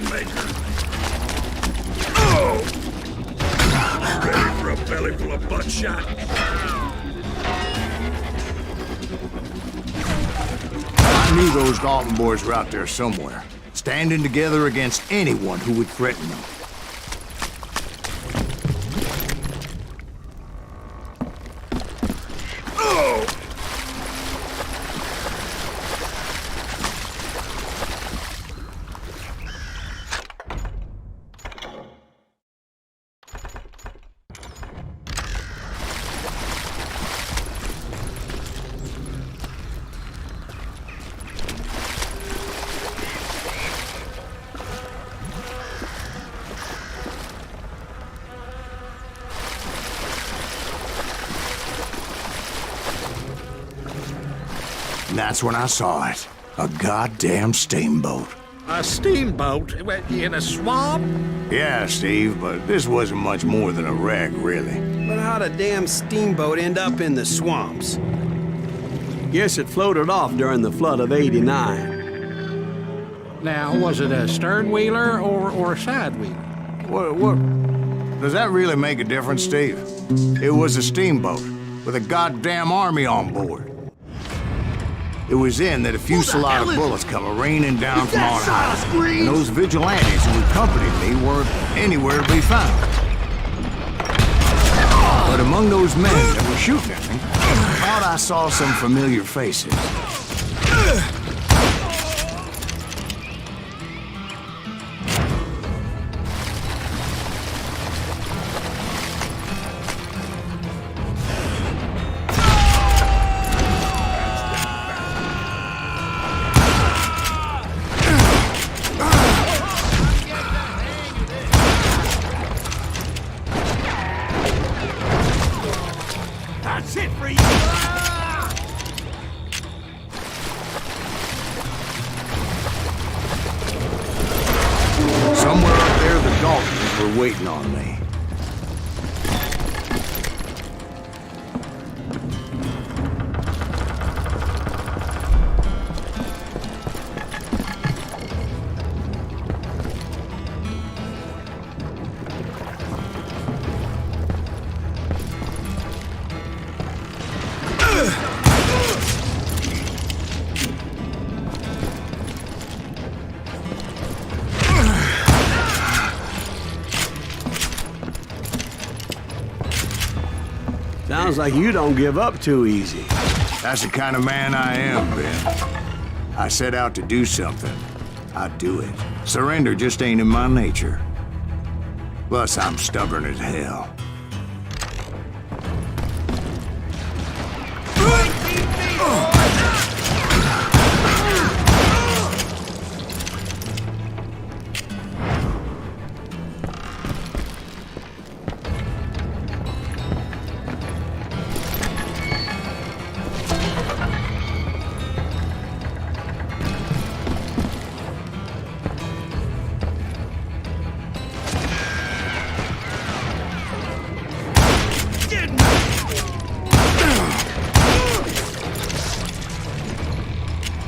maker. Oh! Ready for a belly full of buckshot? I knew those Dalton boys were out there somewhere, standing together against anyone who would threaten them. And that's when I saw it. A goddamn steamboat. A steamboat in a swamp? Yeah, Steve, but this wasn't much more than a wreck, really. But how'd a damn steamboat end up in the swamps? Guess it floated off during the flood of '89. Now, was it a stern wheeler or a side wheeler? What? Does that really make a difference, Steve? It was a steamboat with a goddamn army on board. It was then that a fusillade of bullets come raining down from on high, and those vigilantes who accompanied me weren't anywhere to be found. But among those men that were shooting at me, I thought I saw some familiar faces. That's it for you! Somewhere up there, the Daltons were waiting on me. Sounds like you don't give up too easy. That's the kind of man I am, Ben. I set out to do something. I do it. Surrender just ain't in my nature. Plus, I'm stubborn as hell.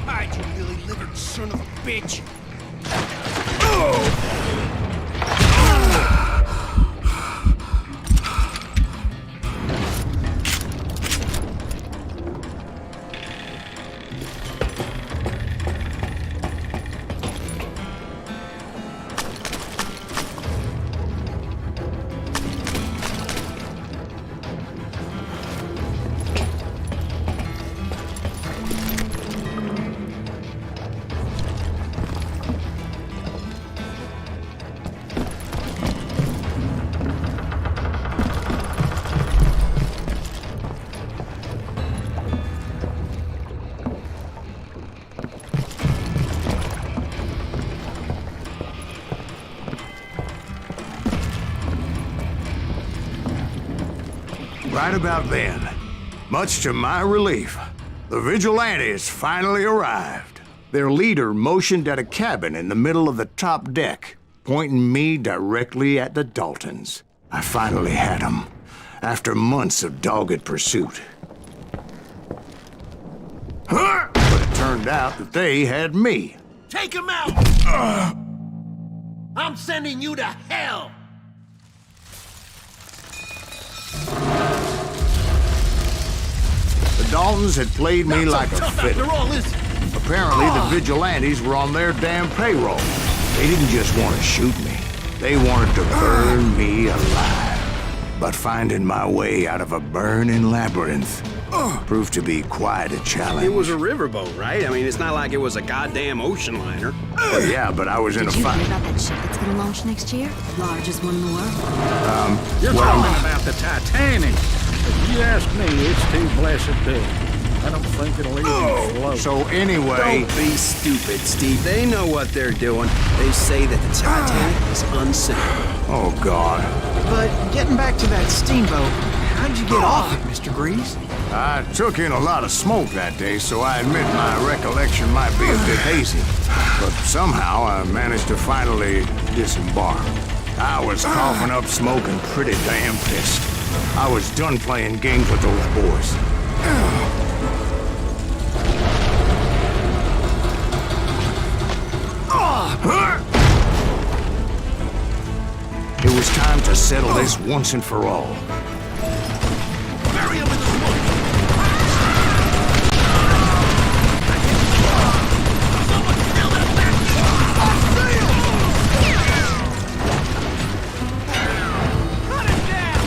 Hide, you lily-livered son of a bitch! Right about then, much to my relief, the vigilantes finally arrived. Their leader motioned at a cabin in the middle of the top deck, pointing me directly at the Daltons. I finally had them, after months of dogged pursuit. But it turned out that they had me. Take him out! I'm sending you to hell! The Daltons had played me Not so like a tough fiddle. after all, is it? Apparently, the vigilantes were on their damn payroll. They didn't just want to shoot me. They wanted to burn me alive. But finding my way out of a burning labyrinth proved to be quite a challenge. It was a riverboat, right? I mean, it's not like it was a goddamn ocean liner. Yeah, but I was in a Did you hear fight. about that ship that's gonna launch next year? Largest one in the world. You're talking about the Titanic. If you ask me, it's too blessed big. I don't think it'll even float. So anyway, Don't be stupid, Steve. They know what they're doing. They say that the Titanic is unsinkable. oh God. But getting back to that steamboat, how'd you get off it, Mr. Greaves? I took in a lot of smoke that day, so I admit my recollection might be a bit hazy. But somehow I managed to finally disembark. I was coughing up smoke and pretty damn pissed. I was done playing games with those boys. It was time to settle this once and for all. Bury him in the smoke! Someone steal that Cut it down!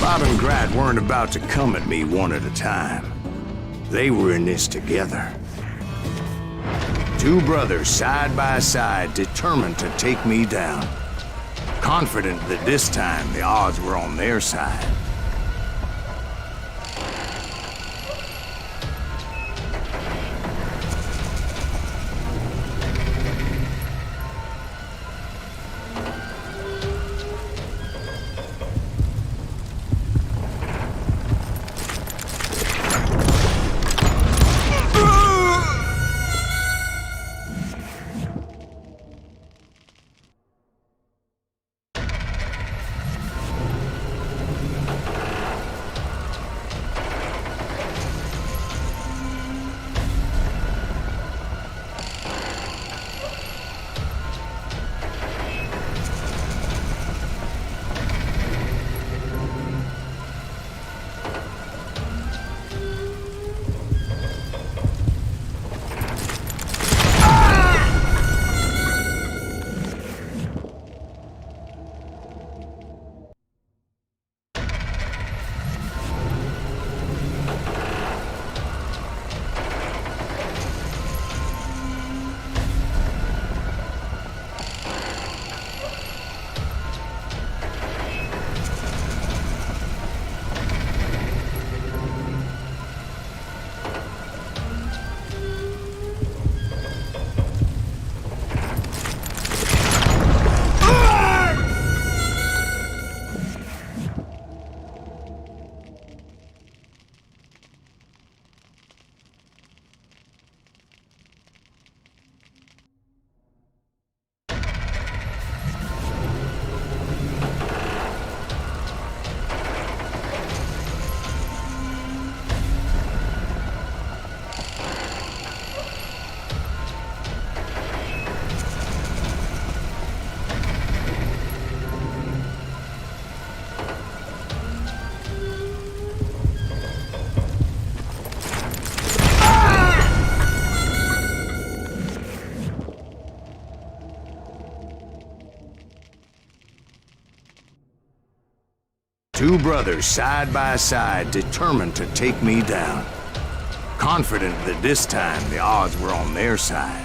Bob and Grat weren't about to come at me one at a time. They were in this together. Two brothers side by side, determined to take me down. Confident that this time the odds were on their side. Two brothers side by side, determined to take me down. Confident that this time the odds were on their side.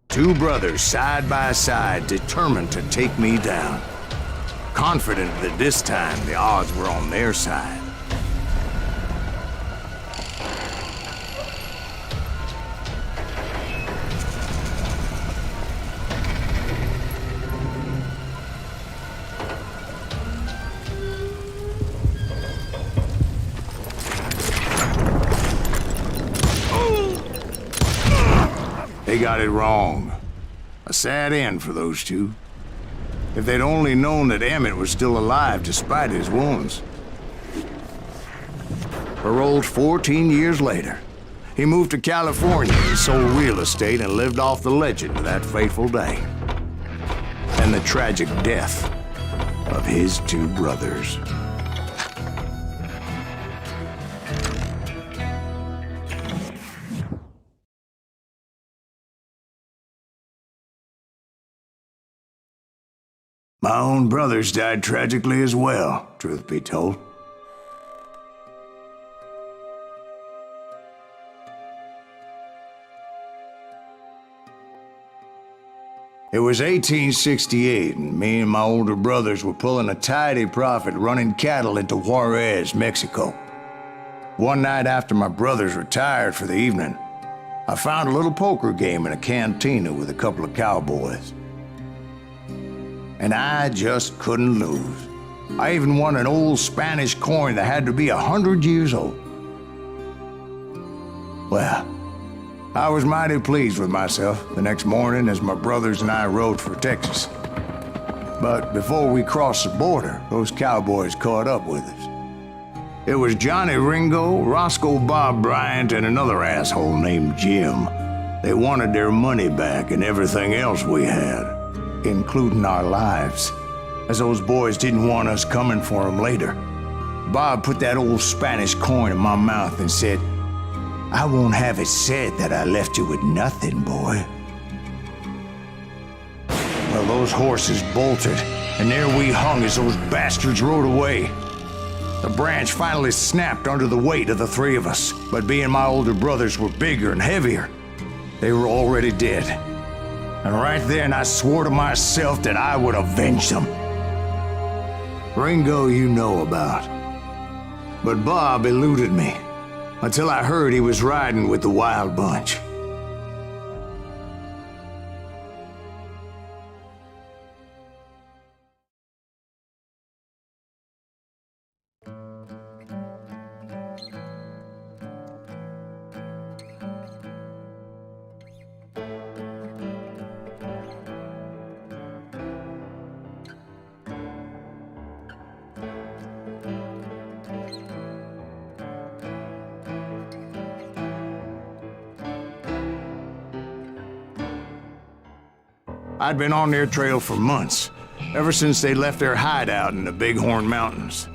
Two brothers side by side, determined to take me down. Confident that this time the odds were on their side. They got it wrong. A sad end for those two. If they'd only known that Emmett was still alive despite his wounds. Paroled 14 years later, he moved to California and sold real estate and lived off the legend of that fateful day. And the tragic death of his two brothers. My own brothers died tragically as well, truth be told. It was 1868, and me and my older brothers were pulling a tidy profit running cattle into Juarez, Mexico. One night after my brothers retired for the evening, I found a little poker game in a cantina with a couple of cowboys. And I just couldn't lose. I even won an old Spanish coin that had to be 100 years old. Well, I was mighty pleased with myself the next morning as my brothers and I rode for Texas. But before we crossed the border, those cowboys caught up with us. It was Johnny Ringo, Roscoe Bob Bryant, and another asshole named Jim. They wanted their money back and everything else we had, including our lives, as those boys didn't want us coming for them later. Bob put that old Spanish coin in my mouth and said, "I won't have it said that I left you with nothing, boy." Well, those horses bolted, and there we hung as those bastards rode away. The branch finally snapped under the weight of the three of us, but being my older brothers were bigger and heavier, they were already dead. And right then I swore to myself that I would avenge them. Ringo you know about. But Bob eluded me until I heard he was riding with the Wild Bunch. I'd been on their trail for months, ever since they left their hideout in the Bighorn Mountains.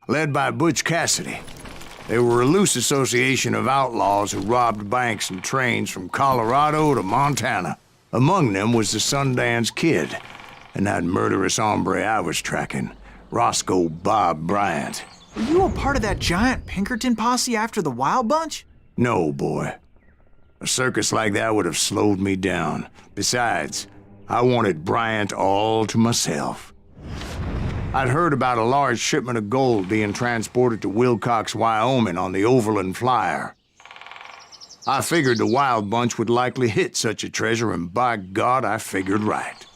led by Butch Cassidy. They were a loose association of outlaws who robbed banks and trains from Colorado to Montana. Among them was the Sundance Kid, and that murderous hombre I was tracking, Roscoe Bob Bryant. Were you a part of that giant Pinkerton posse after the Wild Bunch? No, boy. A circus like that would have slowed me down. Besides, I wanted Bryant all to myself. I'd heard about a large shipment of gold being transported to Wilcox, Wyoming on the Overland Flyer. I figured the Wild Bunch would likely hit such a treasure, and by God, I figured right.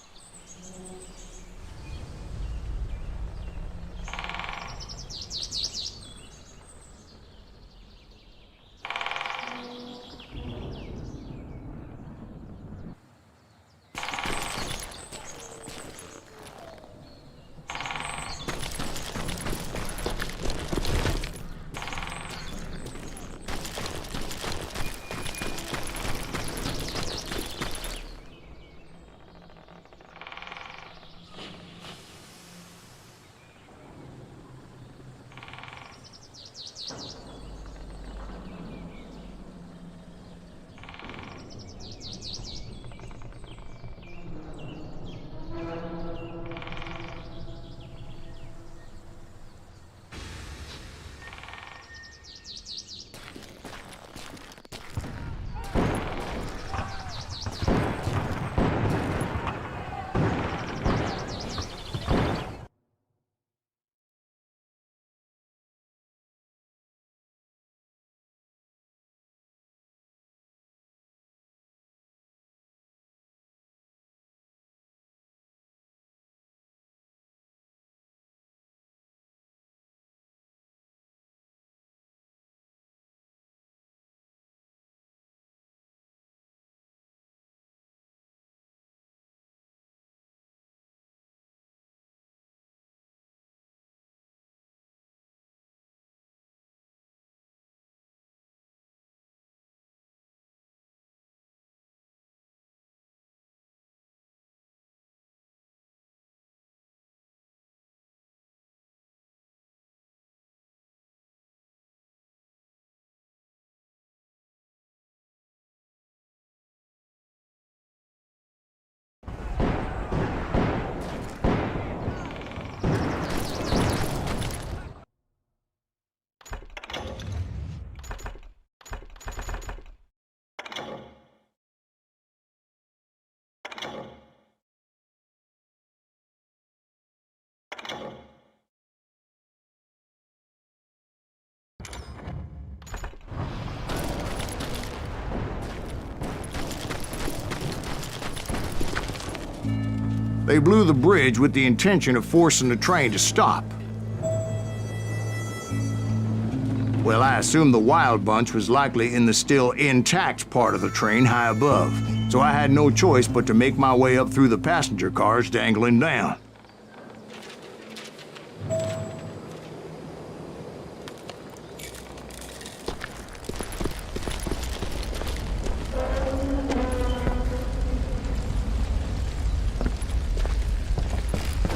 They blew the bridge with the intention of forcing the train to stop. Well, I assumed the Wild Bunch was likely in the still intact part of the train high above, so I had no choice but to make my way up through the passenger cars dangling down.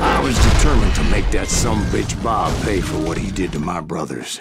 I was determined to make that sumbitch Bob pay for what he did to my brothers.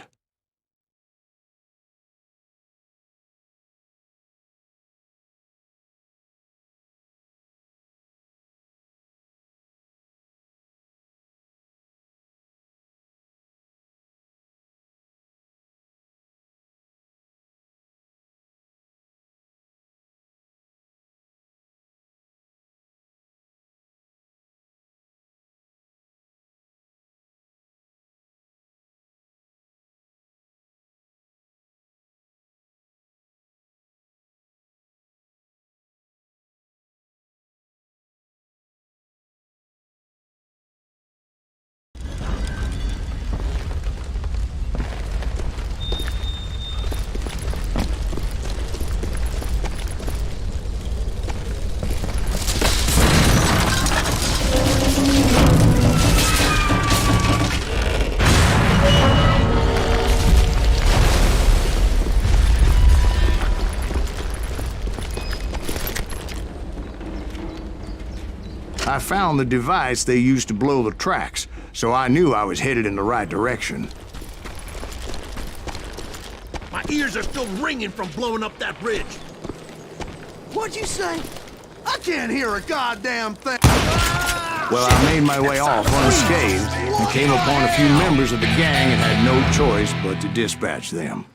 I found the device they used to blow the tracks, so I knew I was headed in the right direction. My ears are still ringing from blowing up that bridge. What'd you say? I can't hear a goddamn thing. Well, I made my way off unscathed and came upon a few members of the gang and had no choice but to dispatch them.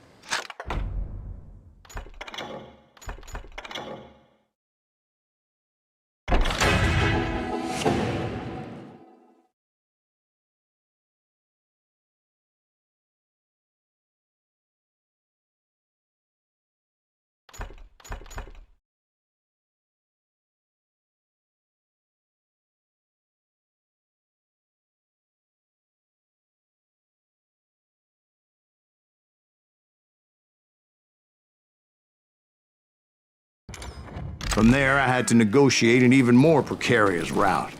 From there, I had to negotiate an even more precarious route.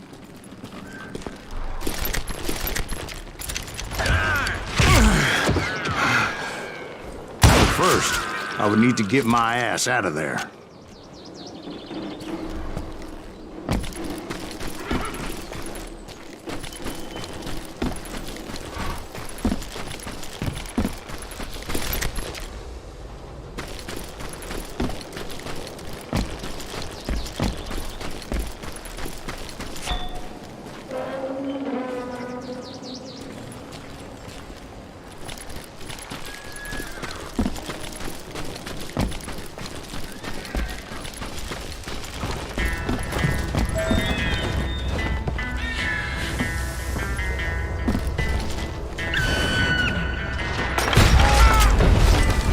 But first, I would need to get my ass out of there.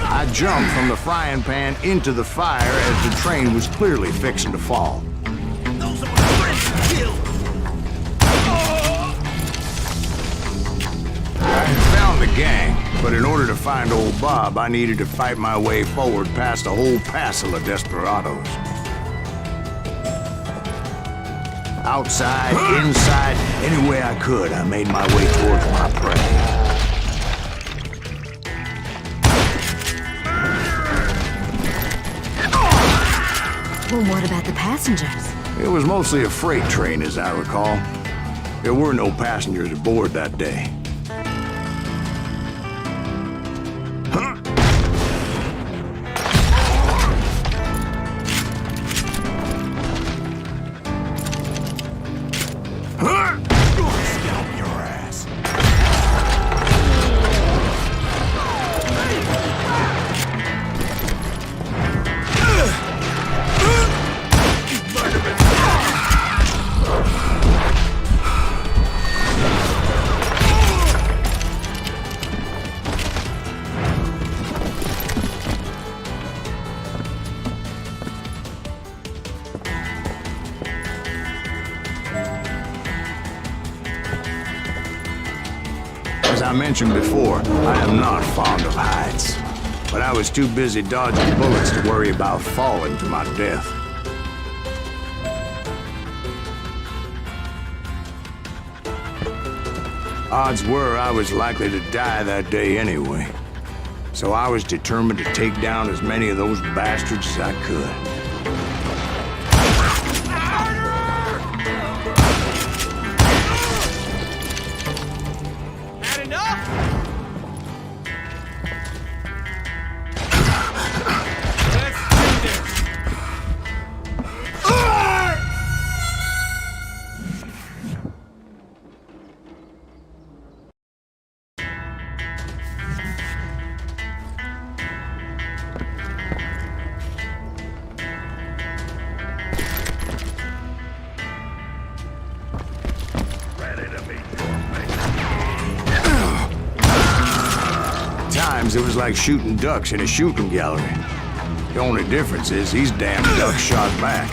I jumped from the frying pan into the fire as the train was clearly fixing to fall. Those are my friends to kill. I had found the gang, but in order to find old Bob, I needed to fight my way forward past a whole passel of desperados. Outside, inside, any way I could, I made my way towards my prey. Well, what about the passengers? It was mostly a freight train, as I recall. There were no passengers aboard that day. Scalp your ass. As I mentioned before, I am not fond of heights. But I was too busy dodging bullets to worry about falling to my death. Odds were I was likely to die that day anyway. So I was determined to take down as many of those bastards as I could. Times it was like shooting ducks in a shooting gallery. The only difference is these damn ducks shot back.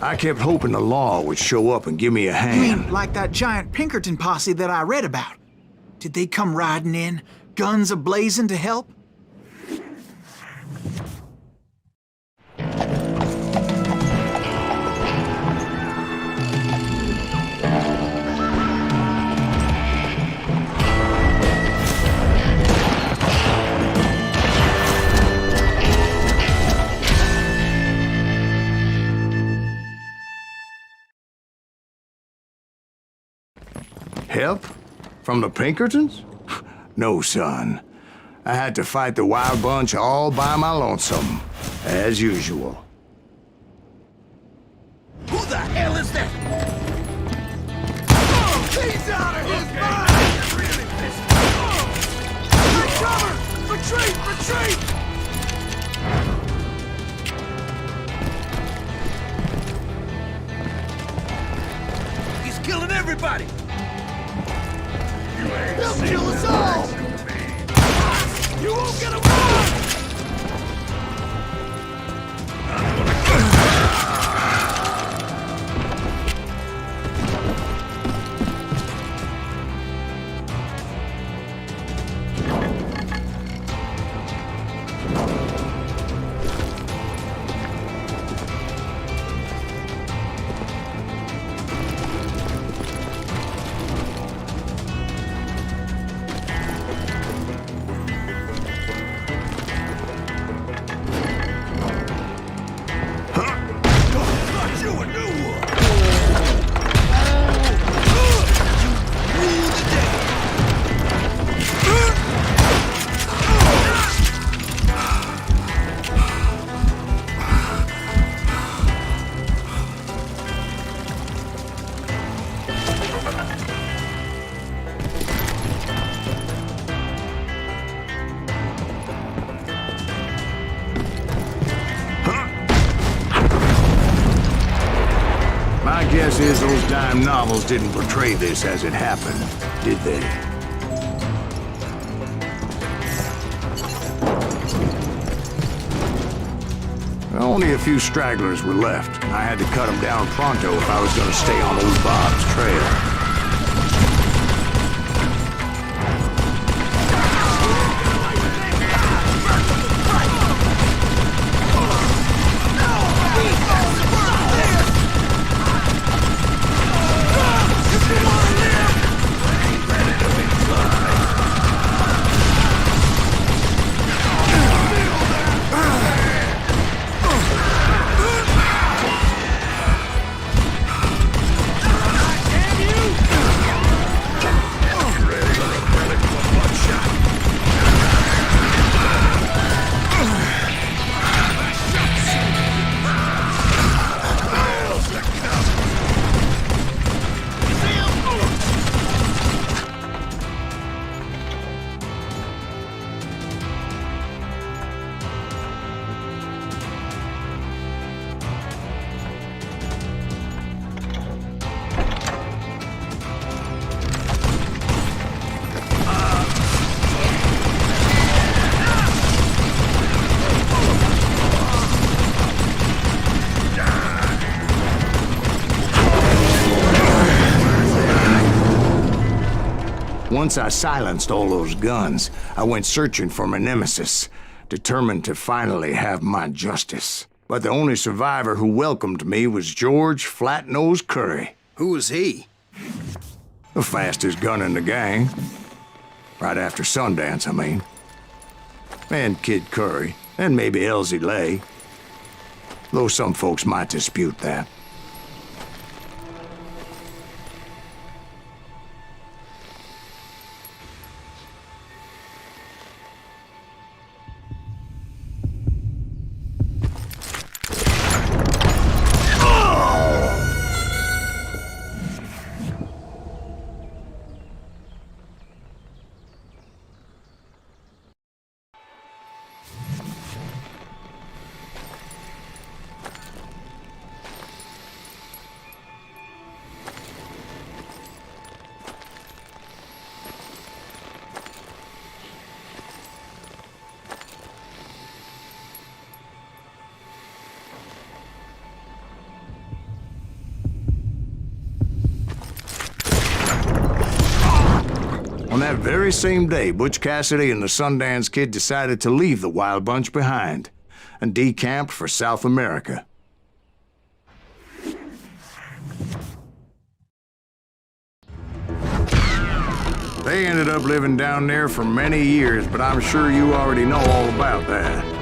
I kept hoping the law would show up and give me a You hand. mean like that giant Pinkerton posse that I read about? Did they come riding in, guns a-blazing to help? Help? From the Pinkertons? No, son. I had to fight the wild bunch all by my lonesome, as usual. Who the hell is that? Oh, he's out of his mind! Really pissed me off. Take cover! Retreat! Retreat! He's killing everybody! They'll kill us all! You won't get away! Guess is those dime novels didn't portray this as it happened, did they? Only a few stragglers were left. I had to cut them down pronto if I was going to stay on old Bob's trail. Once I silenced all those guns, I went searching for my nemesis, determined to finally have my justice. But the only survivor who welcomed me was George Flat-Nosed Curry. Who was he? The fastest gun in the gang. Right after Sundance, I mean. And Kid Curry, and maybe Elsie Lay. Though some folks might dispute that. very same day, Butch Cassidy and the Sundance Kid decided to leave the Wild Bunch behind and decamped for South America. They ended up living down there for many years, but I'm sure you already know all about that.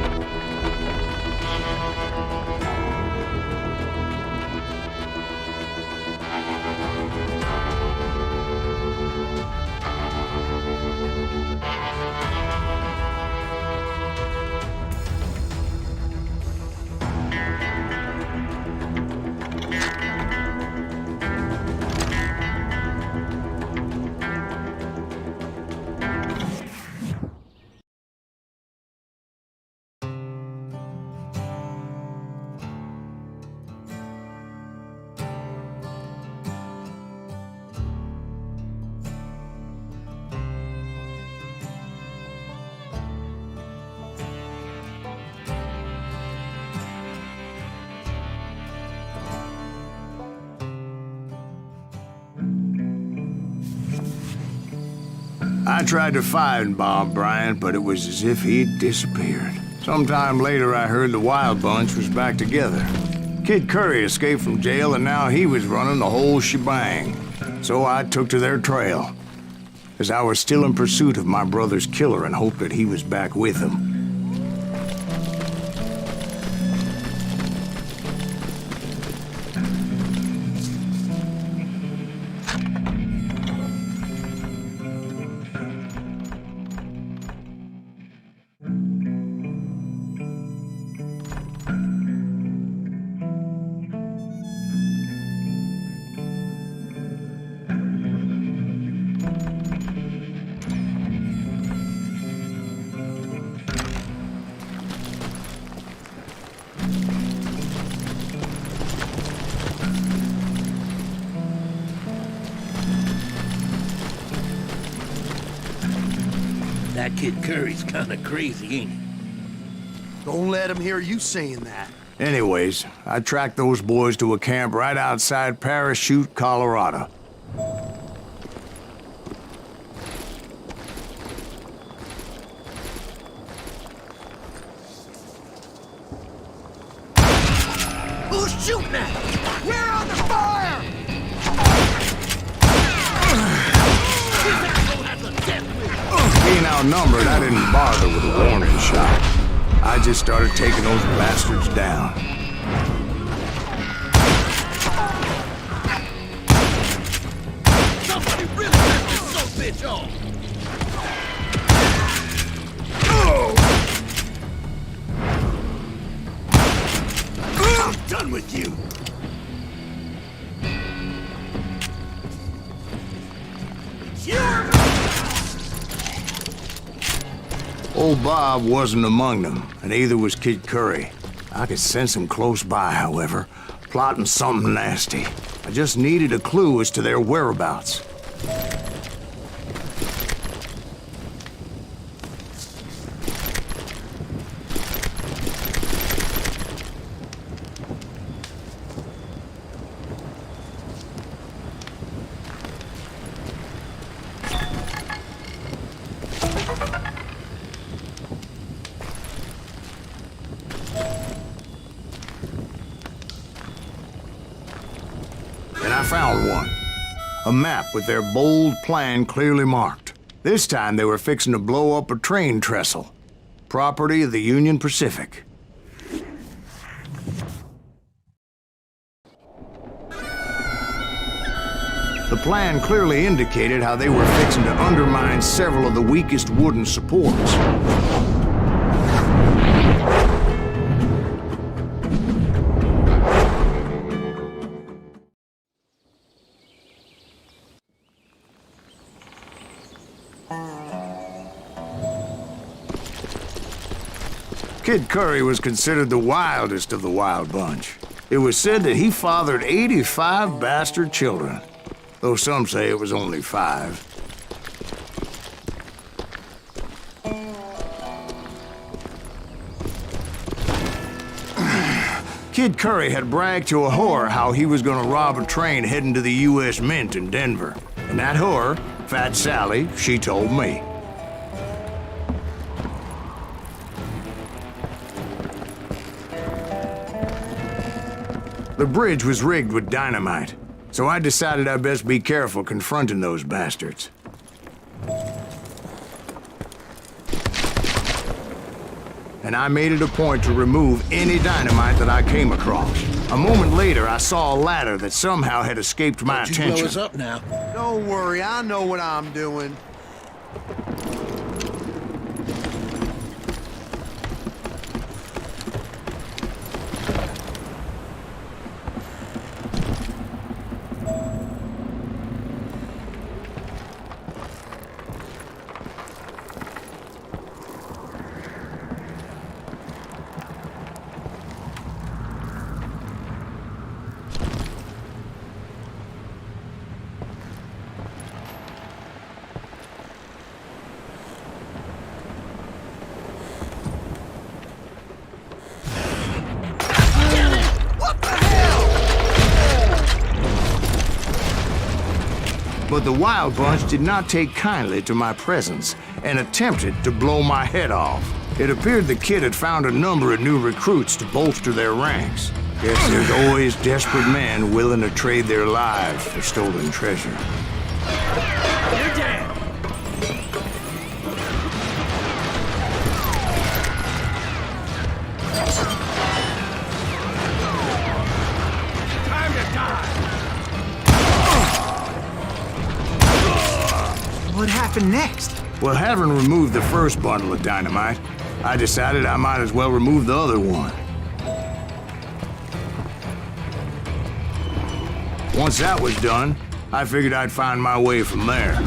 I tried to find Bob Bryant, but it was as if he'd disappeared. Sometime later, I heard the Wild Bunch was back together. Kid Curry escaped from jail, and now he was running the whole shebang. So I took to their trail, as I was still in pursuit of my brother's killer and hoped that he was back with him. That kid Curry's kinda crazy, ain't he? Don't let him hear you saying that. Anyways, I tracked those boys to a camp right outside Parachute, Colorado. Who's shooting at us? We're under fire! Being outnumbered, I didn't bother with a warning shot. I just started taking those bastards down. Somebody really let this sumbitch off! I'm done with you! Old Bob wasn't among them, and neither was Kid Curry. I could sense him close by, however, plotting something nasty. I just needed a clue as to their whereabouts. And I found one. A map with their bold plan clearly marked. This time they were fixing to blow up a train trestle. Property of the Union Pacific. The plan clearly indicated how they were fixing to undermine several of the weakest wooden supports. Kid Curry was considered the wildest of the Wild Bunch. It was said that he fathered 85 bastard children, though some say it was only 5. Kid Curry had bragged to a whore how he was gonna rob a train heading to the U.S. Mint in Denver. And that whore, Fat Sally, she told me. The bridge was rigged with dynamite, so I decided I'd best be careful confronting those bastards. And I made it a point to remove any dynamite that I came across. A moment later, I saw a ladder that somehow had escaped my attention. Blow us up now. Don't worry, I know what I'm doing. But the Wild Bunch did not take kindly to my presence and attempted to blow my head off. It appeared the kid had found a number of new recruits to bolster their ranks. Guess there's always desperate men willing to trade their lives for stolen treasure. You're dead. Time to die. What happened next? Well, having removed the first bundle of dynamite, I decided I might as well remove the other one. Once that was done, I figured I'd find my way from there.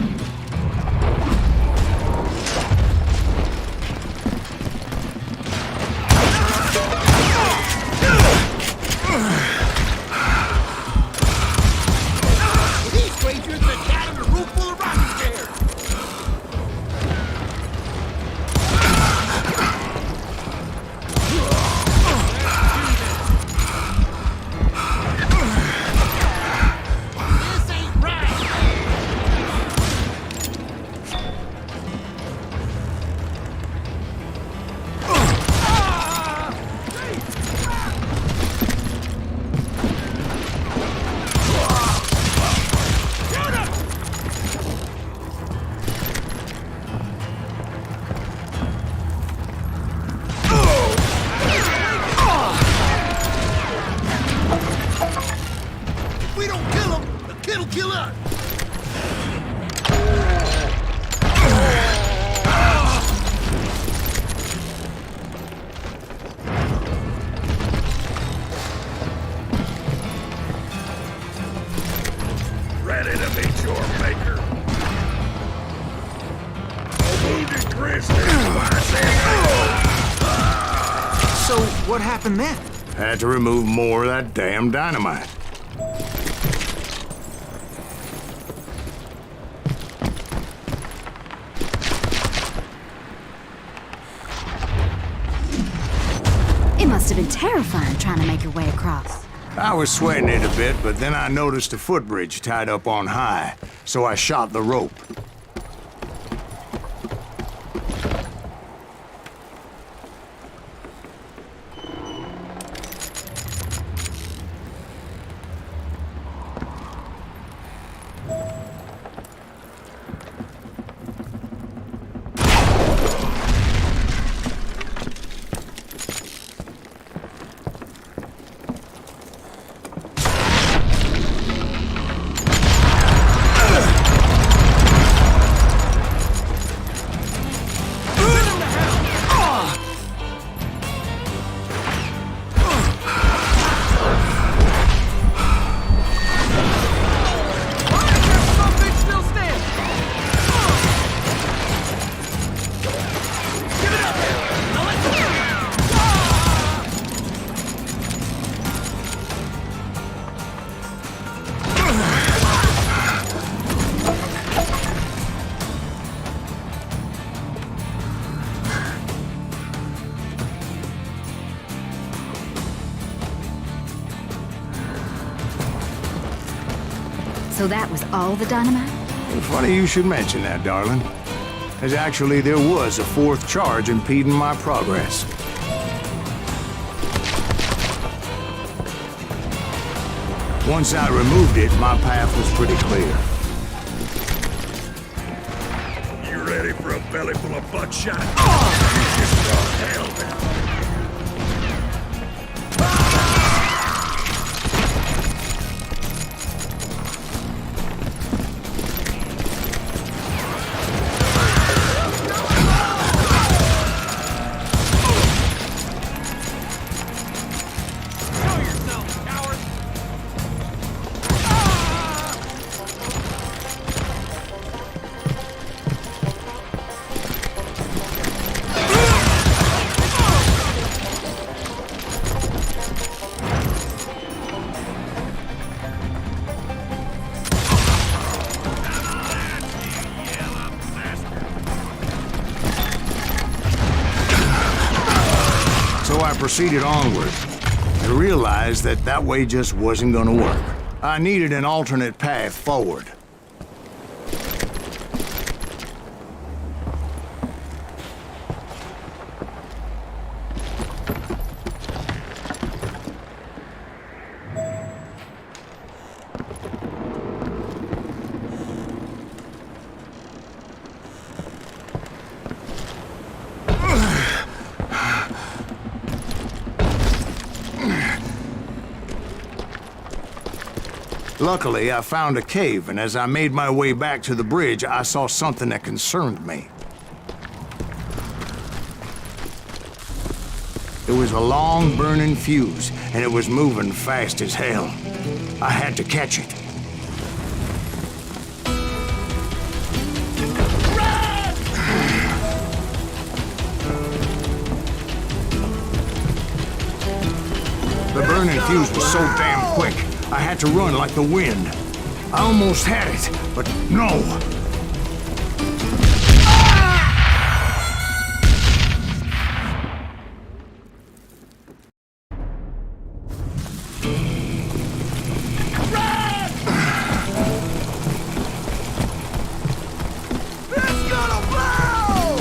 These strangers are carrying a roof full of rocking chairs. This ain't right. If we don't kill him, the kid'll kill us. Ready to meet your maker. A wounded grizzly. So, what happened then? Had to remove more of that damn dynamite. It must have been terrifying trying to make your way across. I was sweating it a bit, but then I noticed a footbridge tied up on high, so I shot the rope. So that was all the dynamite? Funny you should mention that, darling. As actually there was a fourth charge impeding my progress. Once I removed it, my path was pretty clear. You ready for a belly full of buckshot? You just brought hell down. So I proceeded onward. I realized that that way just wasn't gonna work. I needed an alternate path forward. Luckily, I found a cave, and as I made my way back to the bridge, I saw something that concerned me. It was a long, burning fuse, and it was moving fast as hell. I had to catch it. The burning fuse was so damn quick, I had to run like the wind. I almost had it, but no. It's gonna blow!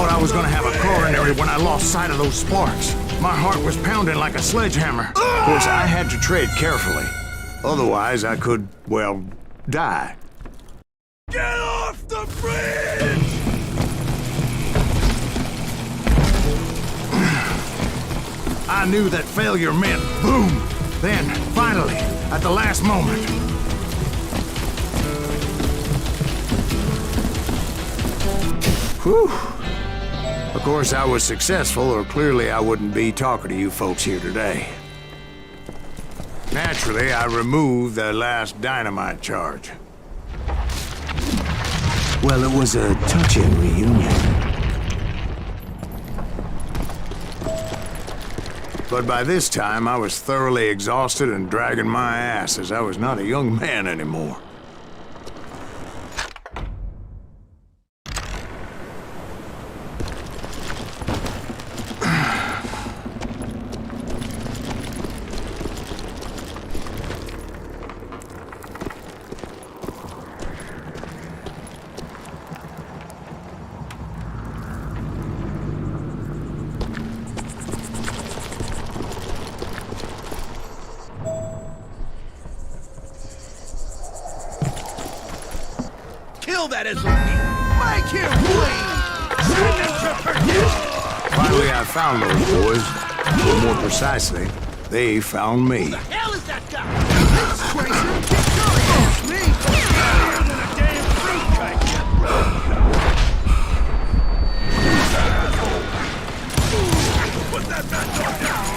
I was gonna have a coronary when I lost sight of those sparks. My heart was pounding like a sledgehammer. Of course, I had to tread carefully. Otherwise, I could, well, die. Get off the bridge! I knew that failure meant boom. Then, finally, at the last moment. Whew. Of course, I was successful, or clearly I wouldn't be talking to you folks here today. Naturally, I removed the last dynamite charge. Well, it was a touching reunion. But by this time, I was thoroughly exhausted and dragging my ass, as I was not a young man anymore. Kill that SOB! Make him bleed! Send him to perdition! Finally, I found those boys. Or more precisely, they found me. Who the hell is that guy? This crazy! Get going against me! Better than a damn fruitcake! Put that back door down!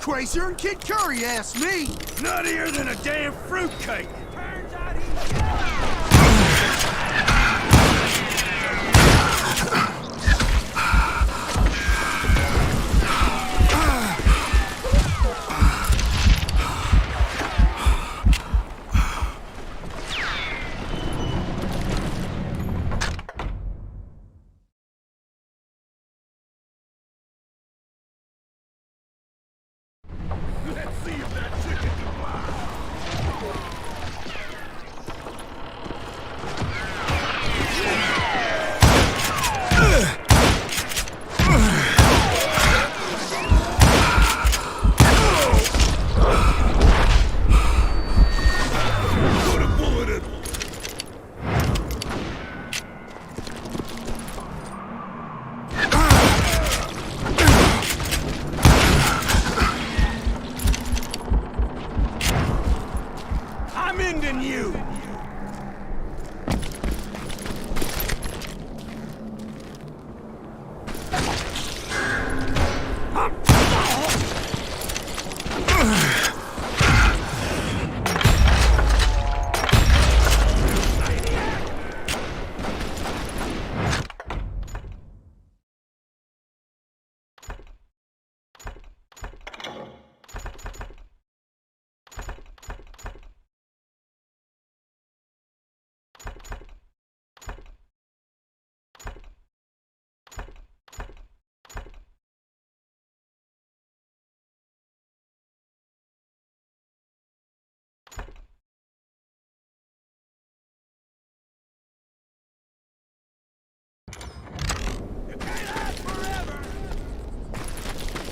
crazier than Kid Curry, asked me. Nuttier than a damn fruitcake. Turns out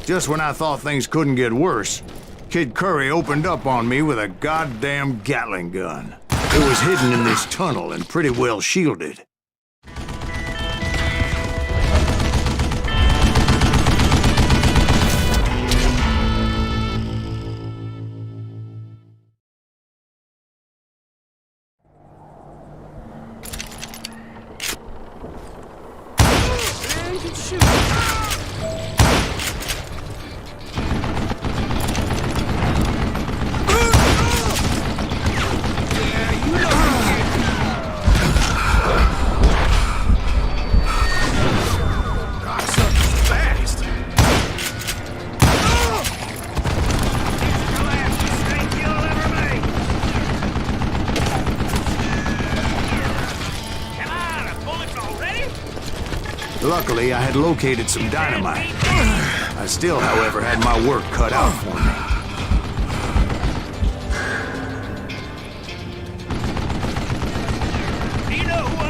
Just when I thought things couldn't get worse, Kid Curry opened up on me with a goddamn Gatling gun. It was hidden in this tunnel and pretty well shielded. Luckily, I had located some dynamite. I still, however, had my work cut out for me. You know who I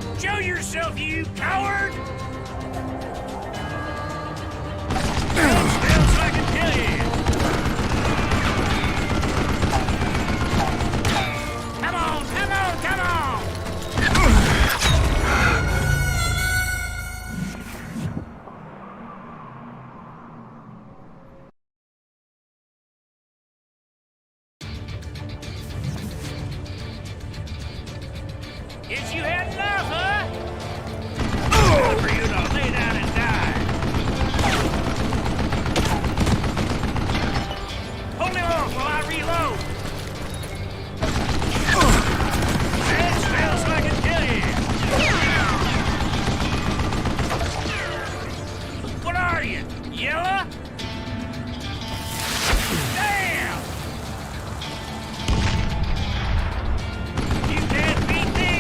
am? Show yourself, you coward! Guess you had enough, huh? Time for you to lay down and die. Hold me off while I reload. That smells like a killie. What are you, yellow? Damn! You can't beat me!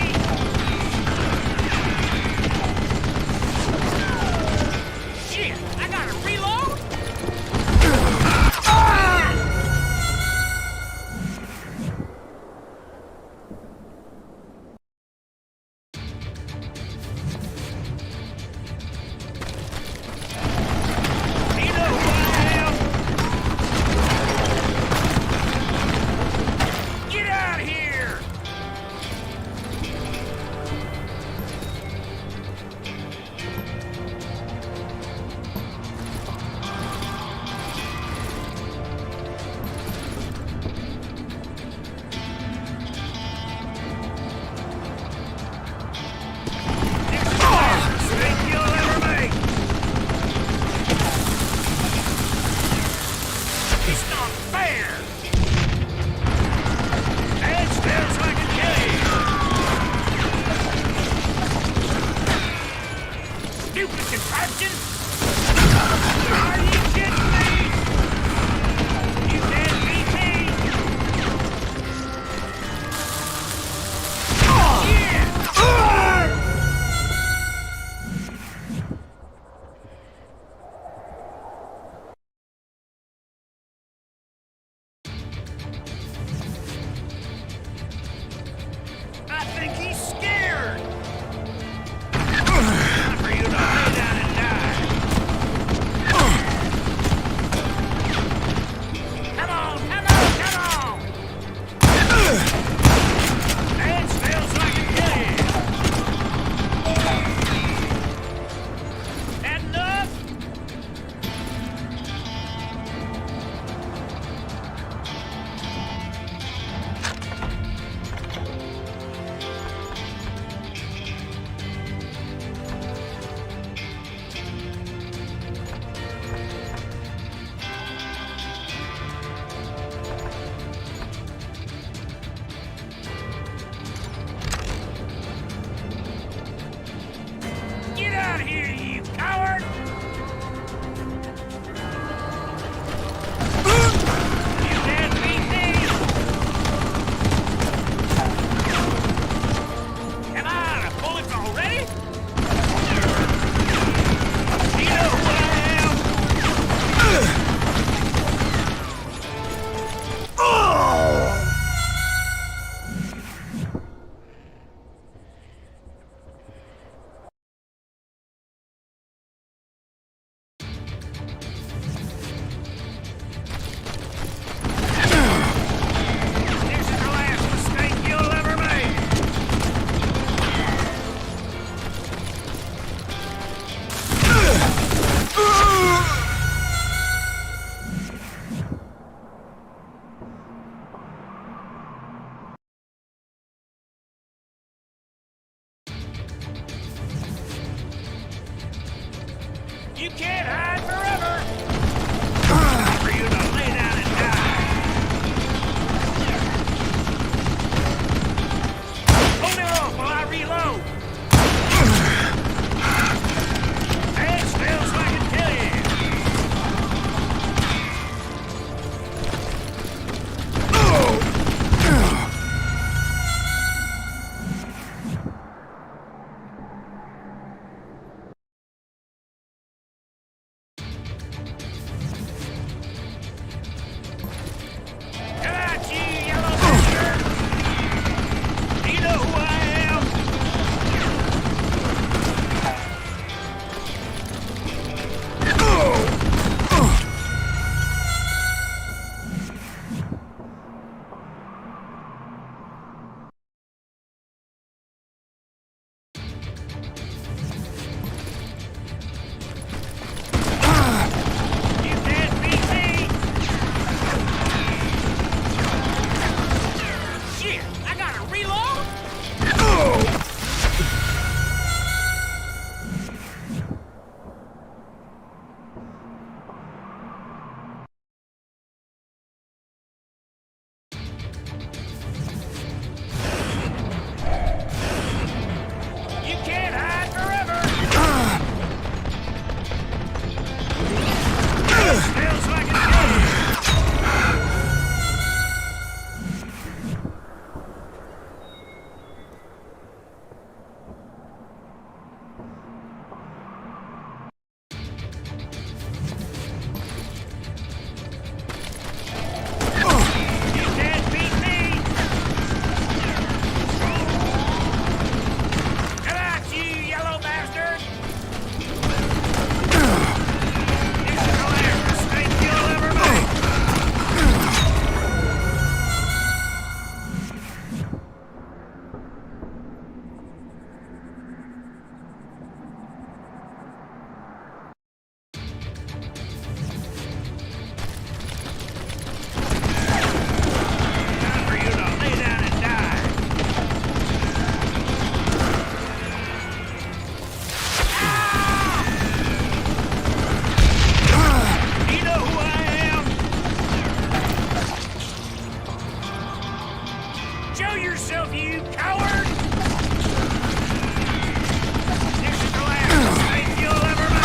Show yourself, you coward! This is the last mistake you'll ever make!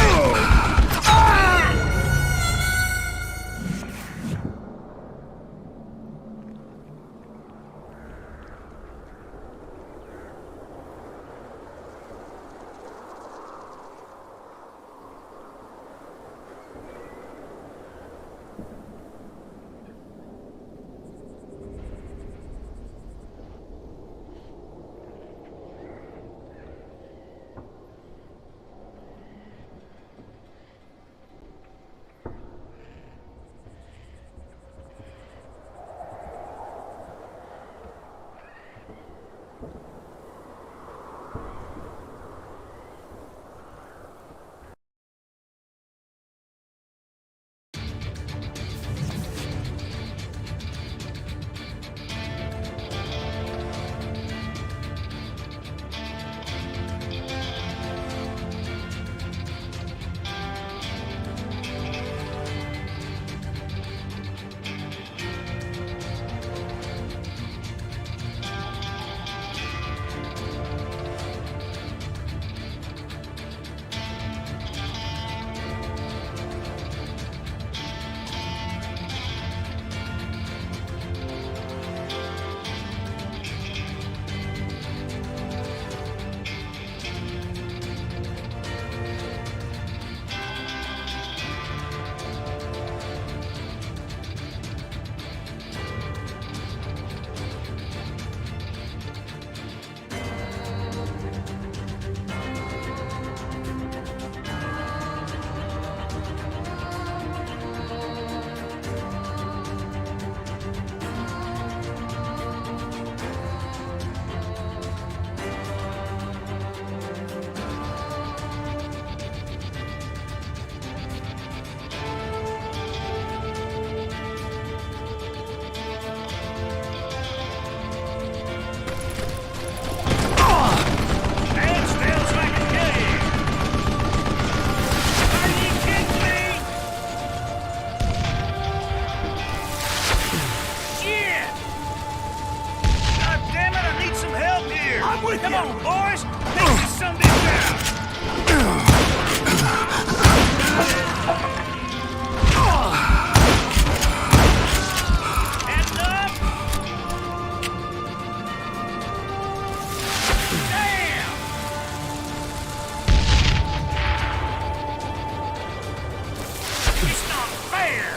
Come on, boys! Take this son of a bitch down! Hands up! Damn! It's not fair!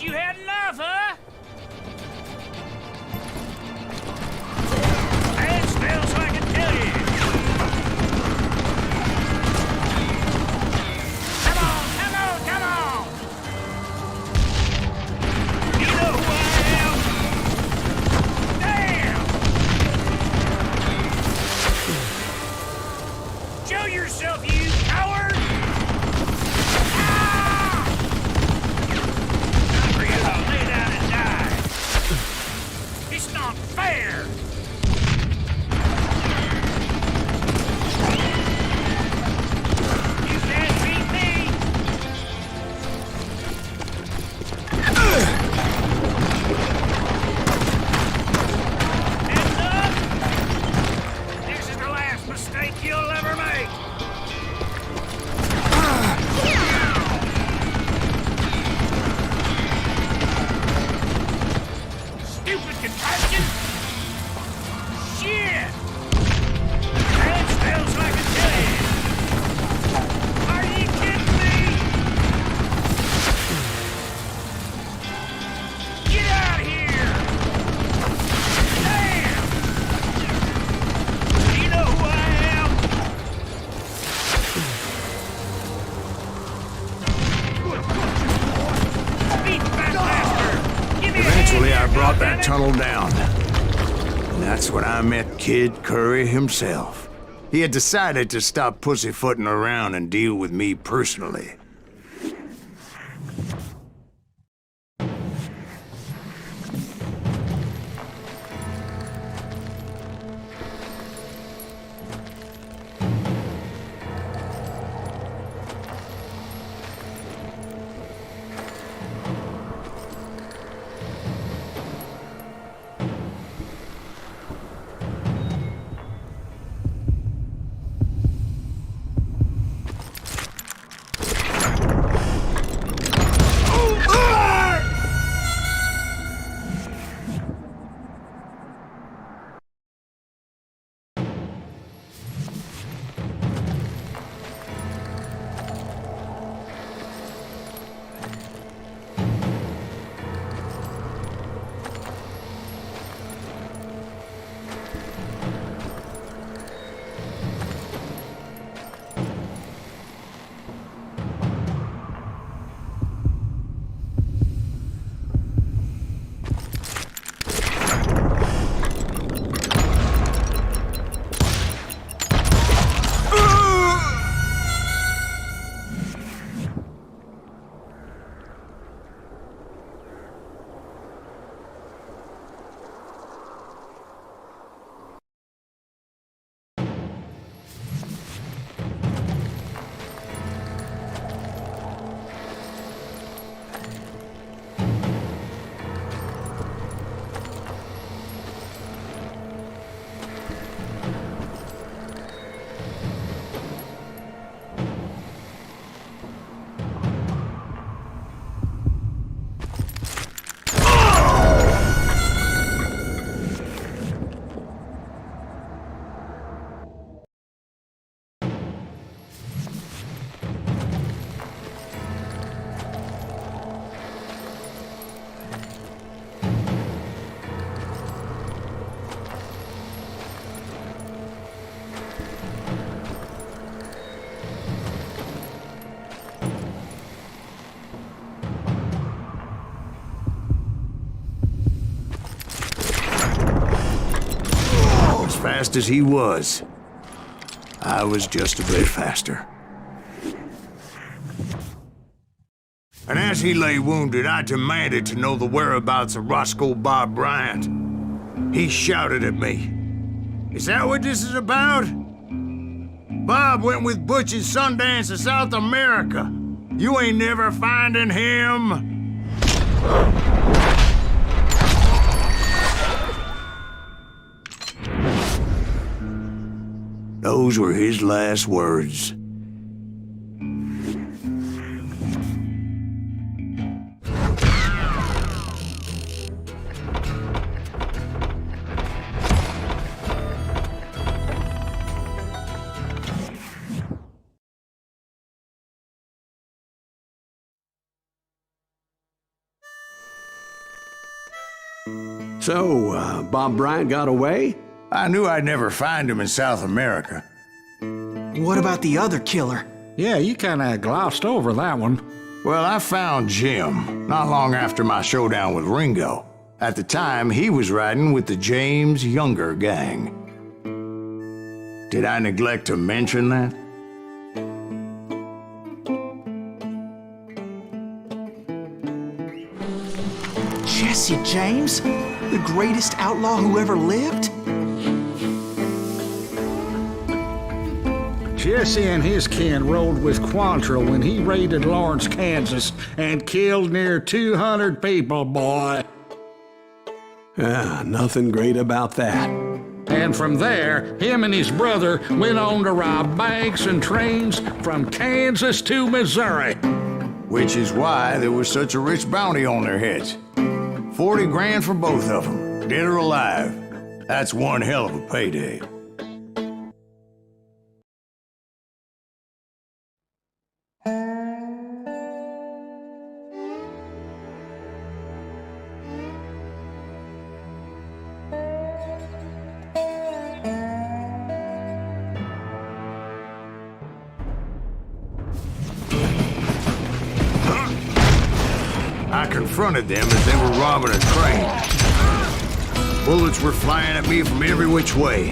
you had enough, huh? Stand still so I can tell you. Come on, come on, come on! You know who I am? Damn! Show yourself, you coward! Lay down and die. It's not fair. You can't beat me. Heads up. This is the last mistake you'll ever make. Stupid contraption! Shit! Stand still so I can tell you. Are you kidding me? Get out of here! Damn! Do you know who I am? Beat that bastard! Give me a Eventually, hand I here, brought that goddammit. tunnel down. And that's when I met Kid Curry himself. He had decided to stop pussyfooting around and deal with me personally. Fast as he was, I was just a bit faster. And as he lay wounded, I demanded to know the whereabouts of Roscoe Bob Bryant. He shouted at me, "Is that what this is about? Bob went with Butch and Sundance to South America. You ain't never finding him." Those were his last words. So, Bob Bryant got away? I knew I'd never find him in South America. What about the other killer? Yeah, you kinda glossed over that one. Well, I found Jim not long after my showdown with Ringo. At the time, he was riding with the James Younger gang. Did I neglect to mention that? Jesse James? The greatest outlaw who ever lived? Jesse and his kin rode with Quantrill when he raided Lawrence, Kansas, and killed near 200 people, boy. Nothing great about that. And from there, him and his brother went on to rob banks and trains from Kansas to Missouri. Which is why there was such a rich bounty on their heads. 40 grand for both of them, dead or alive. That's one hell of a payday. I confronted them as they were robbing a train. Bullets were flying at me from every which way.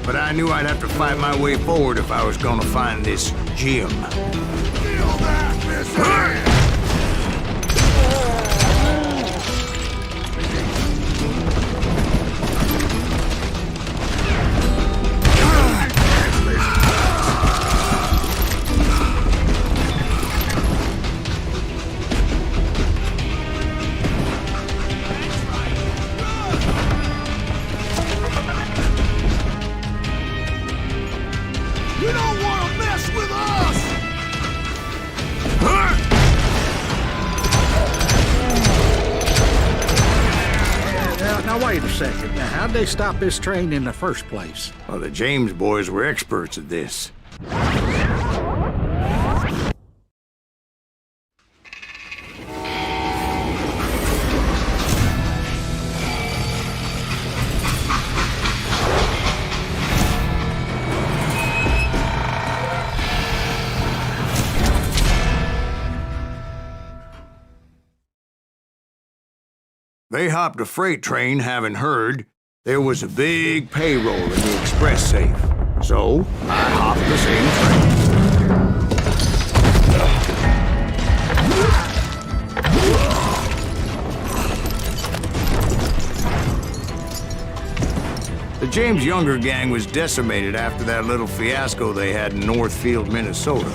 But I knew I'd have to fight my way forward if I was gonna find this Jim. Feel that, mister! You don't want to mess with us! Now wait a second. Now, how'd they stop this train in the first place? Well, the James boys were experts at this. They hopped a freight train having heard there was a big payroll in the express safe. So, I hopped the same train. The James Younger gang was decimated after that little fiasco they had in Northfield, Minnesota.